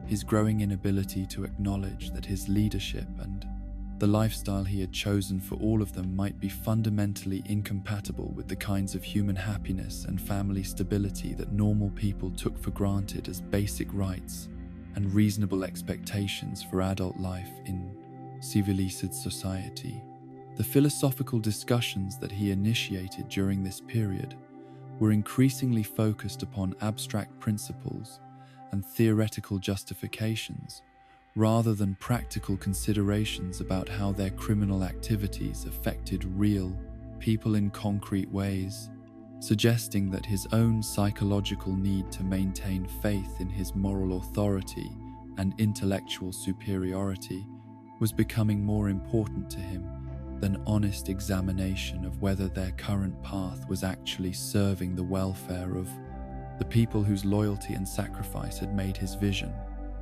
his growing inability to acknowledge that his leadership and the lifestyle he had chosen for all of them might be fundamentally incompatible with the kinds of human happiness and family stability that normal people took for granted as basic rights and reasonable expectations for adult life in civilized society. The philosophical discussions that he initiated during this period were increasingly focused upon abstract principles and theoretical justifications, rather than practical considerations about how their criminal activities affected real people in concrete ways, suggesting that his own psychological need to maintain faith in his moral authority and intellectual superiority was becoming more important to him than honest examination of whether their current path was actually serving the welfare of the people whose loyalty and sacrifice had made his vision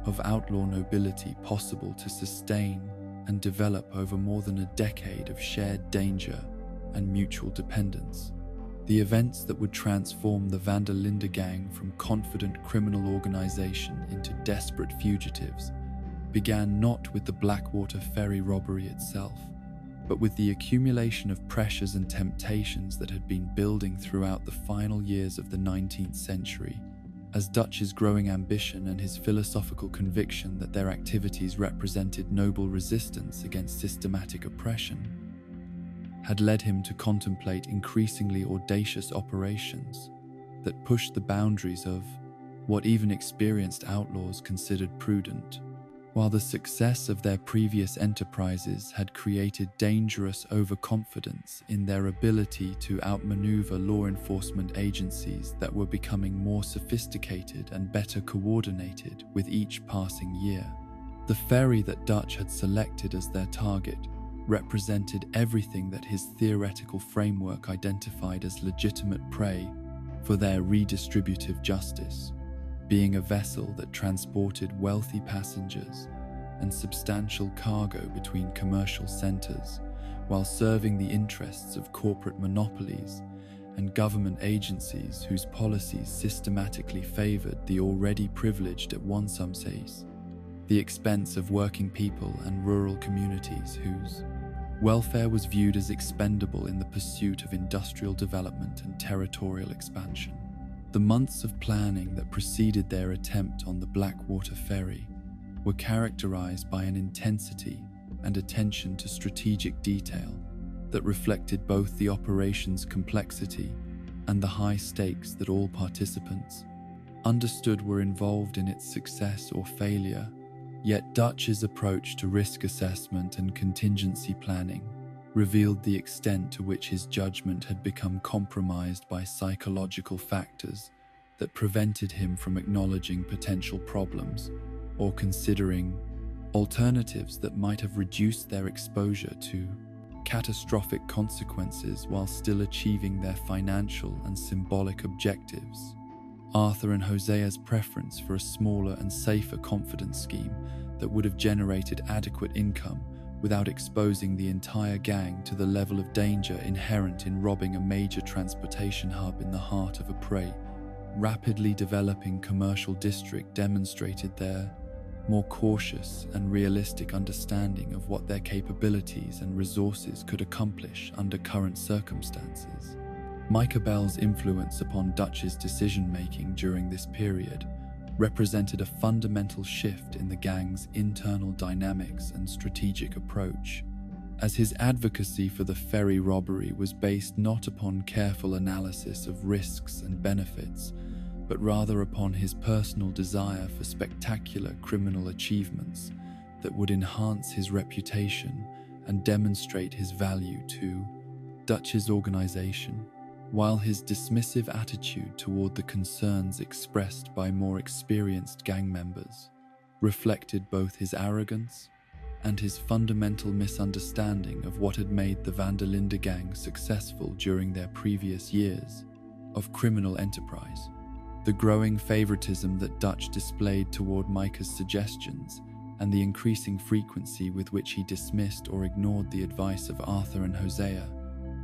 of outlaw nobility possible to sustain and develop over more than a decade of shared danger and mutual dependence. The events that would transform the Van der Linde gang from confident criminal organization into desperate fugitives began not with the Blackwater ferry robbery itself, but with the accumulation of pressures and temptations that had been building throughout the final years of the 19th century, as Dutch's growing ambition and his philosophical conviction that their activities represented noble resistance against systematic oppression had led him to contemplate increasingly audacious operations that pushed the boundaries of what even experienced outlaws considered prudent. While the success of their previous enterprises had created dangerous overconfidence in their ability to outmaneuver law enforcement agencies that were becoming more sophisticated and better coordinated with each passing year, the ferry that Dutch had selected as their target represented everything that his theoretical framework identified as legitimate prey for their redistributive justice, being a vessel that transported wealthy passengers and substantial cargo between commercial centers, while serving the interests of corporate monopolies and government agencies whose policies systematically favored the already privileged at the expense of working people and rural communities whose welfare was viewed as expendable in the pursuit of industrial development and territorial expansion. The months of planning that preceded their attempt on the Blackwater ferry were characterized by an intensity and attention to strategic detail that reflected both the operation's complexity and the high stakes that all participants understood were involved in its success or failure. Yet Dutch's approach to risk assessment and contingency planning revealed the extent to which his judgment had become compromised by psychological factors that prevented him from acknowledging potential problems or considering alternatives that might have reduced their exposure to catastrophic consequences while still achieving their financial and symbolic objectives. Arthur and Hosea's preference for a smaller and safer confidence scheme that would have generated adequate income without exposing the entire gang to the level of danger inherent in robbing a major transportation hub in the heart of a rapidly developing commercial district demonstrated their more cautious and realistic understanding of what their capabilities and resources could accomplish under current circumstances. Micah Bell's influence upon Dutch's decision-making during this period represented a fundamental shift in the gang's internal dynamics and strategic approach, as his advocacy for the ferry robbery was based not upon careful analysis of risks and benefits, but rather upon his personal desire for spectacular criminal achievements that would enhance his reputation and demonstrate his value to Dutch's organization. While his dismissive attitude toward the concerns expressed by more experienced gang members reflected both his arrogance and his fundamental misunderstanding of what had made the Linde gang successful during their previous years of criminal enterprise. The growing favoritism that Dutch displayed toward Micah's suggestions and the increasing frequency with which he dismissed or ignored the advice of Arthur and Hosea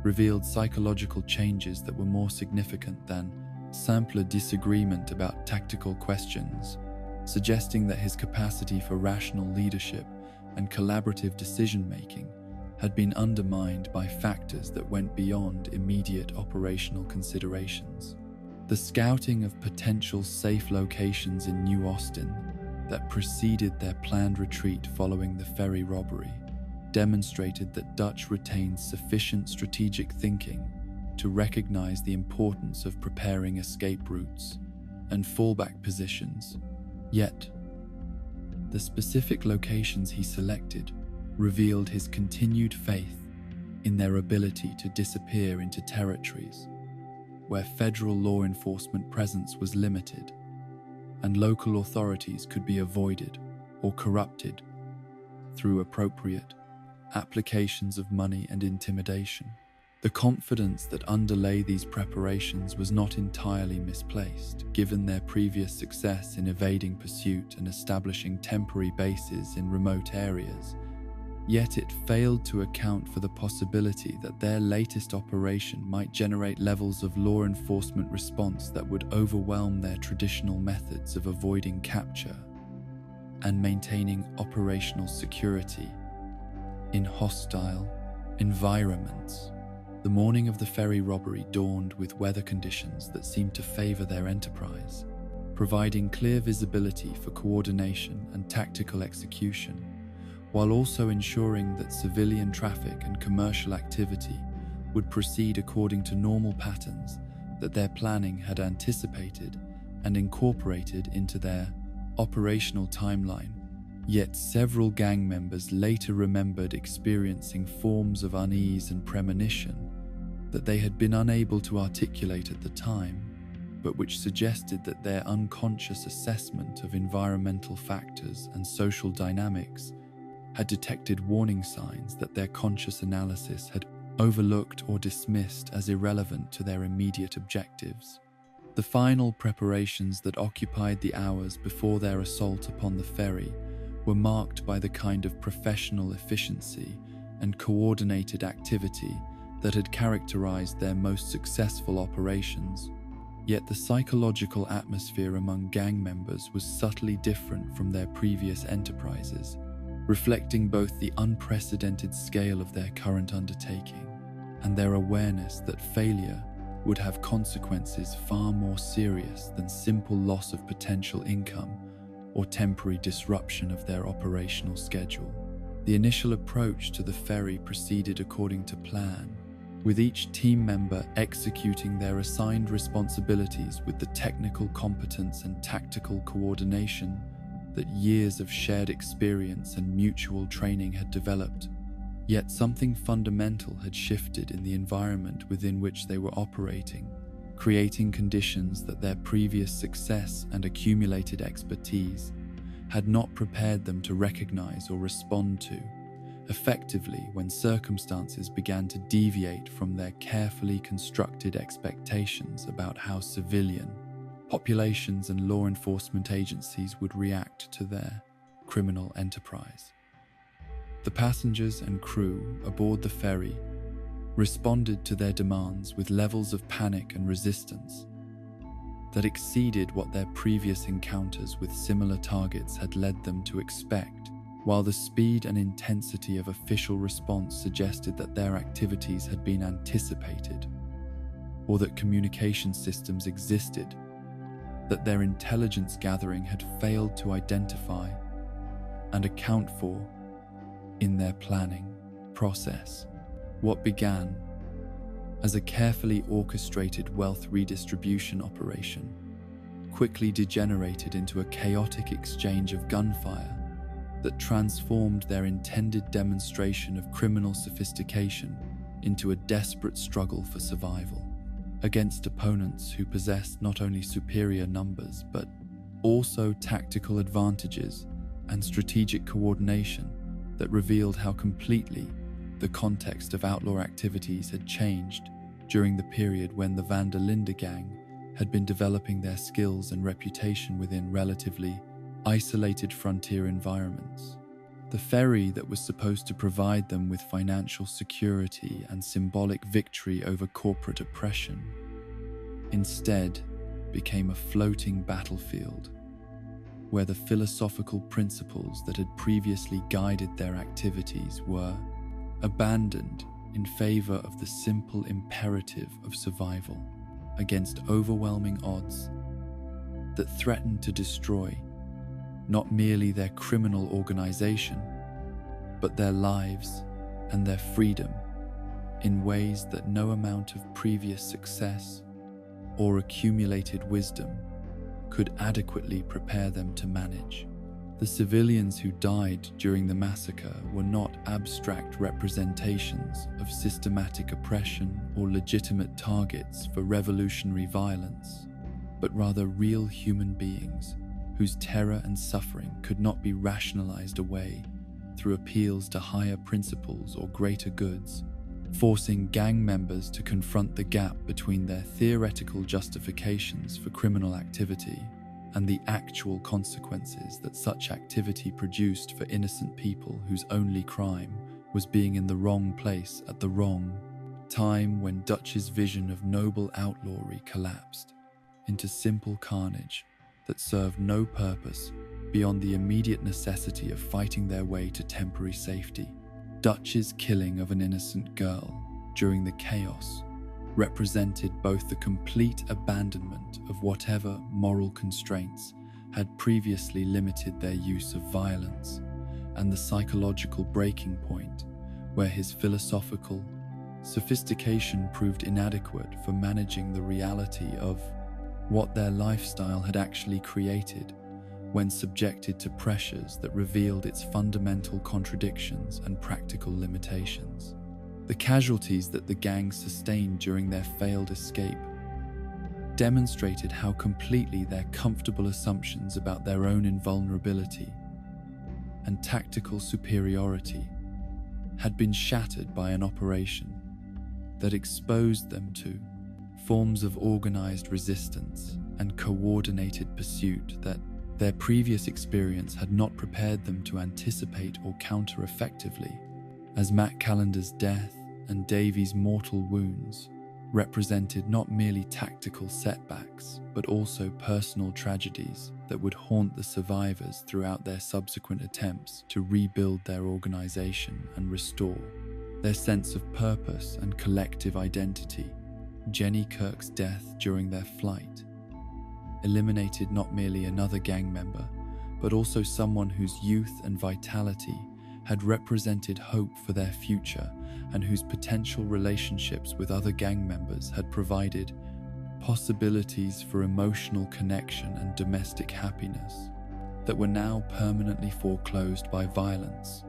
revealed psychological changes that were more significant than simpler disagreement about tactical questions, suggesting that his capacity for rational leadership and collaborative decision-making had been undermined by factors that went beyond immediate operational considerations. The scouting of potential safe locations in New Austin that preceded their planned retreat following the ferry robbery demonstrated that Dutch retained sufficient strategic thinking to recognize the importance of preparing escape routes and fallback positions. Yet, the specific locations he selected revealed his continued faith in their ability to disappear into territories where federal law enforcement presence was limited and local authorities could be avoided or corrupted through appropriate applications of money and intimidation. The confidence that underlay these preparations was not entirely misplaced, given their previous success in evading pursuit and establishing temporary bases in remote areas. Yet it failed to account for the possibility that their latest operation might generate levels of law enforcement response that would overwhelm their traditional methods of avoiding capture. and maintaining operational security in hostile environments. The morning of the ferry robbery dawned with weather conditions that seemed to favor their enterprise, providing clear visibility for coordination and tactical execution, while also ensuring that civilian traffic and commercial activity would proceed according to normal patterns that their planning had anticipated and incorporated into their operational timeline. Yet several gang members later remembered experiencing forms of unease and premonition that they had been unable to articulate at the time, but which suggested that their unconscious assessment of environmental factors and social dynamics had detected warning signs that their conscious analysis had overlooked or dismissed as irrelevant to their immediate objectives. The final preparations that occupied the hours before their assault upon the ferry were marked by the kind of professional efficiency and coordinated activity that had characterized their most successful operations. Yet the psychological atmosphere among gang members was subtly different from their previous enterprises, reflecting both the unprecedented scale of their current undertaking and their awareness that failure would have consequences far more serious than simple loss of potential income or temporary disruption of their operational schedule. The initial approach to the ferry proceeded according to plan, with each team member executing their assigned responsibilities with the technical competence and tactical coordination that years of shared experience and mutual training had developed. Yet something fundamental had shifted in the environment within which they were operating, creating conditions that their previous success and accumulated expertise had not prepared them to recognize or respond to effectively when circumstances began to deviate from their carefully constructed expectations about how civilian populations and law enforcement agencies would react to their criminal enterprise. The passengers and crew aboard the ferry responded to their demands with levels of panic and resistance that exceeded what their previous encounters with similar targets had led them to expect, while the speed and intensity of official response suggested that their activities had been anticipated, or that communication systems existed that their intelligence gathering had failed to identify and account for in their planning process. What began as a carefully orchestrated wealth redistribution operation quickly degenerated into a chaotic exchange of gunfire that transformed their intended demonstration of criminal sophistication into a desperate struggle for survival against opponents who possessed not only superior numbers but also tactical advantages and strategic coordination that revealed how completely the context of outlaw activities had changed during the period when the Linde gang had been developing their skills and reputation within relatively isolated frontier environments. The ferry that was supposed to provide them with financial security and symbolic victory over corporate oppression instead became a floating battlefield where the philosophical principles that had previously guided their activities were abandoned in favor of the simple imperative of survival against overwhelming odds that threatened to destroy not merely their criminal organization, but their lives and their freedom in ways that no amount of previous success or accumulated wisdom could adequately prepare them to manage. The civilians who died during the massacre were not abstract representations of systematic oppression or legitimate targets for revolutionary violence, but rather real human beings whose terror and suffering could not be rationalized away through appeals to higher principles or greater goods, forcing gang members to confront the gap between their theoretical justifications for criminal activity and the actual consequences that such activity produced for innocent people whose only crime was being in the wrong place at the wrong time, when Dutch's vision of noble outlawry collapsed into simple carnage that served no purpose beyond the immediate necessity of fighting their way to temporary safety. Dutch's killing of an innocent girl during the chaos represented both the complete abandonment of whatever moral constraints had previously limited their use of violence, and the psychological breaking point where his philosophical sophistication proved inadequate for managing the reality of what their lifestyle had actually created when subjected to pressures that revealed its fundamental contradictions and practical limitations. The casualties that the gang sustained during their failed escape demonstrated how completely their comfortable assumptions about their own invulnerability and tactical superiority had been shattered by an operation that exposed them to forms of organized resistance and coordinated pursuit that their previous experience had not prepared them to anticipate or counter effectively. As Matt Callender's death and Davy's mortal wounds represented not merely tactical setbacks, but also personal tragedies that would haunt the survivors throughout their subsequent attempts to rebuild their organization and restore their sense of purpose and collective identity. Jenny Kirk's death during their flight eliminated not merely another gang member, but also someone whose youth and vitality had represented hope for their future and whose potential relationships with other gang members had provided possibilities for emotional connection and domestic happiness that were now permanently foreclosed by violence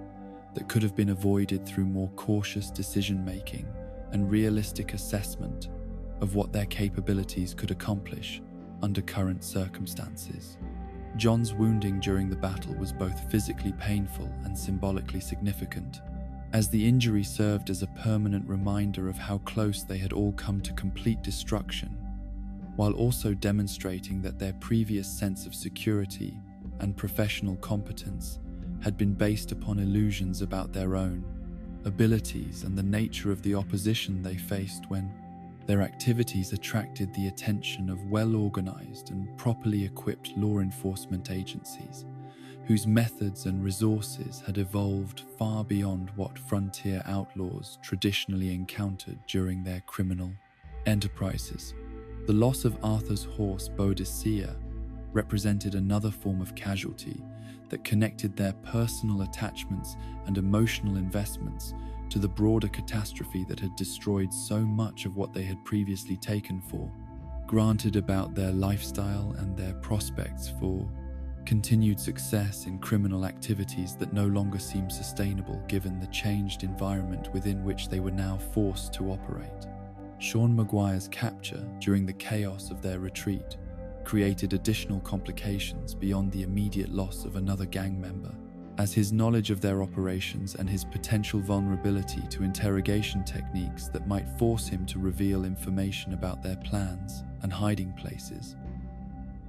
that could have been avoided through more cautious decision-making and realistic assessment of what their capabilities could accomplish under current circumstances. John's wounding during the battle was both physically painful and symbolically significant, as the injury served as a permanent reminder of how close they had all come to complete destruction, while also demonstrating that their previous sense of security and professional competence had been based upon illusions about their own abilities and the nature of the opposition they faced when their activities attracted the attention of well-organized and properly equipped law enforcement agencies, whose methods and resources had evolved far beyond what frontier outlaws traditionally encountered during their criminal enterprises. The loss of Arthur's horse Boadicea represented another form of casualty that connected their personal attachments and emotional investments to the broader catastrophe that had destroyed so much of what they had previously taken for granted about their lifestyle and their prospects for continued success in criminal activities that no longer seemed sustainable given the changed environment within which they were now forced to operate. Sean Maguire's capture during the chaos of their retreat created additional complications beyond the immediate loss of another gang member, as his knowledge of their operations and his potential vulnerability to interrogation techniques that might force him to reveal information about their plans and hiding places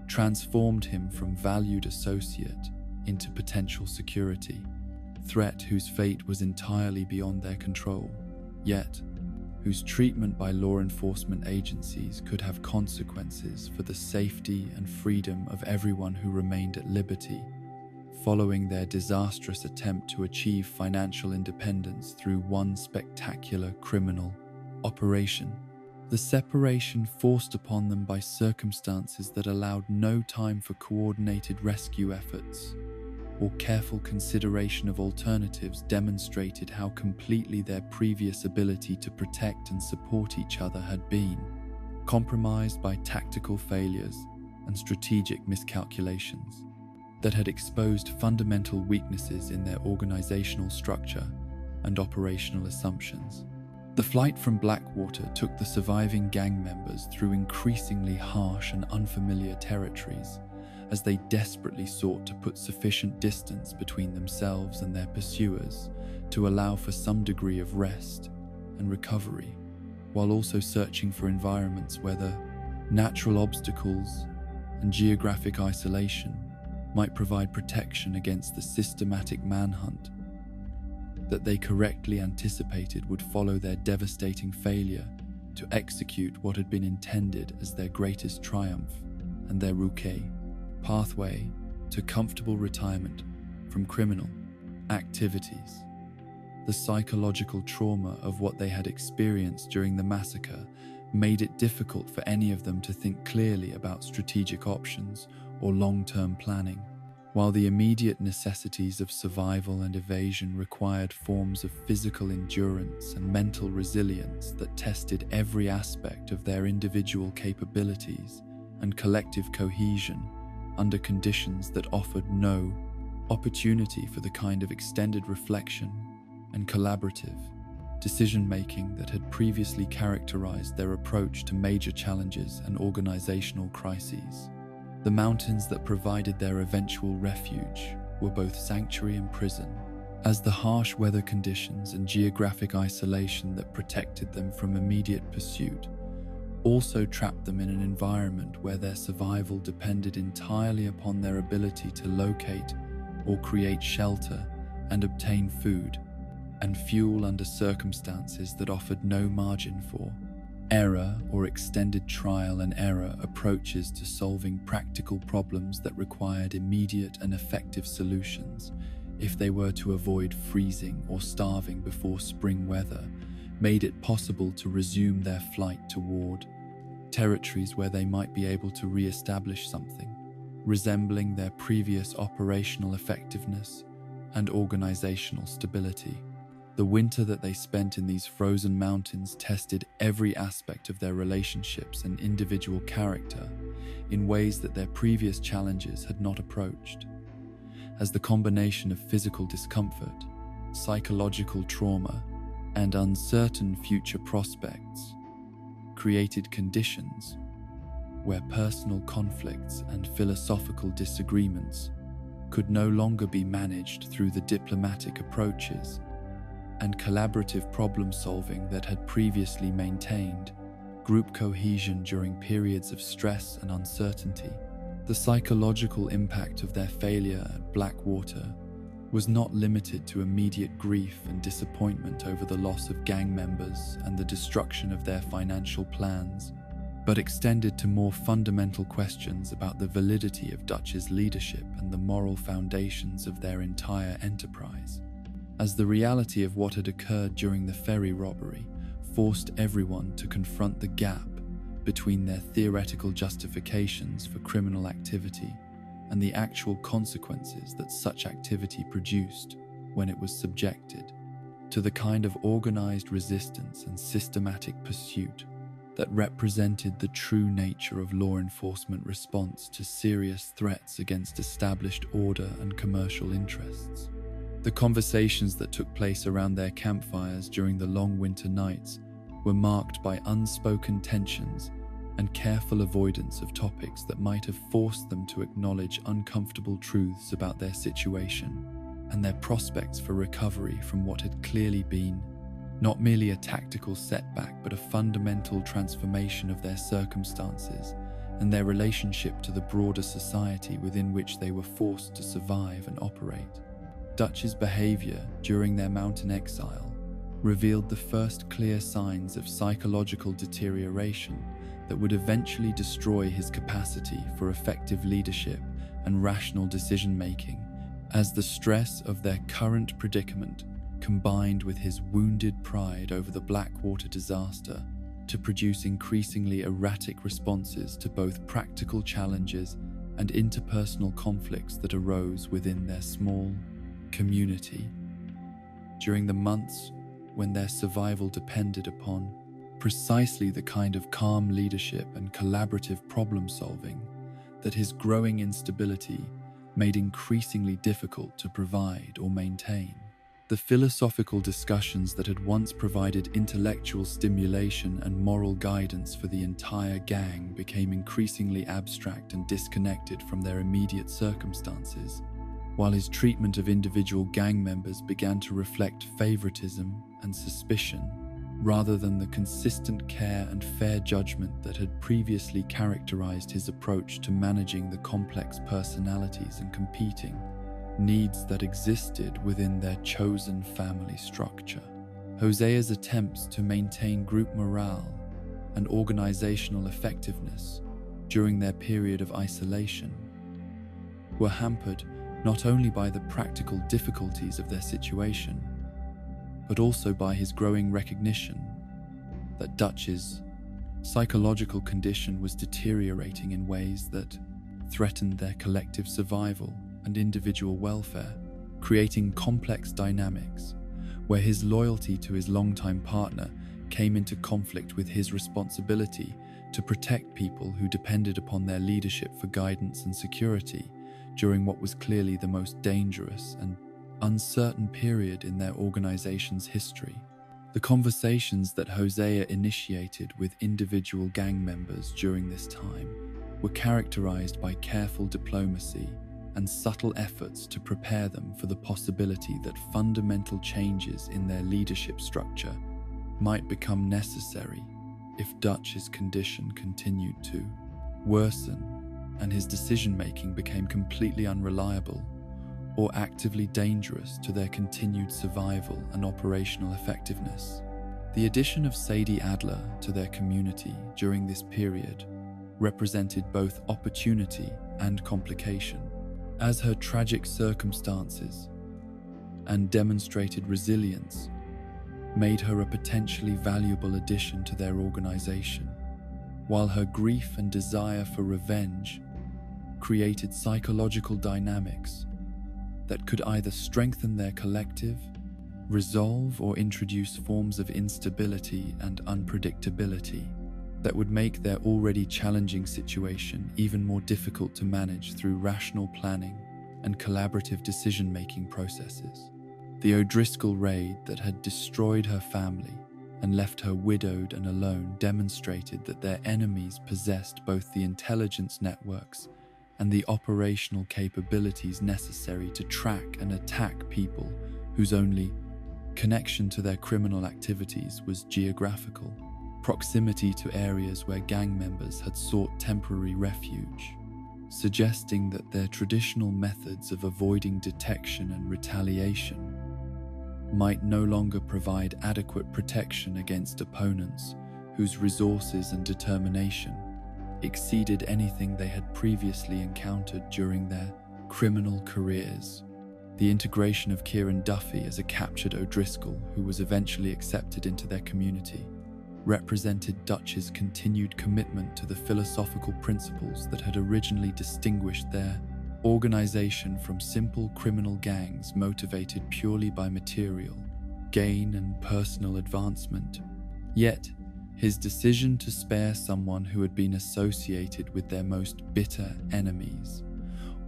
transformed him from valued associate into potential security threat whose fate was entirely beyond their control, yet whose treatment by law enforcement agencies could have consequences for the safety and freedom of everyone who remained at liberty following their disastrous attempt to achieve financial independence through one spectacular criminal operation. The separation forced upon them by circumstances that allowed no time for coordinated rescue efforts or careful consideration of alternatives demonstrated how completely their previous ability to protect and support each other had been compromised by tactical failures and strategic miscalculations that had exposed fundamental weaknesses in their organizational structure and operational assumptions. The flight from Blackwater took the surviving gang members through increasingly harsh and unfamiliar territories as they desperately sought to put sufficient distance between themselves and their pursuers to allow for some degree of rest and recovery, while also searching for environments where the natural obstacles and geographic isolation might provide protection against the systematic manhunt that they correctly anticipated would follow their devastating failure to execute what had been intended as their greatest triumph and their Rouquet pathway to comfortable retirement from criminal activities. The psychological trauma of what they had experienced during the massacre made it difficult for any of them to think clearly about strategic options or long-term planning, while the immediate necessities of survival and evasion required forms of physical endurance and mental resilience that tested every aspect of their individual capabilities and collective cohesion under conditions that offered no opportunity for the kind of extended reflection and collaborative decision-making that had previously characterized their approach to major challenges and organizational crises. The mountains that provided their eventual refuge were both sanctuary and prison, as the harsh weather conditions and geographic isolation that protected them from immediate pursuit also trapped them in an environment where their survival depended entirely upon their ability to locate or create shelter and obtain food and fuel under circumstances that offered no margin for error or extended trial and error approaches to solving practical problems that required immediate and effective solutions if they were to avoid freezing or starving before spring weather made it possible to resume their flight toward territories where they might be able to re-establish something resembling their previous operational effectiveness and organizational stability. The winter that they spent in these frozen mountains tested every aspect of their relationships and individual character in ways that their previous challenges had not approached, as the combination of physical discomfort, psychological trauma, and uncertain future prospects created conditions where personal conflicts and philosophical disagreements could no longer be managed through the diplomatic approaches and collaborative problem-solving that had previously maintained group cohesion during periods of stress and uncertainty. The psychological impact of their failure at Blackwater was not limited to immediate grief and disappointment over the loss of gang members and the destruction of their financial plans, but extended to more fundamental questions about the validity of Dutch's leadership and the moral foundations of their entire enterprise. As the reality of what had occurred during the ferry robbery forced everyone to confront the gap between their theoretical justifications for criminal activity and the actual consequences that such activity produced when it was subjected to the kind of organized resistance and systematic pursuit that represented the true nature of law enforcement response to serious threats against established order and commercial interests. The conversations that took place around their campfires during the long winter nights were marked by unspoken tensions and careful avoidance of topics that might have forced them to acknowledge uncomfortable truths about their situation and their prospects for recovery from what had clearly been not merely a tactical setback but a fundamental transformation of their circumstances and their relationship to the broader society within which they were forced to survive and operate. Dutch's behavior during their mountain exile revealed the first clear signs of psychological deterioration that would eventually destroy his capacity for effective leadership and rational decision-making, as the stress of their current predicament combined with his wounded pride over the Blackwater disaster to produce increasingly erratic responses to both practical challenges and interpersonal conflicts that arose within their small community. During the months when their survival depended upon precisely the kind of calm leadership and collaborative problem-solving that his growing instability made increasingly difficult to provide or maintain. The philosophical discussions that had once provided intellectual stimulation and moral guidance for the entire gang became increasingly abstract and disconnected from their immediate circumstances, while his treatment of individual gang members began to reflect favoritism and suspicion, rather than the consistent care and fair judgment that had previously characterized his approach to managing the complex personalities and competing needs that existed within their chosen family structure. Hosea's attempts to maintain group morale and organizational effectiveness during their period of isolation were hampered not only by the practical difficulties of their situation, but also by his growing recognition that Dutch's psychological condition was deteriorating in ways that threatened their collective survival and individual welfare, creating complex dynamics where his loyalty to his longtime partner came into conflict with his responsibility to protect people who depended upon their leadership for guidance and security during what was clearly the most dangerous and uncertain period in their organization's history. The conversations that Hosea initiated with individual gang members during this time were characterized by careful diplomacy and subtle efforts to prepare them for the possibility that fundamental changes in their leadership structure might become necessary if Dutch's condition continued to worsen and his decision-making became completely unreliable or actively dangerous to their continued survival and operational effectiveness. The addition of Sadie Adler to their community during this period represented both opportunity and complication, as her tragic circumstances and demonstrated resilience made her a potentially valuable addition to their organization, while her grief and desire for revenge created psychological dynamics that could either strengthen their collective, resolve, or introduce forms of instability and unpredictability that would make their already challenging situation even more difficult to manage through rational planning and collaborative decision-making processes. The O'Driscoll raid that had destroyed her family and left her widowed and alone demonstrated that their enemies possessed both the intelligence networks and the operational capabilities necessary to track and attack people whose only connection to their criminal activities was geographical, proximity to areas where gang members had sought temporary refuge, suggesting that their traditional methods of avoiding detection and retaliation might no longer provide adequate protection against opponents whose resources and determination exceeded anything they had previously encountered during their criminal careers. The integration of Kieran Duffy as a captured O'Driscoll, who was eventually accepted into their community, represented Dutch's continued commitment to the philosophical principles that had originally distinguished their organization from simple criminal gangs motivated purely by material gain and personal advancement. Yet, his decision to spare someone who had been associated with their most bitter enemies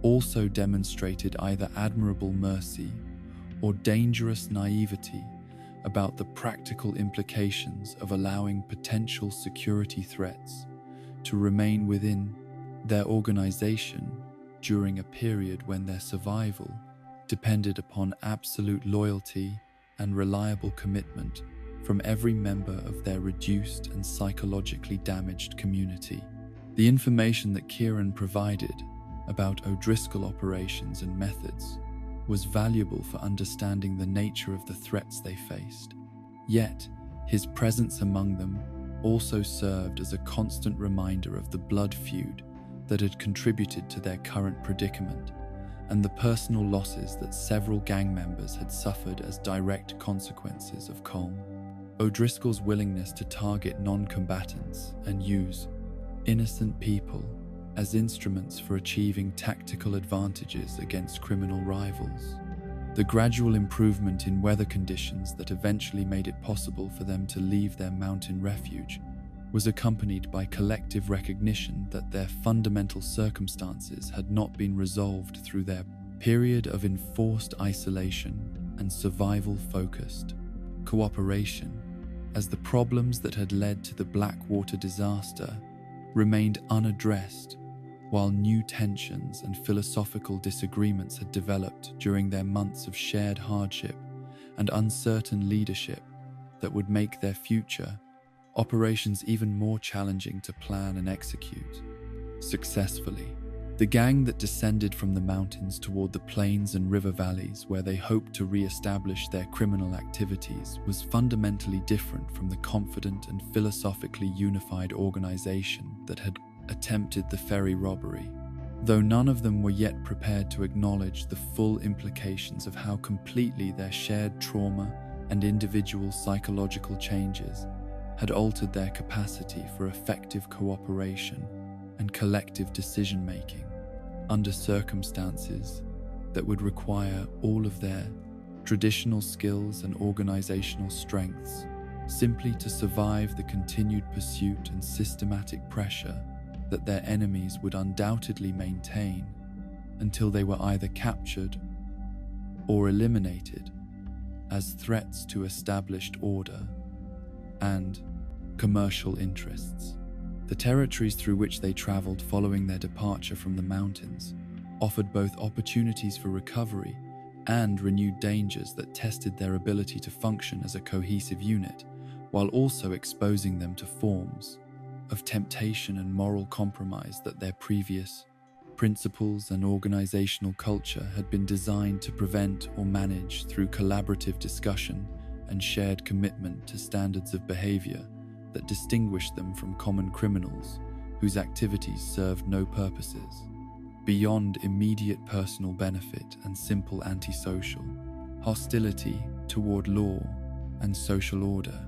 also demonstrated either admirable mercy or dangerous naivety about the practical implications of allowing potential security threats to remain within their organization during a period when their survival depended upon absolute loyalty and reliable commitment from every member of their reduced and psychologically damaged community. The information that Kieran provided about O'Driscoll operations and methods was valuable for understanding the nature of the threats they faced. Yet, his presence among them also served as a constant reminder of the blood feud that had contributed to their current predicament and the personal losses that several gang members had suffered as direct consequences of Colm. O'Driscoll's willingness to target non-combatants and use innocent people as instruments for achieving tactical advantages against criminal rivals. The gradual improvement in weather conditions that eventually made it possible for them to leave their mountain refuge was accompanied by collective recognition that their fundamental circumstances had not been resolved through their period of enforced isolation and survival-focused cooperation, as the problems that had led to the Blackwater disaster remained unaddressed, while new tensions and philosophical disagreements had developed during their months of shared hardship and uncertain leadership that would make their future operations even more challenging to plan and execute successfully. The gang that descended from the mountains toward the plains and river valleys where they hoped to re-establish their criminal activities was fundamentally different from the confident and philosophically unified organization that had attempted the ferry robbery. though none of them were yet prepared to acknowledge the full implications of how completely their shared trauma and individual psychological changes had altered their capacity for effective cooperation and collective decision-making under circumstances that would require all of their traditional skills and organizational strengths simply to survive the continued pursuit and systematic pressure that their enemies would undoubtedly maintain until they were either captured or eliminated as threats to established order and commercial interests. The territories through which they traveled following their departure from the mountains offered both opportunities for recovery and renewed dangers that tested their ability to function as a cohesive unit, while also exposing them to forms of temptation and moral compromise that their previous principles and organizational culture had been designed to prevent or manage through collaborative discussion and shared commitment to standards of behavior that distinguished them from common criminals whose activities served no purposes beyond immediate personal benefit and simple antisocial hostility toward law and social order.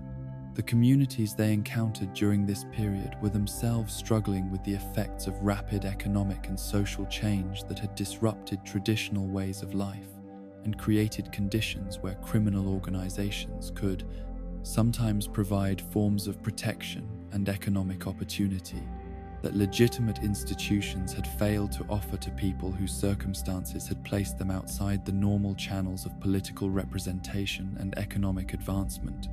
The communities they encountered during this period were themselves struggling with the effects of rapid economic and social change that had disrupted traditional ways of life and created conditions where criminal organizations could sometimes provide forms of protection and economic opportunity that legitimate institutions had failed to offer to people whose circumstances had placed them outside the normal channels of political representation and economic advancement.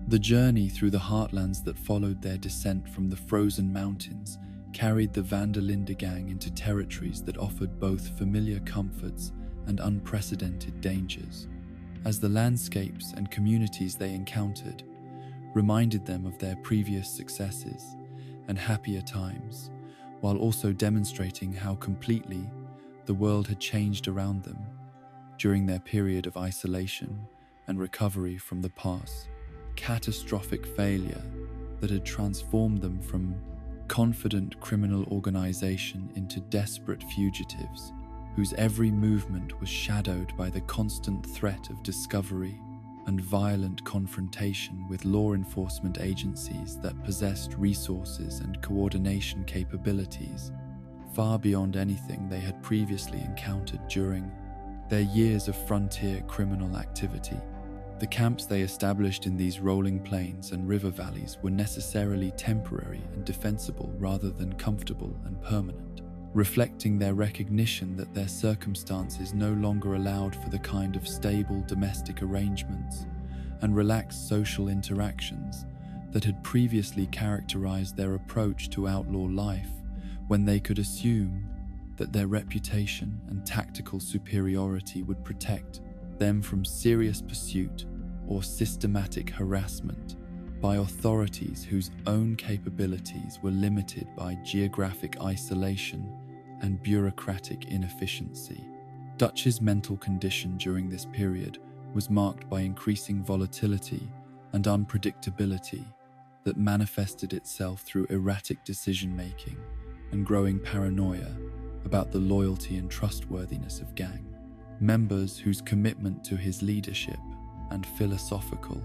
The journey through the heartlands that followed their descent from the frozen mountains carried the Linde gang into territories that offered both familiar comforts and unprecedented dangers, as the landscapes and communities they encountered reminded them of their previous successes and happier times, while also demonstrating how completely the world had changed around them during their period of isolation and recovery from the past catastrophic failure that had transformed them from confident criminal organization into desperate fugitives whose every movement was shadowed by the constant threat of discovery and violent confrontation with law enforcement agencies that possessed resources and coordination capabilities far beyond anything they had previously encountered during their years of frontier criminal activity. The camps they established in these rolling plains and river valleys were necessarily temporary and defensible rather than comfortable and permanent, reflecting their recognition that their circumstances no longer allowed for the kind of stable domestic arrangements and relaxed social interactions that had previously characterized their approach to outlaw life, when they could assume that their reputation and tactical superiority would protect them from serious pursuit or systematic harassment by authorities whose own capabilities were limited by geographic isolation and bureaucratic inefficiency. Dutch's mental condition during this period was marked by increasing volatility and unpredictability that manifested itself through erratic decision-making and growing paranoia about the loyalty and trustworthiness of gang members whose commitment to his leadership and philosophical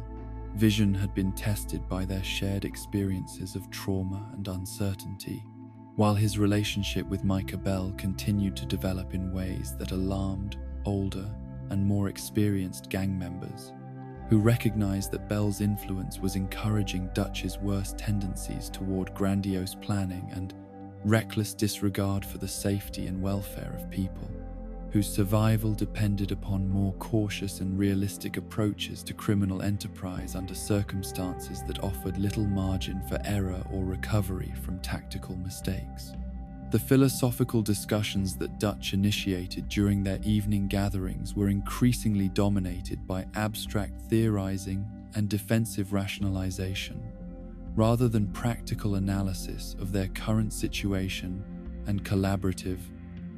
vision had been tested by their shared experiences of trauma and uncertainty, while his relationship with Micah Bell continued to develop in ways that alarmed older and more experienced gang members, who recognized that Bell's influence was encouraging Dutch's worst tendencies toward grandiose planning and reckless disregard for the safety and welfare of people, whose survival depended upon more cautious and realistic approaches to criminal enterprise under circumstances that offered little margin for error or recovery from tactical mistakes. The philosophical discussions that Dutch initiated during their evening gatherings were increasingly dominated by abstract theorizing and defensive rationalization, rather than practical analysis of their current situation and collaborative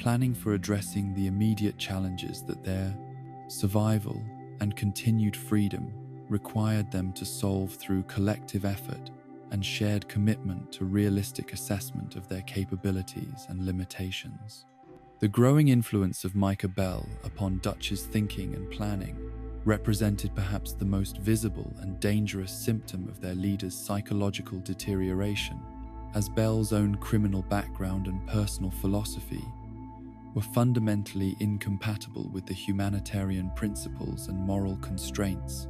planning for addressing the immediate challenges that their survival and continued freedom required them to solve through collective effort and shared commitment to realistic assessment of their capabilities and limitations. The growing influence of Micah Bell upon Dutch's thinking and planning represented perhaps the most visible and dangerous symptom of their leader's psychological deterioration, as Bell's own criminal background and personal philosophy were fundamentally incompatible with the humanitarian principles and moral constraints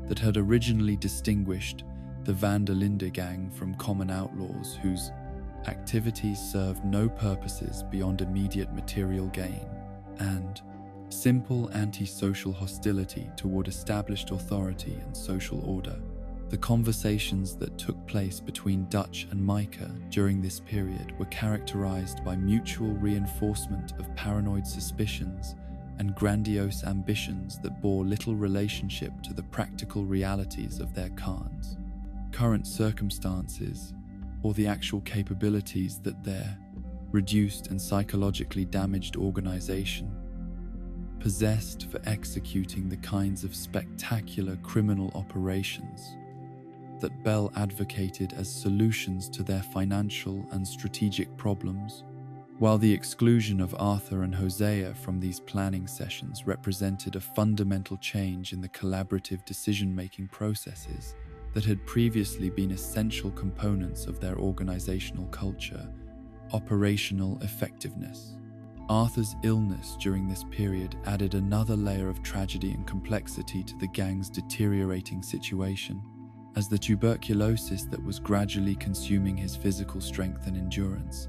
that had originally distinguished the Van der Linde gang from common outlaws whose activities served no purposes beyond immediate material gain, and simple anti-social hostility toward established authority and social order. The conversations that took place between Dutch and Micah during this period were characterized by mutual reinforcement of paranoid suspicions and grandiose ambitions that bore little relationship to the practical realities of their Khans, current circumstances, or the actual capabilities that their reduced and psychologically damaged organization possessed for executing the kinds of spectacular criminal operations that Bell advocated as solutions to their financial and strategic problems. While the exclusion of Arthur and Hosea from these planning sessions represented a fundamental change in the collaborative decision-making processes that had previously been essential components of their organizational culture, operational effectiveness. Arthur's illness during this period added another layer of tragedy and complexity to the gang's deteriorating situation, as the tuberculosis that was gradually consuming his physical strength and endurance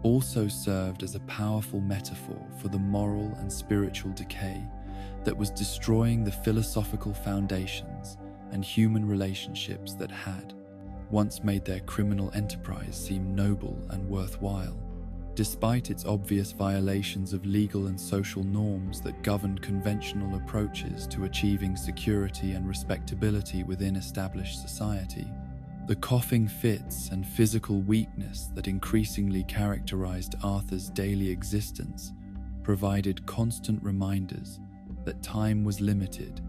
also served as a powerful metaphor for the moral and spiritual decay that was destroying the philosophical foundations and human relationships that had once made their criminal enterprise seem noble and worthwhile. Despite its obvious violations of legal and social norms that governed conventional approaches to achieving security and respectability within established society, the coughing fits and physical weakness that increasingly characterized Arthur's daily existence provided constant reminders that time was limited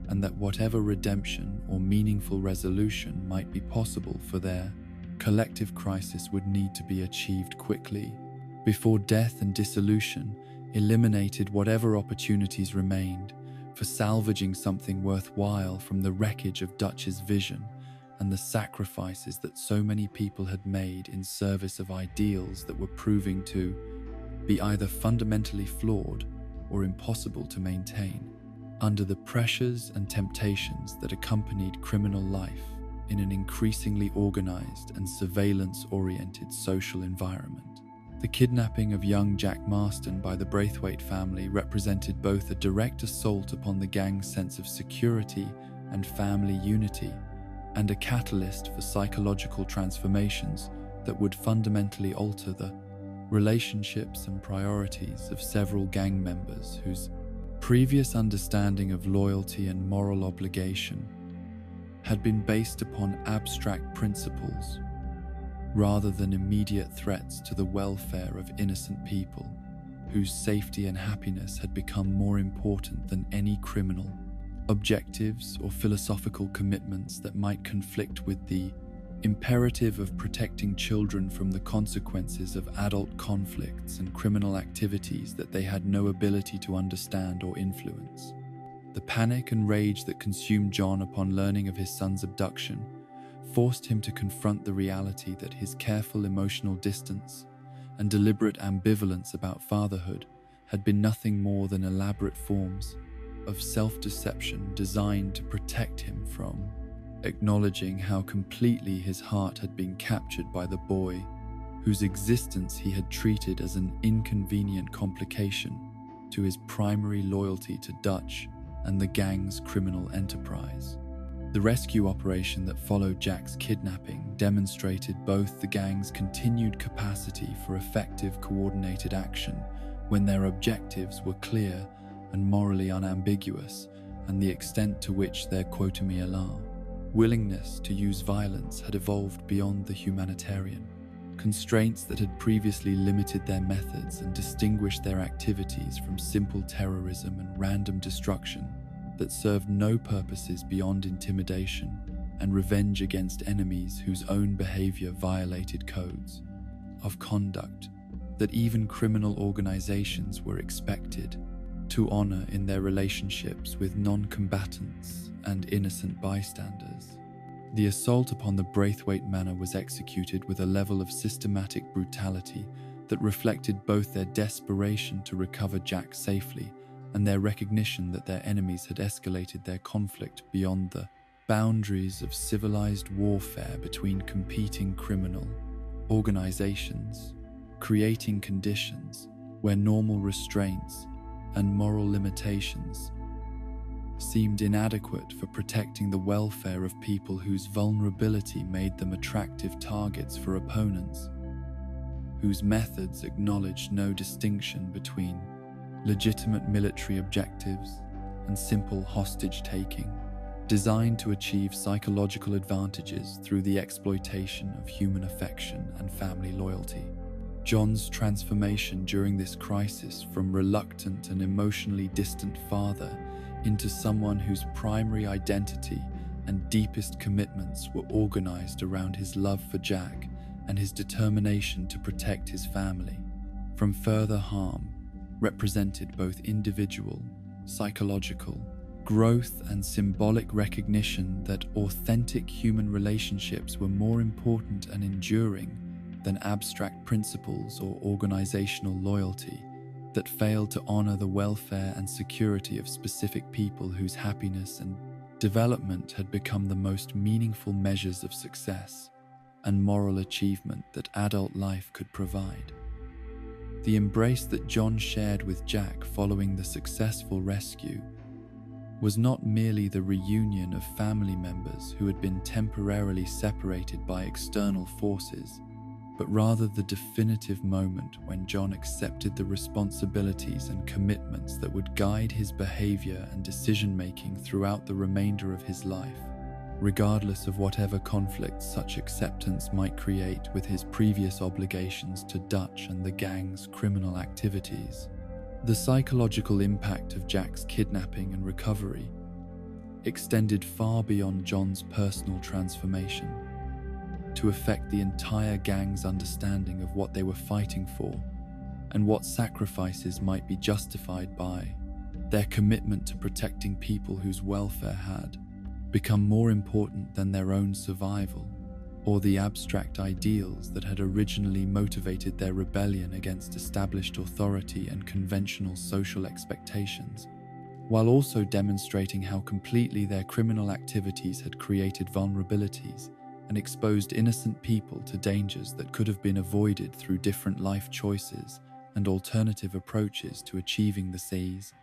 and that whatever redemption or meaningful resolution might be possible for their collective crisis would need to be achieved quickly, before death and dissolution eliminated whatever opportunities remained for salvaging something worthwhile from the wreckage of Dutch's vision and the sacrifices that so many people had made in service of ideals that were proving to be either fundamentally flawed or impossible to maintain. Under the pressures and temptations that accompanied criminal life in an increasingly organized and surveillance-oriented social environment, the kidnapping of young Jack Marston by the Braithwaite family represented both a direct assault upon the gang's sense of security and family unity, and a catalyst for psychological transformations that would fundamentally alter the relationships and priorities of several gang members whose previous understanding of loyalty and moral obligation had been based upon abstract principles rather than immediate threats to the welfare of innocent people whose safety and happiness had become more important than any criminal objectives or philosophical commitments that might conflict with the imperative of protecting children from the consequences of adult conflicts and criminal activities that they had no ability to understand or influence. The panic and rage that consumed John upon learning of his son's abduction forced him to confront the reality that his careful emotional distance and deliberate ambivalence about fatherhood had been nothing more than elaborate forms of self-deception designed to protect him from acknowledging how completely his heart had been captured by the boy whose existence he had treated as an inconvenient complication to his primary loyalty to Dutch and the gang's criminal enterprise. The rescue operation that followed Jack's kidnapping demonstrated both the gang's continued capacity for effective coordinated action when their objectives were clear and morally unambiguous, and the extent to which their quotami alarm willingness to use violence had evolved beyond the humanitarian constraints that had previously limited their methods and distinguished their activities from simple terrorism and random destruction that served no purposes beyond intimidation and revenge against enemies whose own behavior violated codes of conduct that even criminal organizations were expected to honor in their relationships with non-combatants and innocent bystanders. The assault upon the Braithwaite Manor was executed with a level of systematic brutality that reflected both their desperation to recover Jack safely and their recognition that their enemies had escalated their conflict beyond the boundaries of civilized warfare between competing criminal organizations, creating conditions where normal restraints and moral limitations seemed inadequate for protecting the welfare of people whose vulnerability made them attractive targets for opponents, whose methods acknowledged no distinction between legitimate military objectives and simple hostage-taking, designed to achieve psychological advantages through the exploitation of human affection and family loyalty. John's transformation during this crisis from reluctant and emotionally distant father into someone whose primary identity and deepest commitments were organized around his love for Jack and his determination to protect his family from further harm, represented both individual, psychological growth and symbolic recognition that authentic human relationships were more important and enduring than abstract principles or organizational loyalty that failed to honor the welfare and security of specific people whose happiness and development had become the most meaningful measures of success and moral achievement that adult life could provide. The embrace that John shared with Jack following the successful rescue was not merely the reunion of family members who had been temporarily separated by external forces, but rather the definitive moment when John accepted the responsibilities and commitments that would guide his behavior and decision-making throughout the remainder of his life, regardless of whatever conflicts such acceptance might create with his previous obligations to Dutch and the gang's criminal activities. The psychological impact of Jack's kidnapping and recovery extended far beyond John's personal transformation, to affect the entire gang's understanding of what they were fighting for and what sacrifices might be justified by their commitment to protecting people whose welfare had become more important than their own survival or the abstract ideals that had originally motivated their rebellion against established authority and conventional social expectations, while also demonstrating how completely their criminal activities had created vulnerabilities and exposed innocent people to dangers that could have been avoided through different life choices and alternative approaches to achieving the ease,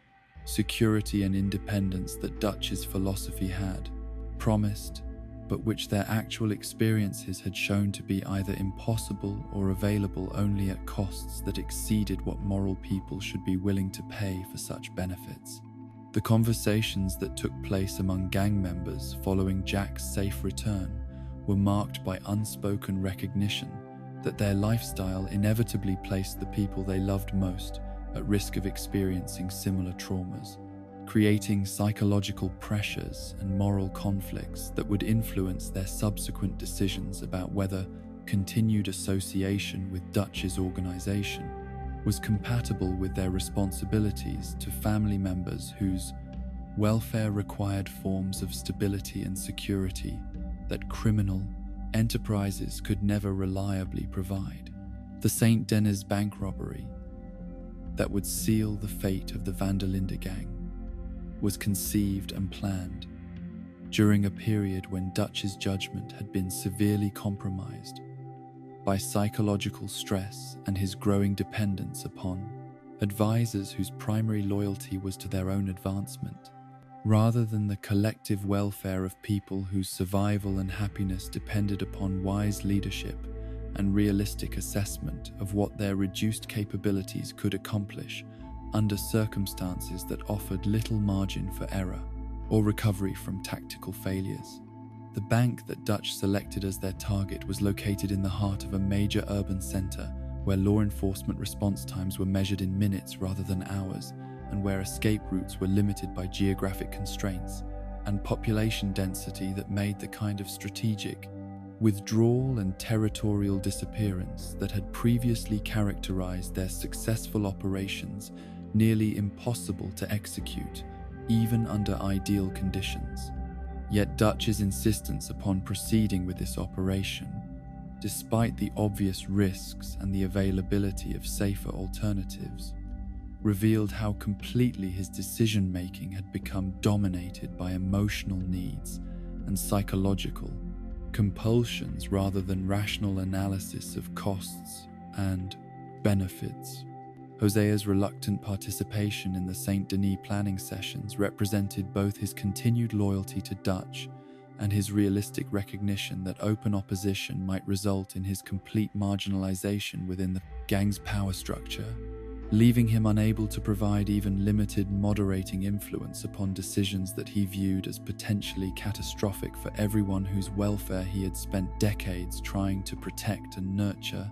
security and independence that Dutch's philosophy had promised, but which their actual experiences had shown to be either impossible or available only at costs that exceeded what moral people should be willing to pay for such benefits. The conversations that took place among gang members following Jack's safe return were marked by unspoken recognition that their lifestyle inevitably placed the people they loved most at risk of experiencing similar traumas, creating psychological pressures and moral conflicts that would influence their subsequent decisions about whether continued association with Dutch's organization was compatible with their responsibilities to family members whose welfare required forms of stability and security that criminal enterprises could never reliably provide. The St. Denis bank robbery that would seal the fate of the Van der Linde gang was conceived and planned during a period when Dutch's judgment had been severely compromised by psychological stress and his growing dependence upon advisors whose primary loyalty was to their own advancement, rather than the collective welfare of people whose survival and happiness depended upon wise leadership and realistic assessment of what their reduced capabilities could accomplish under circumstances that offered little margin for error or recovery from tactical failures. The bank that Dutch selected as their target was located in the heart of a major urban centre where law enforcement response times were measured in minutes rather than hours, and where escape routes were limited by geographic constraints and population density that made the kind of strategic withdrawal and territorial disappearance that had previously characterized their successful operations nearly impossible to execute, even under ideal conditions. Yet Dutch's insistence upon proceeding with this operation, despite the obvious risks and the availability of safer alternatives, revealed how completely his decision-making had become dominated by emotional needs and psychological compulsions rather than rational analysis of costs and benefits. Hosea's reluctant participation in the Saint Denis planning sessions represented both his continued loyalty to Dutch and his realistic recognition that open opposition might result in his complete marginalization within the gang's power structure, leaving him unable to provide even limited moderating influence upon decisions that he viewed as potentially catastrophic for everyone whose welfare he had spent decades trying to protect and nurture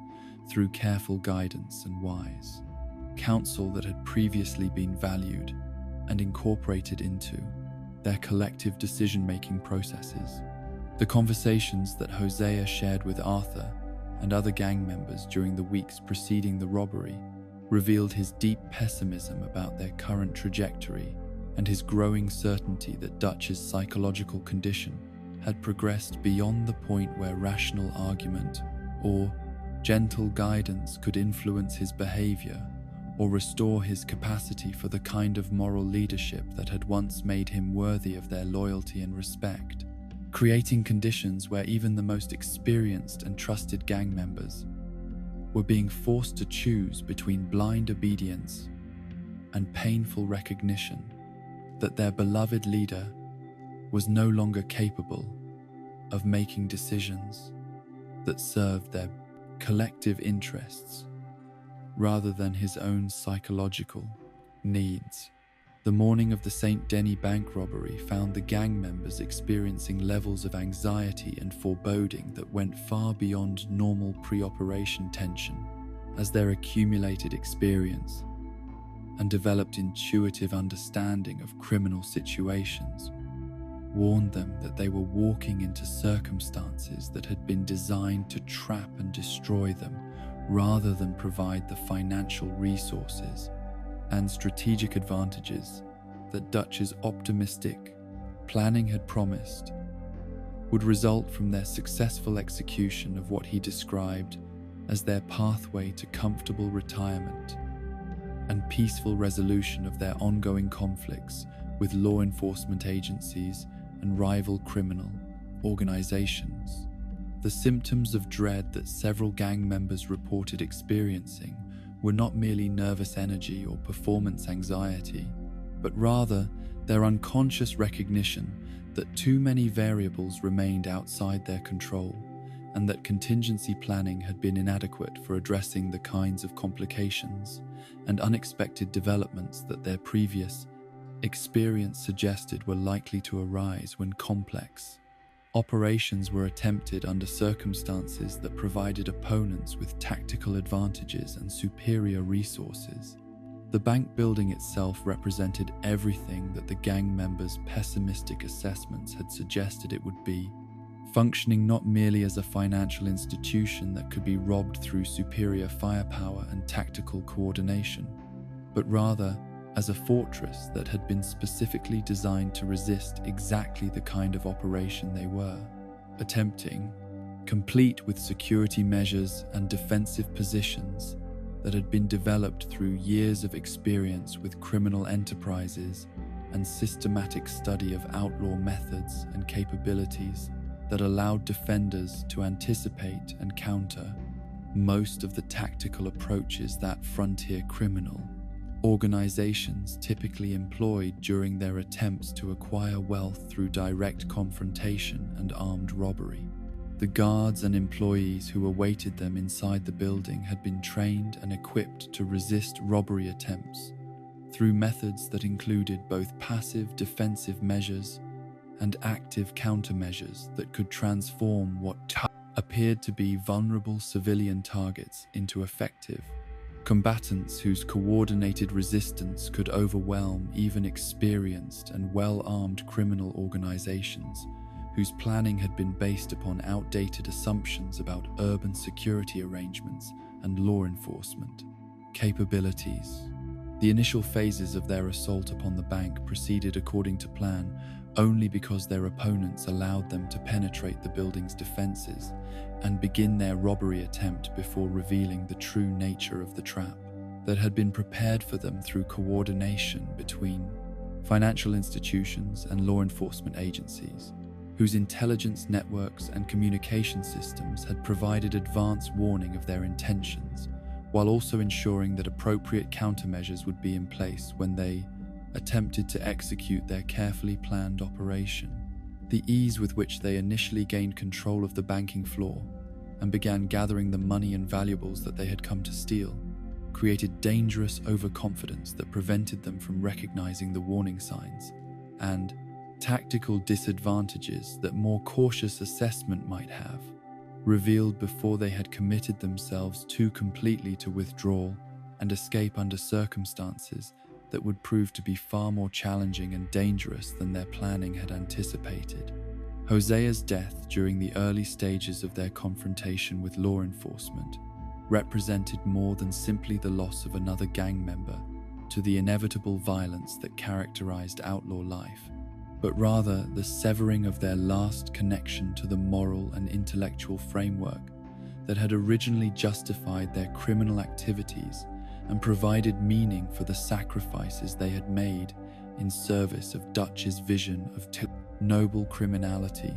through careful guidance and wise counsel that had previously been valued and incorporated into their collective decision-making processes. The conversations that Hosea shared with Arthur and other gang members during the weeks preceding the robbery revealed his deep pessimism about their current trajectory and his growing certainty that Dutch's psychological condition had progressed beyond the point where rational argument or gentle guidance could influence his behavior or restore his capacity for the kind of moral leadership that had once made him worthy of their loyalty and respect, creating conditions where even the most experienced and trusted gang members were being forced to choose between blind obedience and painful recognition that their beloved leader was no longer capable of making decisions that served their collective interests rather than his own psychological needs. The morning of the Saint Denis bank robbery found the gang members experiencing levels of anxiety and foreboding that went far beyond normal pre-operation tension, as their accumulated experience and developed intuitive understanding of criminal situations warned them that they were walking into circumstances that had been designed to trap and destroy them rather than provide the financial resources and strategic advantages that Dutch's optimistic planning had promised would result from their successful execution of what he described as their pathway to comfortable retirement and peaceful resolution of their ongoing conflicts with law enforcement agencies and rival criminal organizations. The symptoms of dread that several gang members reported experiencing were not merely nervous energy or performance anxiety, but rather their unconscious recognition that too many variables remained outside their control and that contingency planning had been inadequate for addressing the kinds of complications and unexpected developments that their previous experience suggested were likely to arise when complex operations were attempted under circumstances that provided opponents with tactical advantages and superior resources. The bank building itself represented everything that the gang members' pessimistic assessments had suggested it would be, functioning not merely as a financial institution that could be robbed through superior firepower and tactical coordination, but rather as a fortress that had been specifically designed to resist exactly the kind of operation they were attempting, complete with security measures and defensive positions that had been developed through years of experience with criminal enterprises and systematic study of outlaw methods and capabilities that allowed defenders to anticipate and counter most of the tactical approaches that frontier criminal organizations typically employed during their attempts to acquire wealth through direct confrontation and armed robbery. The guards and employees who awaited them inside the building had been trained and equipped to resist robbery attempts through methods that included both passive defensive measures and active countermeasures that could transform what appeared to be vulnerable civilian targets into effective combatants whose coordinated resistance could overwhelm even experienced and well-armed criminal organizations whose planning had been based upon outdated assumptions about urban security arrangements and law enforcement capabilities. The initial phases of their assault upon the bank proceeded according to plan only because their opponents allowed them to penetrate the building's defenses and begin their robbery attempt before revealing the true nature of the trap that had been prepared for them through coordination between financial institutions and law enforcement agencies, whose intelligence networks and communication systems had provided advance warning of their intentions, while also ensuring that appropriate countermeasures would be in place when they attempted to execute their carefully planned operation. The ease with which they initially gained control of the banking floor and began gathering the money and valuables that they had come to steal created dangerous overconfidence that prevented them from recognizing the warning signs and tactical disadvantages that more cautious assessment might have revealed before they had committed themselves too completely to withdrawal and escape under circumstances that would prove to be far more challenging and dangerous than their planning had anticipated. Hosea's death during the early stages of their confrontation with law enforcement represented more than simply the loss of another gang member to the inevitable violence that characterized outlaw life, but rather the severing of their last connection to the moral and intellectual framework that had originally justified their criminal activities and provided meaning for the sacrifices they had made in service of Dutch's vision of noble criminality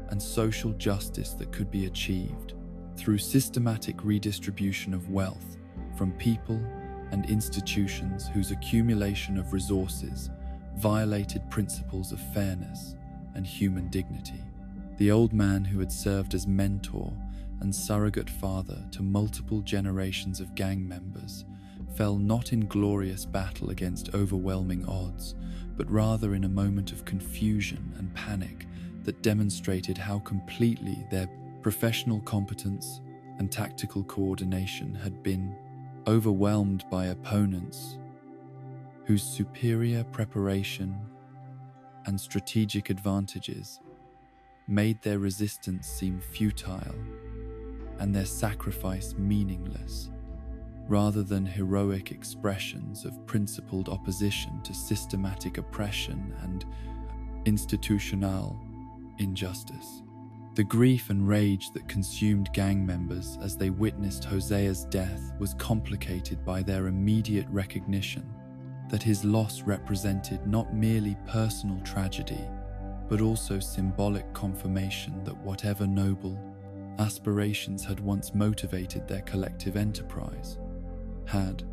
and social justice that could be achieved through systematic redistribution of wealth from people and institutions whose accumulation of resources violated principles of fairness and human dignity. The old man who had served as mentor and surrogate father to multiple generations of gang members fell not in glorious battle against overwhelming odds, but rather in a moment of confusion and panic that demonstrated how completely their professional competence and tactical coordination had been overwhelmed by opponents whose superior preparation and strategic advantages made their resistance seem futile and their sacrifice meaningless, rather than heroic expressions of principled opposition to systematic oppression and institutional injustice. The grief and rage that consumed gang members as they witnessed Hosea's death was complicated by their immediate recognition that his loss represented not merely personal tragedy, but also symbolic confirmation that whatever noble aspirations had once motivated their collective enterprise had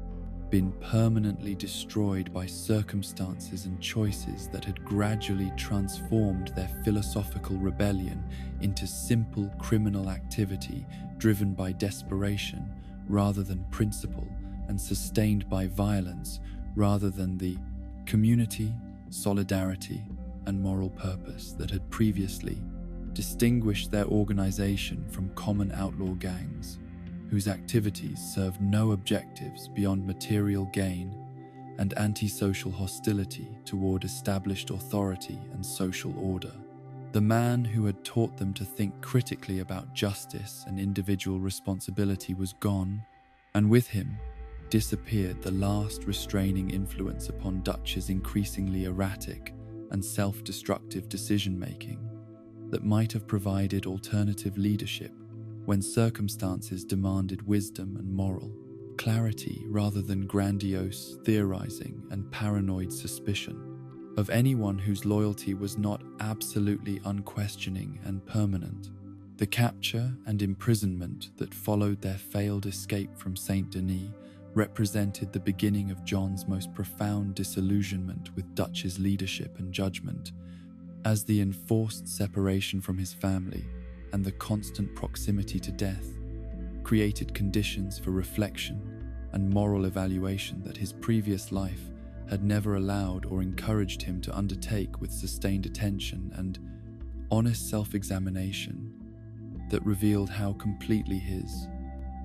been permanently destroyed by circumstances and choices that had gradually transformed their philosophical rebellion into simple criminal activity driven by desperation rather than principle and sustained by violence rather than the community, solidarity, and moral purpose that had previously distinguished their organization from common outlaw gangs, whose activities served no objectives beyond material gain and antisocial hostility toward established authority and social order. The man who had taught them to think critically about justice and individual responsibility was gone, and with him disappeared the last restraining influence upon Dutch's increasingly erratic and self-destructive decision-making that might have provided alternative leadership when circumstances demanded wisdom and moral clarity rather than grandiose theorizing and paranoid suspicion of anyone whose loyalty was not absolutely unquestioning and permanent. The capture and imprisonment that followed their failed escape from Saint Denis represented the beginning of John's most profound disillusionment with Dutch's leadership and judgment, as the enforced separation from his family and the constant proximity to death created conditions for reflection and moral evaluation that his previous life had never allowed or encouraged him to undertake with sustained attention and honest self-examination that revealed how completely his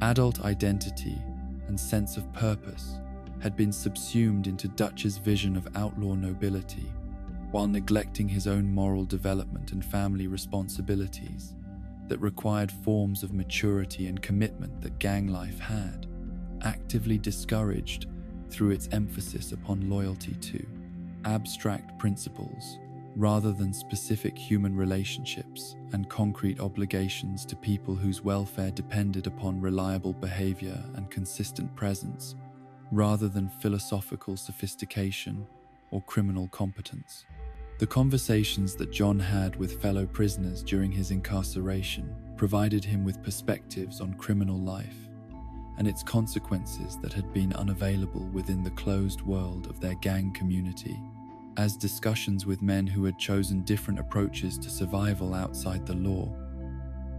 adult identity and sense of purpose had been subsumed into Dutch's vision of outlaw nobility while neglecting his own moral development and family responsibilities that required forms of maturity and commitment that gang life had, actively discouraged through its emphasis upon loyalty to abstract principles rather than specific human relationships and concrete obligations to people whose welfare depended upon reliable behavior and consistent presence, rather than philosophical sophistication or criminal competence. The conversations that John had with fellow prisoners during his incarceration provided him with perspectives on criminal life and its consequences that had been unavailable within the closed world of their gang community, as discussions with men who had chosen different approaches to survival outside the law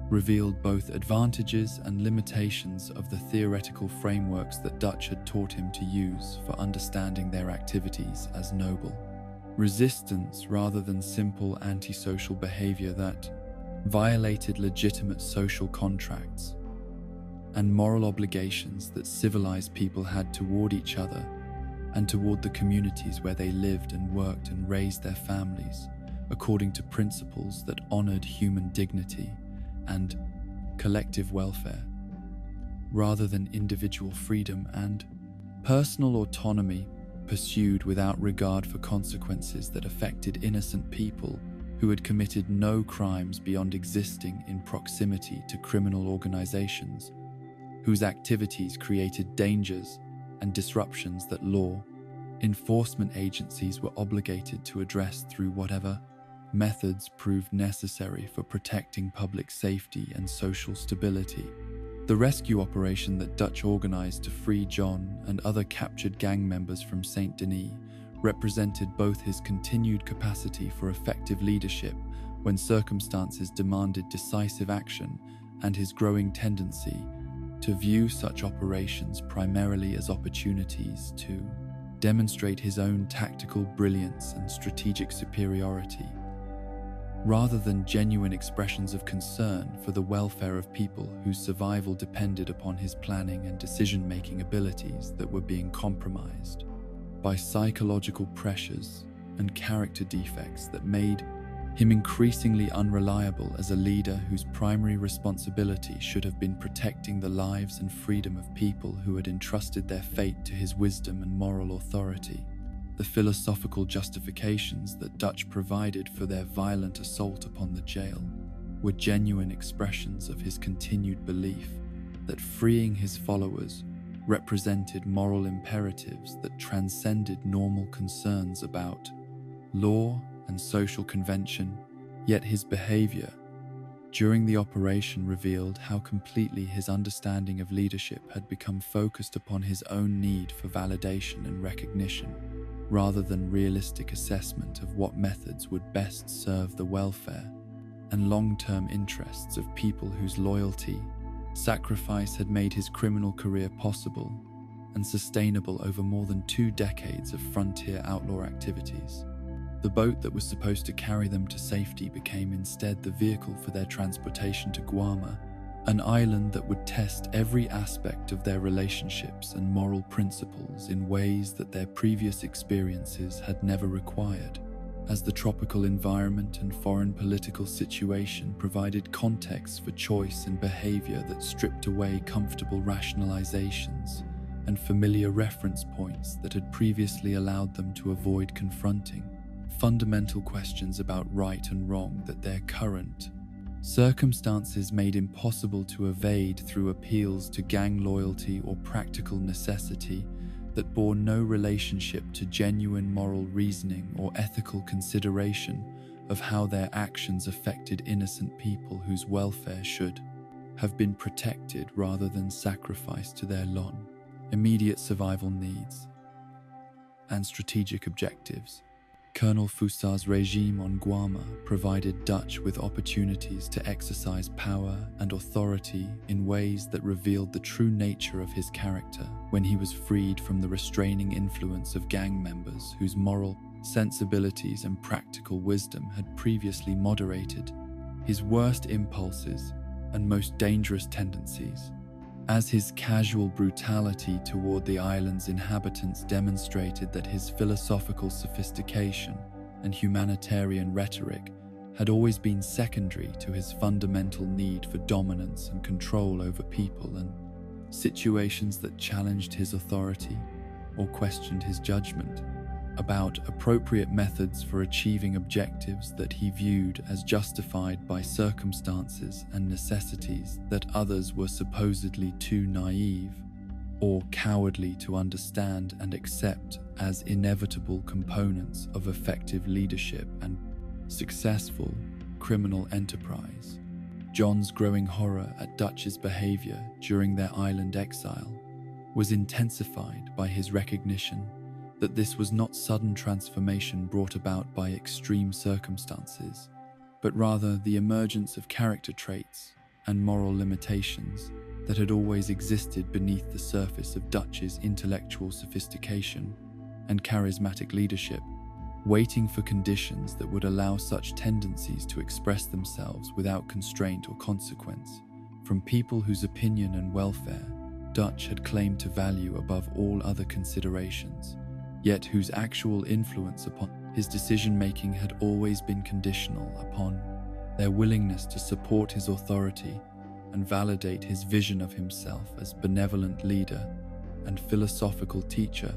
revealed both advantages and limitations of the theoretical frameworks that Dutch had taught him to use for understanding their activities as noble resistance rather than simple antisocial behavior that violated legitimate social contracts and moral obligations that civilized people had toward each other and toward the communities where they lived and worked and raised their families according to principles that honored human dignity and collective welfare, rather than individual freedom and personal autonomy pursued without regard for consequences that affected innocent people who had committed no crimes beyond existing in proximity to criminal organizations, whose activities created dangers and disruptions that law enforcement agencies were obligated to address through whatever methods proved necessary for protecting public safety and social stability. The rescue operation that Dutch organized to free John and other captured gang members from Saint Denis represented both his continued capacity for effective leadership when circumstances demanded decisive action and his growing tendency to view such operations primarily as opportunities to demonstrate his own tactical brilliance and strategic superiority, rather than genuine expressions of concern for the welfare of people whose survival depended upon his planning and decision-making abilities that were being compromised by psychological pressures and character defects that made him increasingly unreliable as a leader whose primary responsibility should have been protecting the lives and freedom of people who had entrusted their fate to his wisdom and moral authority. The philosophical justifications that Dutch provided for their violent assault upon the jail were genuine expressions of his continued belief that freeing his followers represented moral imperatives that transcended normal concerns about law and social convention, yet his behavior during the operation revealed how completely his understanding of leadership had become focused upon his own need for validation and recognition, rather than realistic assessment of what methods would best serve the welfare and long-term interests of people whose loyalty, sacrifice had made his criminal career possible and sustainable over more than 2 decades of frontier outlaw activities. The boat that was supposed to carry them to safety became instead the vehicle for their transportation to Guam, an island that would test every aspect of their relationships and moral principles in ways that their previous experiences had never required, as the tropical environment and foreign political situation provided context for choice and behavior that stripped away comfortable rationalizations and familiar reference points that had previously allowed them to avoid confronting fundamental questions about right and wrong that their current circumstances made impossible to evade through appeals to gang loyalty or practical necessity that bore no relationship to genuine moral reasoning or ethical consideration of how their actions affected innocent people whose welfare should have been protected rather than sacrificed to their immediate survival needs and strategic objectives. Colonel Foussard's regime on Guam provided Dutch with opportunities to exercise power and authority in ways that revealed the true nature of his character when he was freed from the restraining influence of gang members whose moral sensibilities and practical wisdom had previously moderated his worst impulses and most dangerous tendencies, as his casual brutality toward the island's inhabitants demonstrated that his philosophical sophistication and humanitarian rhetoric had always been secondary to his fundamental need for dominance and control over people and situations that challenged his authority or questioned his judgment about appropriate methods for achieving objectives that he viewed as justified by circumstances and necessities that others were supposedly too naive or cowardly to understand and accept as inevitable components of effective leadership and successful criminal enterprise. John's growing horror at Dutch's behavior during their island exile was intensified by his recognition that this was not sudden transformation brought about by extreme circumstances, but rather the emergence of character traits and moral limitations that had always existed beneath the surface of Dutch's intellectual sophistication and charismatic leadership, waiting for conditions that would allow such tendencies to express themselves without constraint or consequence from people whose opinion and welfare Dutch had claimed to value above all other considerations, yet whose actual influence upon his decision-making had always been conditional upon their willingness to support his authority and validate his vision of himself as benevolent leader and philosophical teacher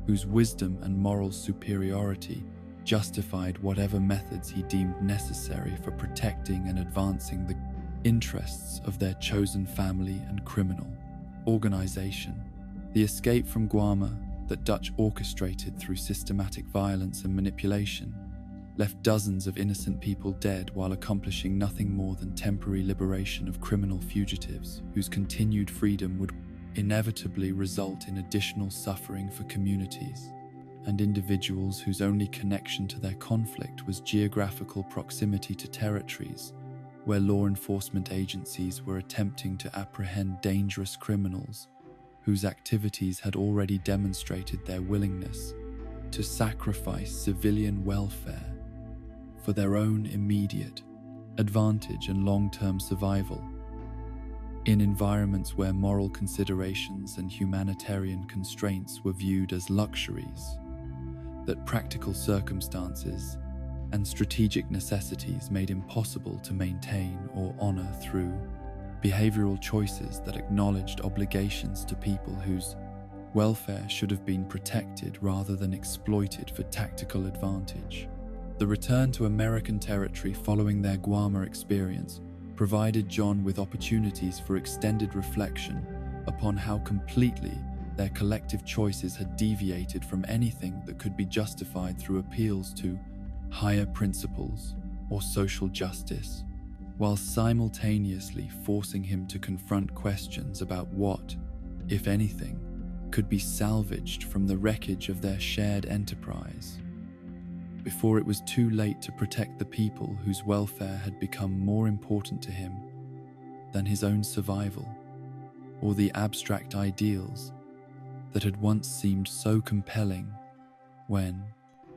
whose wisdom and moral superiority justified whatever methods he deemed necessary for protecting and advancing the interests of their chosen family and criminal organization. The escape from Guarma that Dutch orchestrated through systematic violence and manipulation left dozens of innocent people dead while accomplishing nothing more than temporary liberation of criminal fugitives whose continued freedom would inevitably result in additional suffering for communities and individuals whose only connection to their conflict was geographical proximity to territories where law enforcement agencies were attempting to apprehend dangerous criminals whose activities had already demonstrated their willingness to sacrifice civilian welfare for their own immediate advantage and long-term survival. In environments where moral considerations and humanitarian constraints were viewed as luxuries, that practical circumstances and strategic necessities made impossible to maintain or honor through behavioral choices that acknowledged obligations to people whose welfare should have been protected rather than exploited for tactical advantage. The return to American territory following their Guarma experience provided John with opportunities for extended reflection upon how completely their collective choices had deviated from anything that could be justified through appeals to higher principles or social justice, while simultaneously forcing him to confront questions about what, if anything, could be salvaged from the wreckage of their shared enterprise, before it was too late to protect the people whose welfare had become more important to him than his own survival, or the abstract ideals that had once seemed so compelling when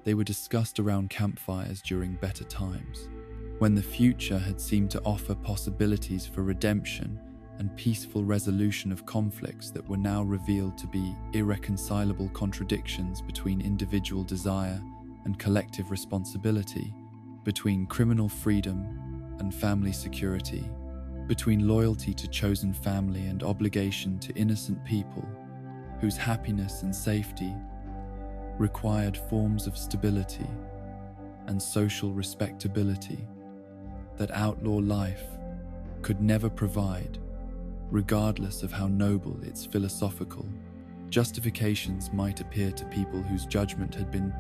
they were discussed around campfires during better times, when the future had seemed to offer possibilities for redemption and peaceful resolution of conflicts that were now revealed to be irreconcilable contradictions between individual desire and collective responsibility, between criminal freedom and family security, between loyalty to chosen family and obligation to innocent people whose happiness and safety required forms of stability and social respectability that outlaw life could never provide, regardless of how noble its philosophical justifications might appear to people whose judgment had been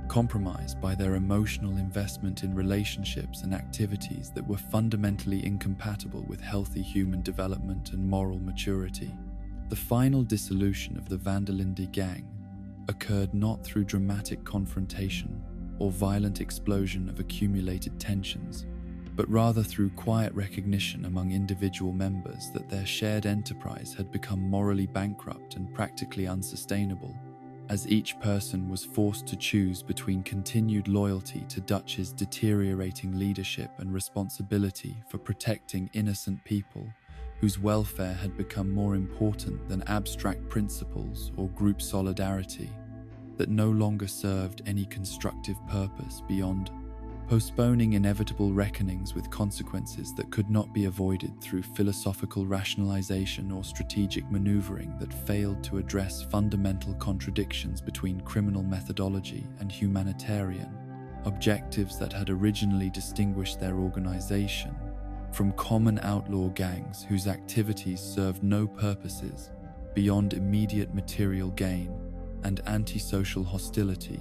compromised by their emotional investment in relationships and activities that were fundamentally incompatible with healthy human development and moral maturity. The final dissolution of the Van der Linde gang occurred not through dramatic confrontation or violent explosion of accumulated tensions, but rather through quiet recognition among individual members that their shared enterprise had become morally bankrupt and practically unsustainable, as each person was forced to choose between continued loyalty to Dutch's deteriorating leadership and responsibility for protecting innocent people whose welfare had become more important than abstract principles or group solidarity. that no longer served any constructive purpose beyond postponing inevitable reckonings with consequences that could not be avoided through philosophical rationalization or strategic maneuvering that failed to address fundamental contradictions between criminal methodology and humanitarian objectives that had originally distinguished their organization from common outlaw gangs whose activities served no purposes beyond immediate material gain and antisocial hostility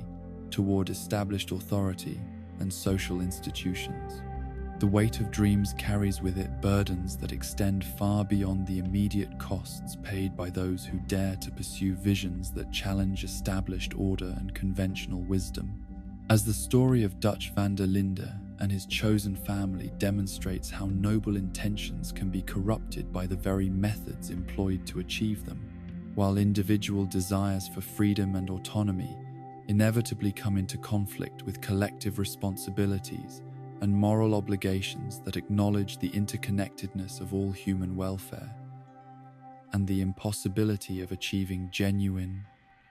toward established authority and social institutions. The weight of dreams carries with it burdens that extend far beyond the immediate costs paid by those who dare to pursue visions that challenge established order and conventional wisdom. As the story of Dutch van der Linde and his chosen family demonstrates how noble intentions can be corrupted by the very methods employed to achieve them, while individual desires for freedom and autonomy inevitably come into conflict with collective responsibilities and moral obligations that acknowledge the interconnectedness of all human welfare and the impossibility of achieving genuine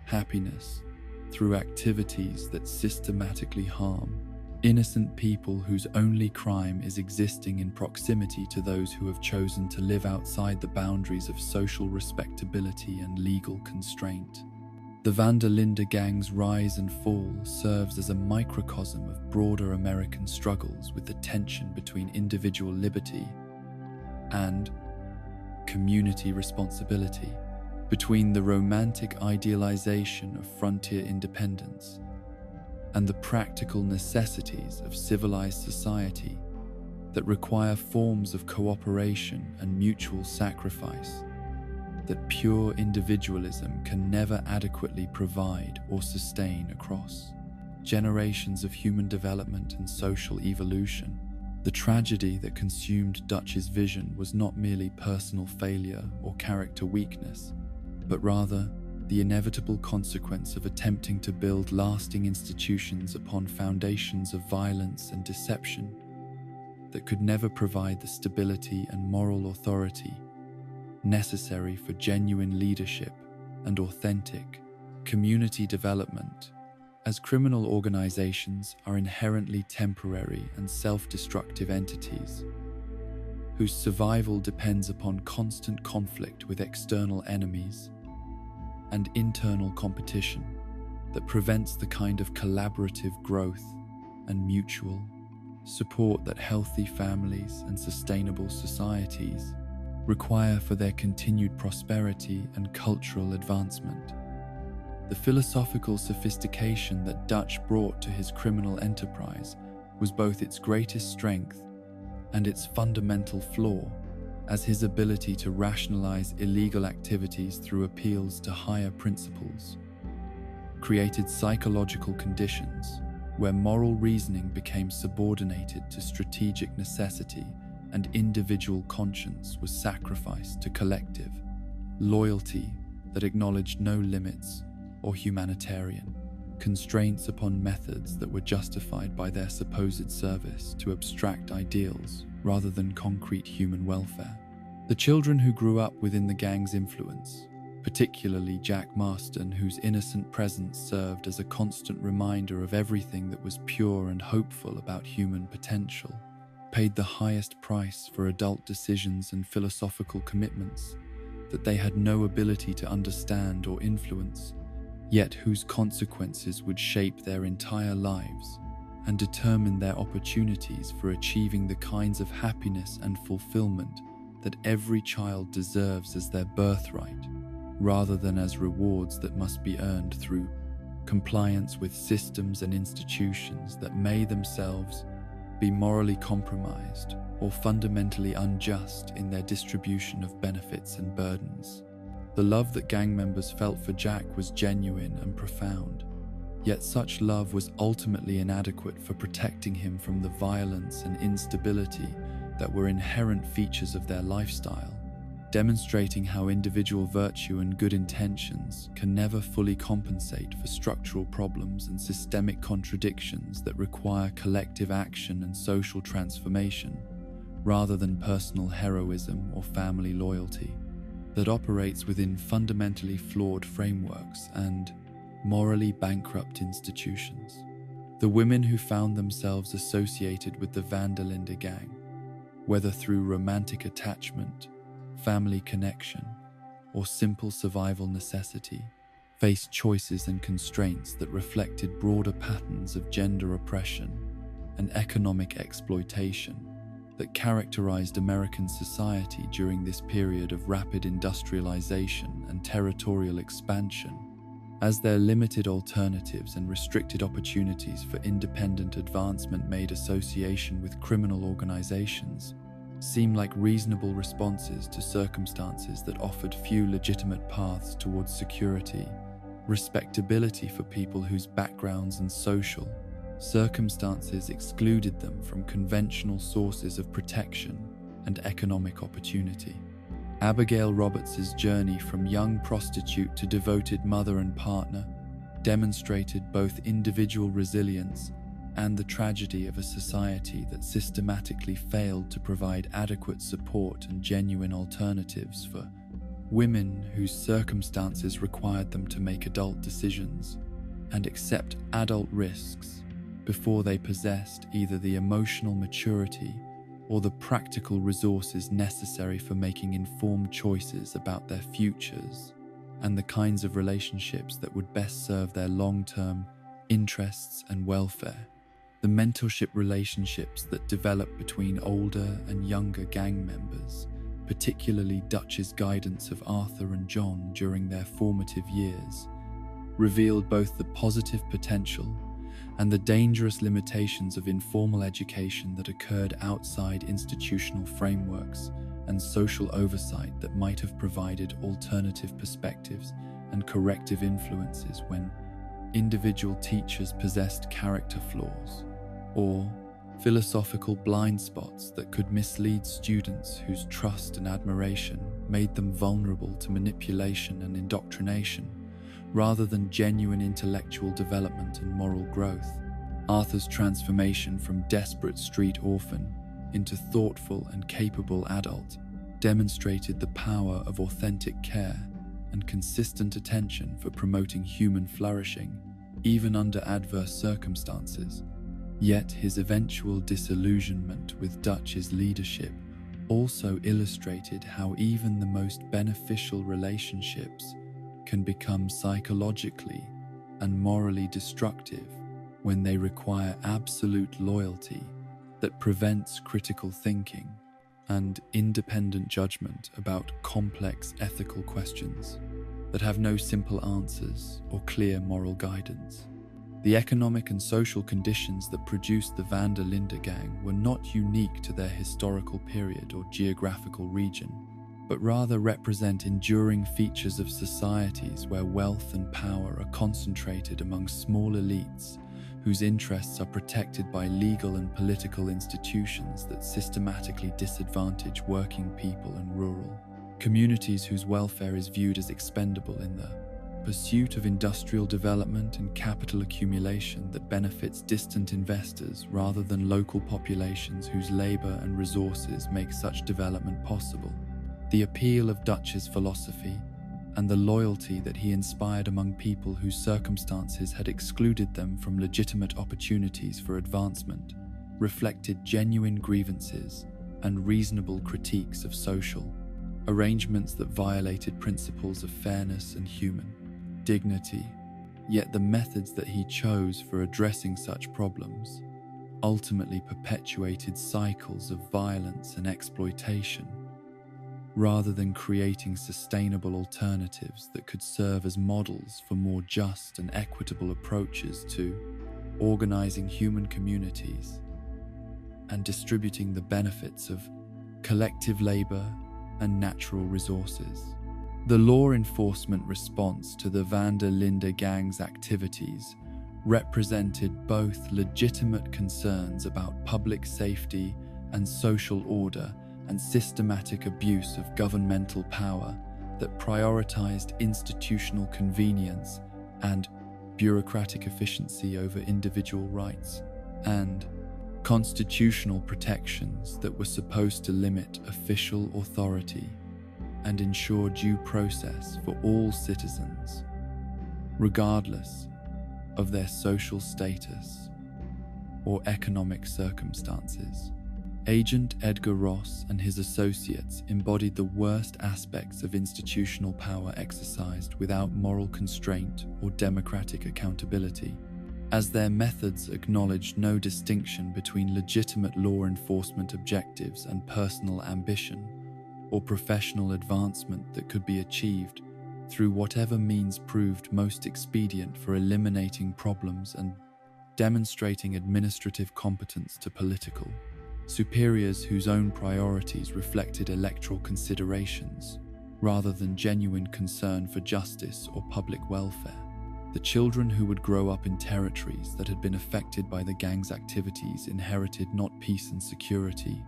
happiness through activities that systematically harm innocent people whose only crime is existing in proximity to those who have chosen to live outside the boundaries of social respectability and legal constraint. The van der Linde gang's rise and fall serves as a microcosm of broader American struggles with the tension between individual liberty and community responsibility, between the romantic idealization of frontier independence and the practical necessities of civilized society that require forms of cooperation and mutual sacrifice that pure individualism can never adequately provide or sustain across generations of human development and social evolution. The tragedy that consumed Dutch's vision was not merely personal failure or character weakness, but rather the inevitable consequence of attempting to build lasting institutions upon foundations of violence and deception that could never provide the stability and moral authority necessary for genuine leadership and authentic community development, as criminal organizations are inherently temporary and self-destructive entities whose survival depends upon constant conflict with external enemies and internal competition that prevents the kind of collaborative growth and mutual support that healthy families and sustainable societies require for their continued prosperity and cultural advancement. The philosophical sophistication that Dutch brought to his criminal enterprise was both its greatest strength and its fundamental flaw, as his ability to rationalize illegal activities through appeals to higher principles created psychological conditions where moral reasoning became subordinated to strategic necessity and individual conscience was sacrificed to collective loyalty that acknowledged no limits or humanitarian constraints upon methods that were justified by their supposed service to abstract ideals rather than concrete human welfare. The children who grew up within the gang's influence, particularly Jack Marston, whose innocent presence served as a constant reminder of everything that was pure and hopeful about human potential, paid the highest price for adult decisions and philosophical commitments that they had no ability to understand or influence, yet whose consequences would shape their entire lives and determine their opportunities for achieving the kinds of happiness and fulfillment that every child deserves as their birthright, rather than as rewards that must be earned through compliance with systems and institutions that may themselves be morally compromised or fundamentally unjust in their distribution of benefits and burdens. The love that gang members felt for Jack was genuine and profound, yet such love was ultimately inadequate for protecting him from the violence and instability that were inherent features of their lifestyle, demonstrating how individual virtue and good intentions can never fully compensate for structural problems and systemic contradictions that require collective action and social transformation, rather than personal heroism or family loyalty, that operates within fundamentally flawed frameworks and, morally bankrupt institutions. The women who found themselves associated with the van der Linde gang, whether through romantic attachment, family connection, or simple survival necessity, faced choices and constraints that reflected broader patterns of gender oppression and economic exploitation that characterized American society during this period of rapid industrialization and territorial expansion, as their limited alternatives and restricted opportunities for independent advancement made association with criminal organizations seem like reasonable responses to circumstances that offered few legitimate paths towards security, respectability for people whose backgrounds and social circumstances excluded them from conventional sources of protection and economic opportunity. Abigail Roberts's journey from young prostitute to devoted mother and partner demonstrated both individual resilience and the tragedy of a society that systematically failed to provide adequate support and genuine alternatives for women whose circumstances required them to make adult decisions and accept adult risks before they possessed either the emotional maturity or the practical resources necessary for making informed choices about their futures and the kinds of relationships that would best serve their long-term interests and welfare. The mentorship relationships that developed between older and younger gang members, particularly Dutch's guidance of Arthur and John during their formative years, revealed both the positive potential and the dangerous limitations of informal education that occurred outside institutional frameworks and social oversight that might have provided alternative perspectives and corrective influences when individual teachers possessed character flaws or philosophical blind spots that could mislead students whose trust and admiration made them vulnerable to manipulation and indoctrination, rather than genuine intellectual development and moral growth. Arthur's transformation from desperate street orphan into thoughtful and capable adult demonstrated the power of authentic care and consistent attention for promoting human flourishing, even under adverse circumstances. Yet his eventual disillusionment with Dutch's leadership also illustrated how even the most beneficial relationships can become psychologically and morally destructive when they require absolute loyalty that prevents critical thinking and independent judgment about complex ethical questions that have no simple answers or clear moral guidance. The economic and social conditions that produced the van der Linde gang were not unique to their historical period or geographical region, but rather represent enduring features of societies where wealth and power are concentrated among small elites whose interests are protected by legal and political institutions that systematically disadvantage working people and rural communities whose welfare is viewed as expendable in the pursuit of industrial development and capital accumulation that benefits distant investors rather than local populations whose labor and resources make such development possible. The appeal of Dutch's philosophy and the loyalty that he inspired among people whose circumstances had excluded them from legitimate opportunities for advancement reflected genuine grievances and reasonable critiques of social arrangements that violated principles of fairness and human dignity. Yet the methods that he chose for addressing such problems ultimately perpetuated cycles of violence and exploitation, rather than creating sustainable alternatives that could serve as models for more just and equitable approaches to organizing human communities and distributing the benefits of collective labor and natural resources. The law enforcement response to the van der Linde gang's activities represented both legitimate concerns about public safety and social order and systematic abuse of governmental power that prioritized institutional convenience and bureaucratic efficiency over individual rights, and constitutional protections that were supposed to limit official authority and ensure due process for all citizens. regardless of their social status or economic circumstances. Agent Edgar Ross and his associates embodied the worst aspects of institutional power exercised without moral constraint or democratic accountability, as their methods acknowledged no distinction between legitimate law enforcement objectives and personal ambition or professional advancement that could be achieved through whatever means proved most expedient for eliminating problems and demonstrating administrative competence to political superiors whose own priorities reflected electoral considerations rather than genuine concern for justice or public welfare. The children who would grow up in territories that had been affected by the gang's activities inherited not peace and security,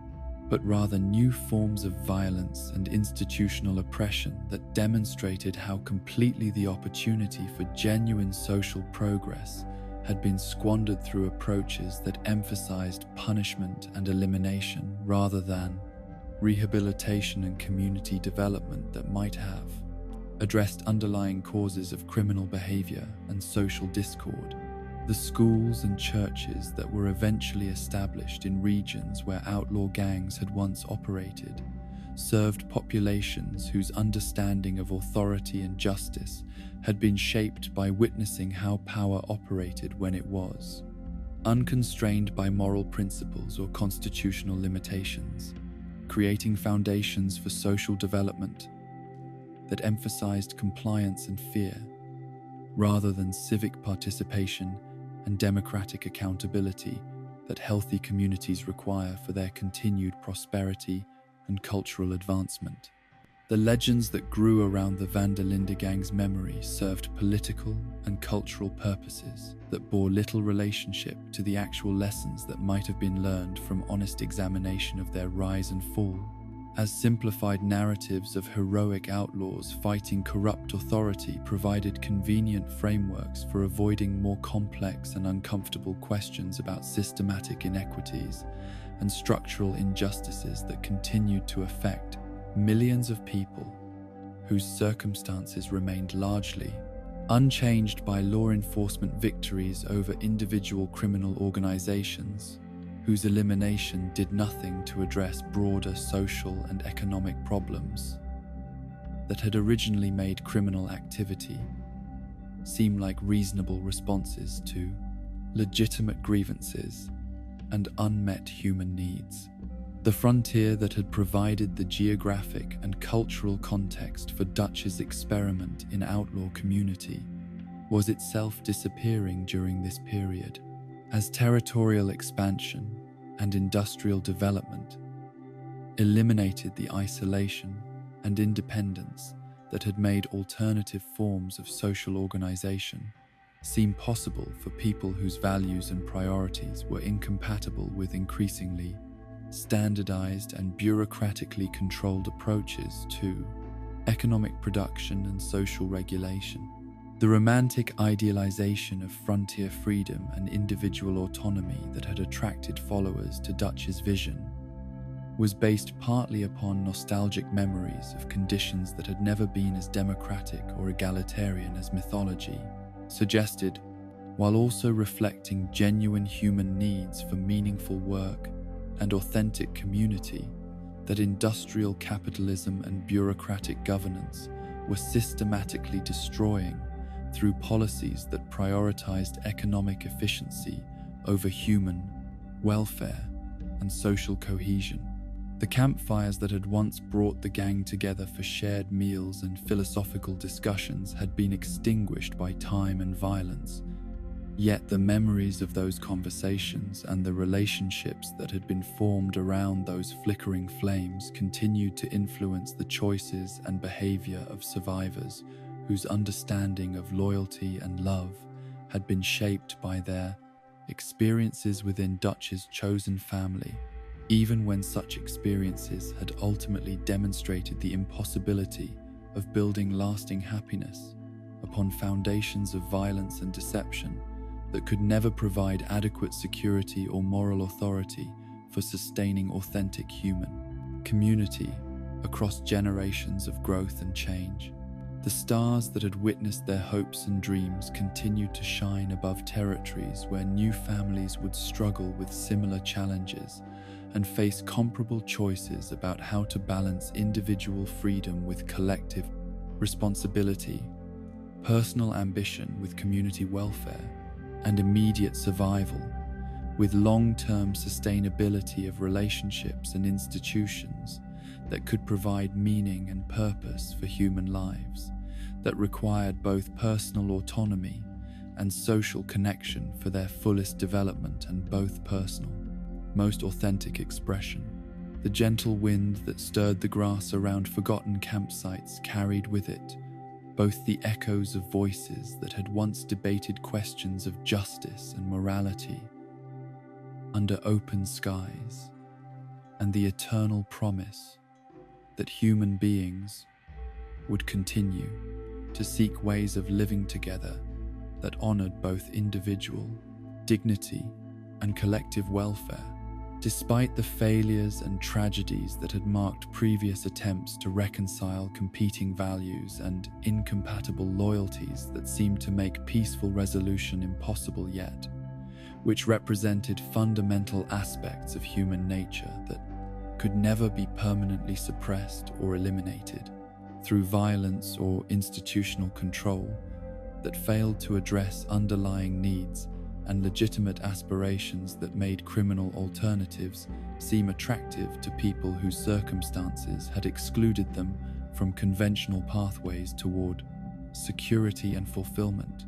but rather new forms of violence and institutional oppression that demonstrated how completely the opportunity for genuine social progress had been squandered through approaches that emphasized punishment and elimination rather than rehabilitation and community development that might have addressed underlying causes of criminal behavior and social discord. The schools and churches that were eventually established in regions where outlaw gangs had once operated served populations whose understanding of authority and justice had been shaped by witnessing how power operated when it was unconstrained by moral principles or constitutional limitations, creating foundations for social development that emphasized compliance and fear rather than civic participation and democratic accountability that healthy communities require for their continued prosperity and cultural advancement. The legends that grew around the Van der Linde gang's memory served political and cultural purposes that bore little relationship to the actual lessons that might have been learned from honest examination of their rise and fall, as simplified narratives of heroic outlaws fighting corrupt authority provided convenient frameworks for avoiding more complex and uncomfortable questions about systematic inequities and structural injustices that continued to affect millions of people whose circumstances remained largely unchanged by law enforcement victories over individual criminal organizations, whose elimination did nothing to address broader social and economic problems that had originally made criminal activity seem like reasonable responses to legitimate grievances and unmet human needs. The frontier that had provided the geographic and cultural context for Dutch's experiment in outlaw community was itself disappearing during this period, as territorial expansion and industrial development eliminated the isolation and independence that had made alternative forms of social organization seem possible for people whose values and priorities were incompatible with increasingly standardized and bureaucratically controlled approaches to economic production and social regulation. The romantic idealization of frontier freedom and individual autonomy that had attracted followers to Dutch's vision was based partly upon nostalgic memories of conditions that had never been as democratic or egalitarian as mythology suggested, while also reflecting genuine human needs for meaningful work and authentic community that industrial capitalism and bureaucratic governance were systematically destroying through policies that prioritized economic efficiency over human welfare and social cohesion. The campfires that had once brought the gang together for shared meals and philosophical discussions had been extinguished by time and violence. Yet the memories of those conversations and the relationships that had been formed around those flickering flames continued to influence the choices and behavior of survivors whose understanding of loyalty and love had been shaped by their experiences within Dutch's chosen family, even when such experiences had ultimately demonstrated the impossibility of building lasting happiness upon foundations of violence and deception that could never provide adequate security or moral authority for sustaining authentic human community across generations of growth and change. The The stars that had witnessed their hopes and dreams continued to shine above territories where new families would struggle with similar challenges and face comparable choices about how to balance individual freedom with collective responsibility, personal ambition with community welfare, and immediate survival with long-term sustainability of relationships and institutions that could provide meaning and purpose for human lives, that required both personal autonomy and social connection for their fullest development and both personal, most authentic expression. The gentle wind that stirred the grass around forgotten campsites carried with it both the echoes of voices that had once debated questions of justice and morality under open skies, and the eternal promise that human beings would continue to seek ways of living together that honored both individual dignity and collective welfare, despite the failures and tragedies that had marked previous attempts to reconcile competing values and incompatible loyalties that seemed to make peaceful resolution impossible yet, which represented fundamental aspects of human nature that could never be permanently suppressed or eliminated through violence or institutional control, that failed to address underlying needs and legitimate aspirations that made criminal alternatives seem attractive to people whose circumstances had excluded them from conventional pathways toward security and fulfillment.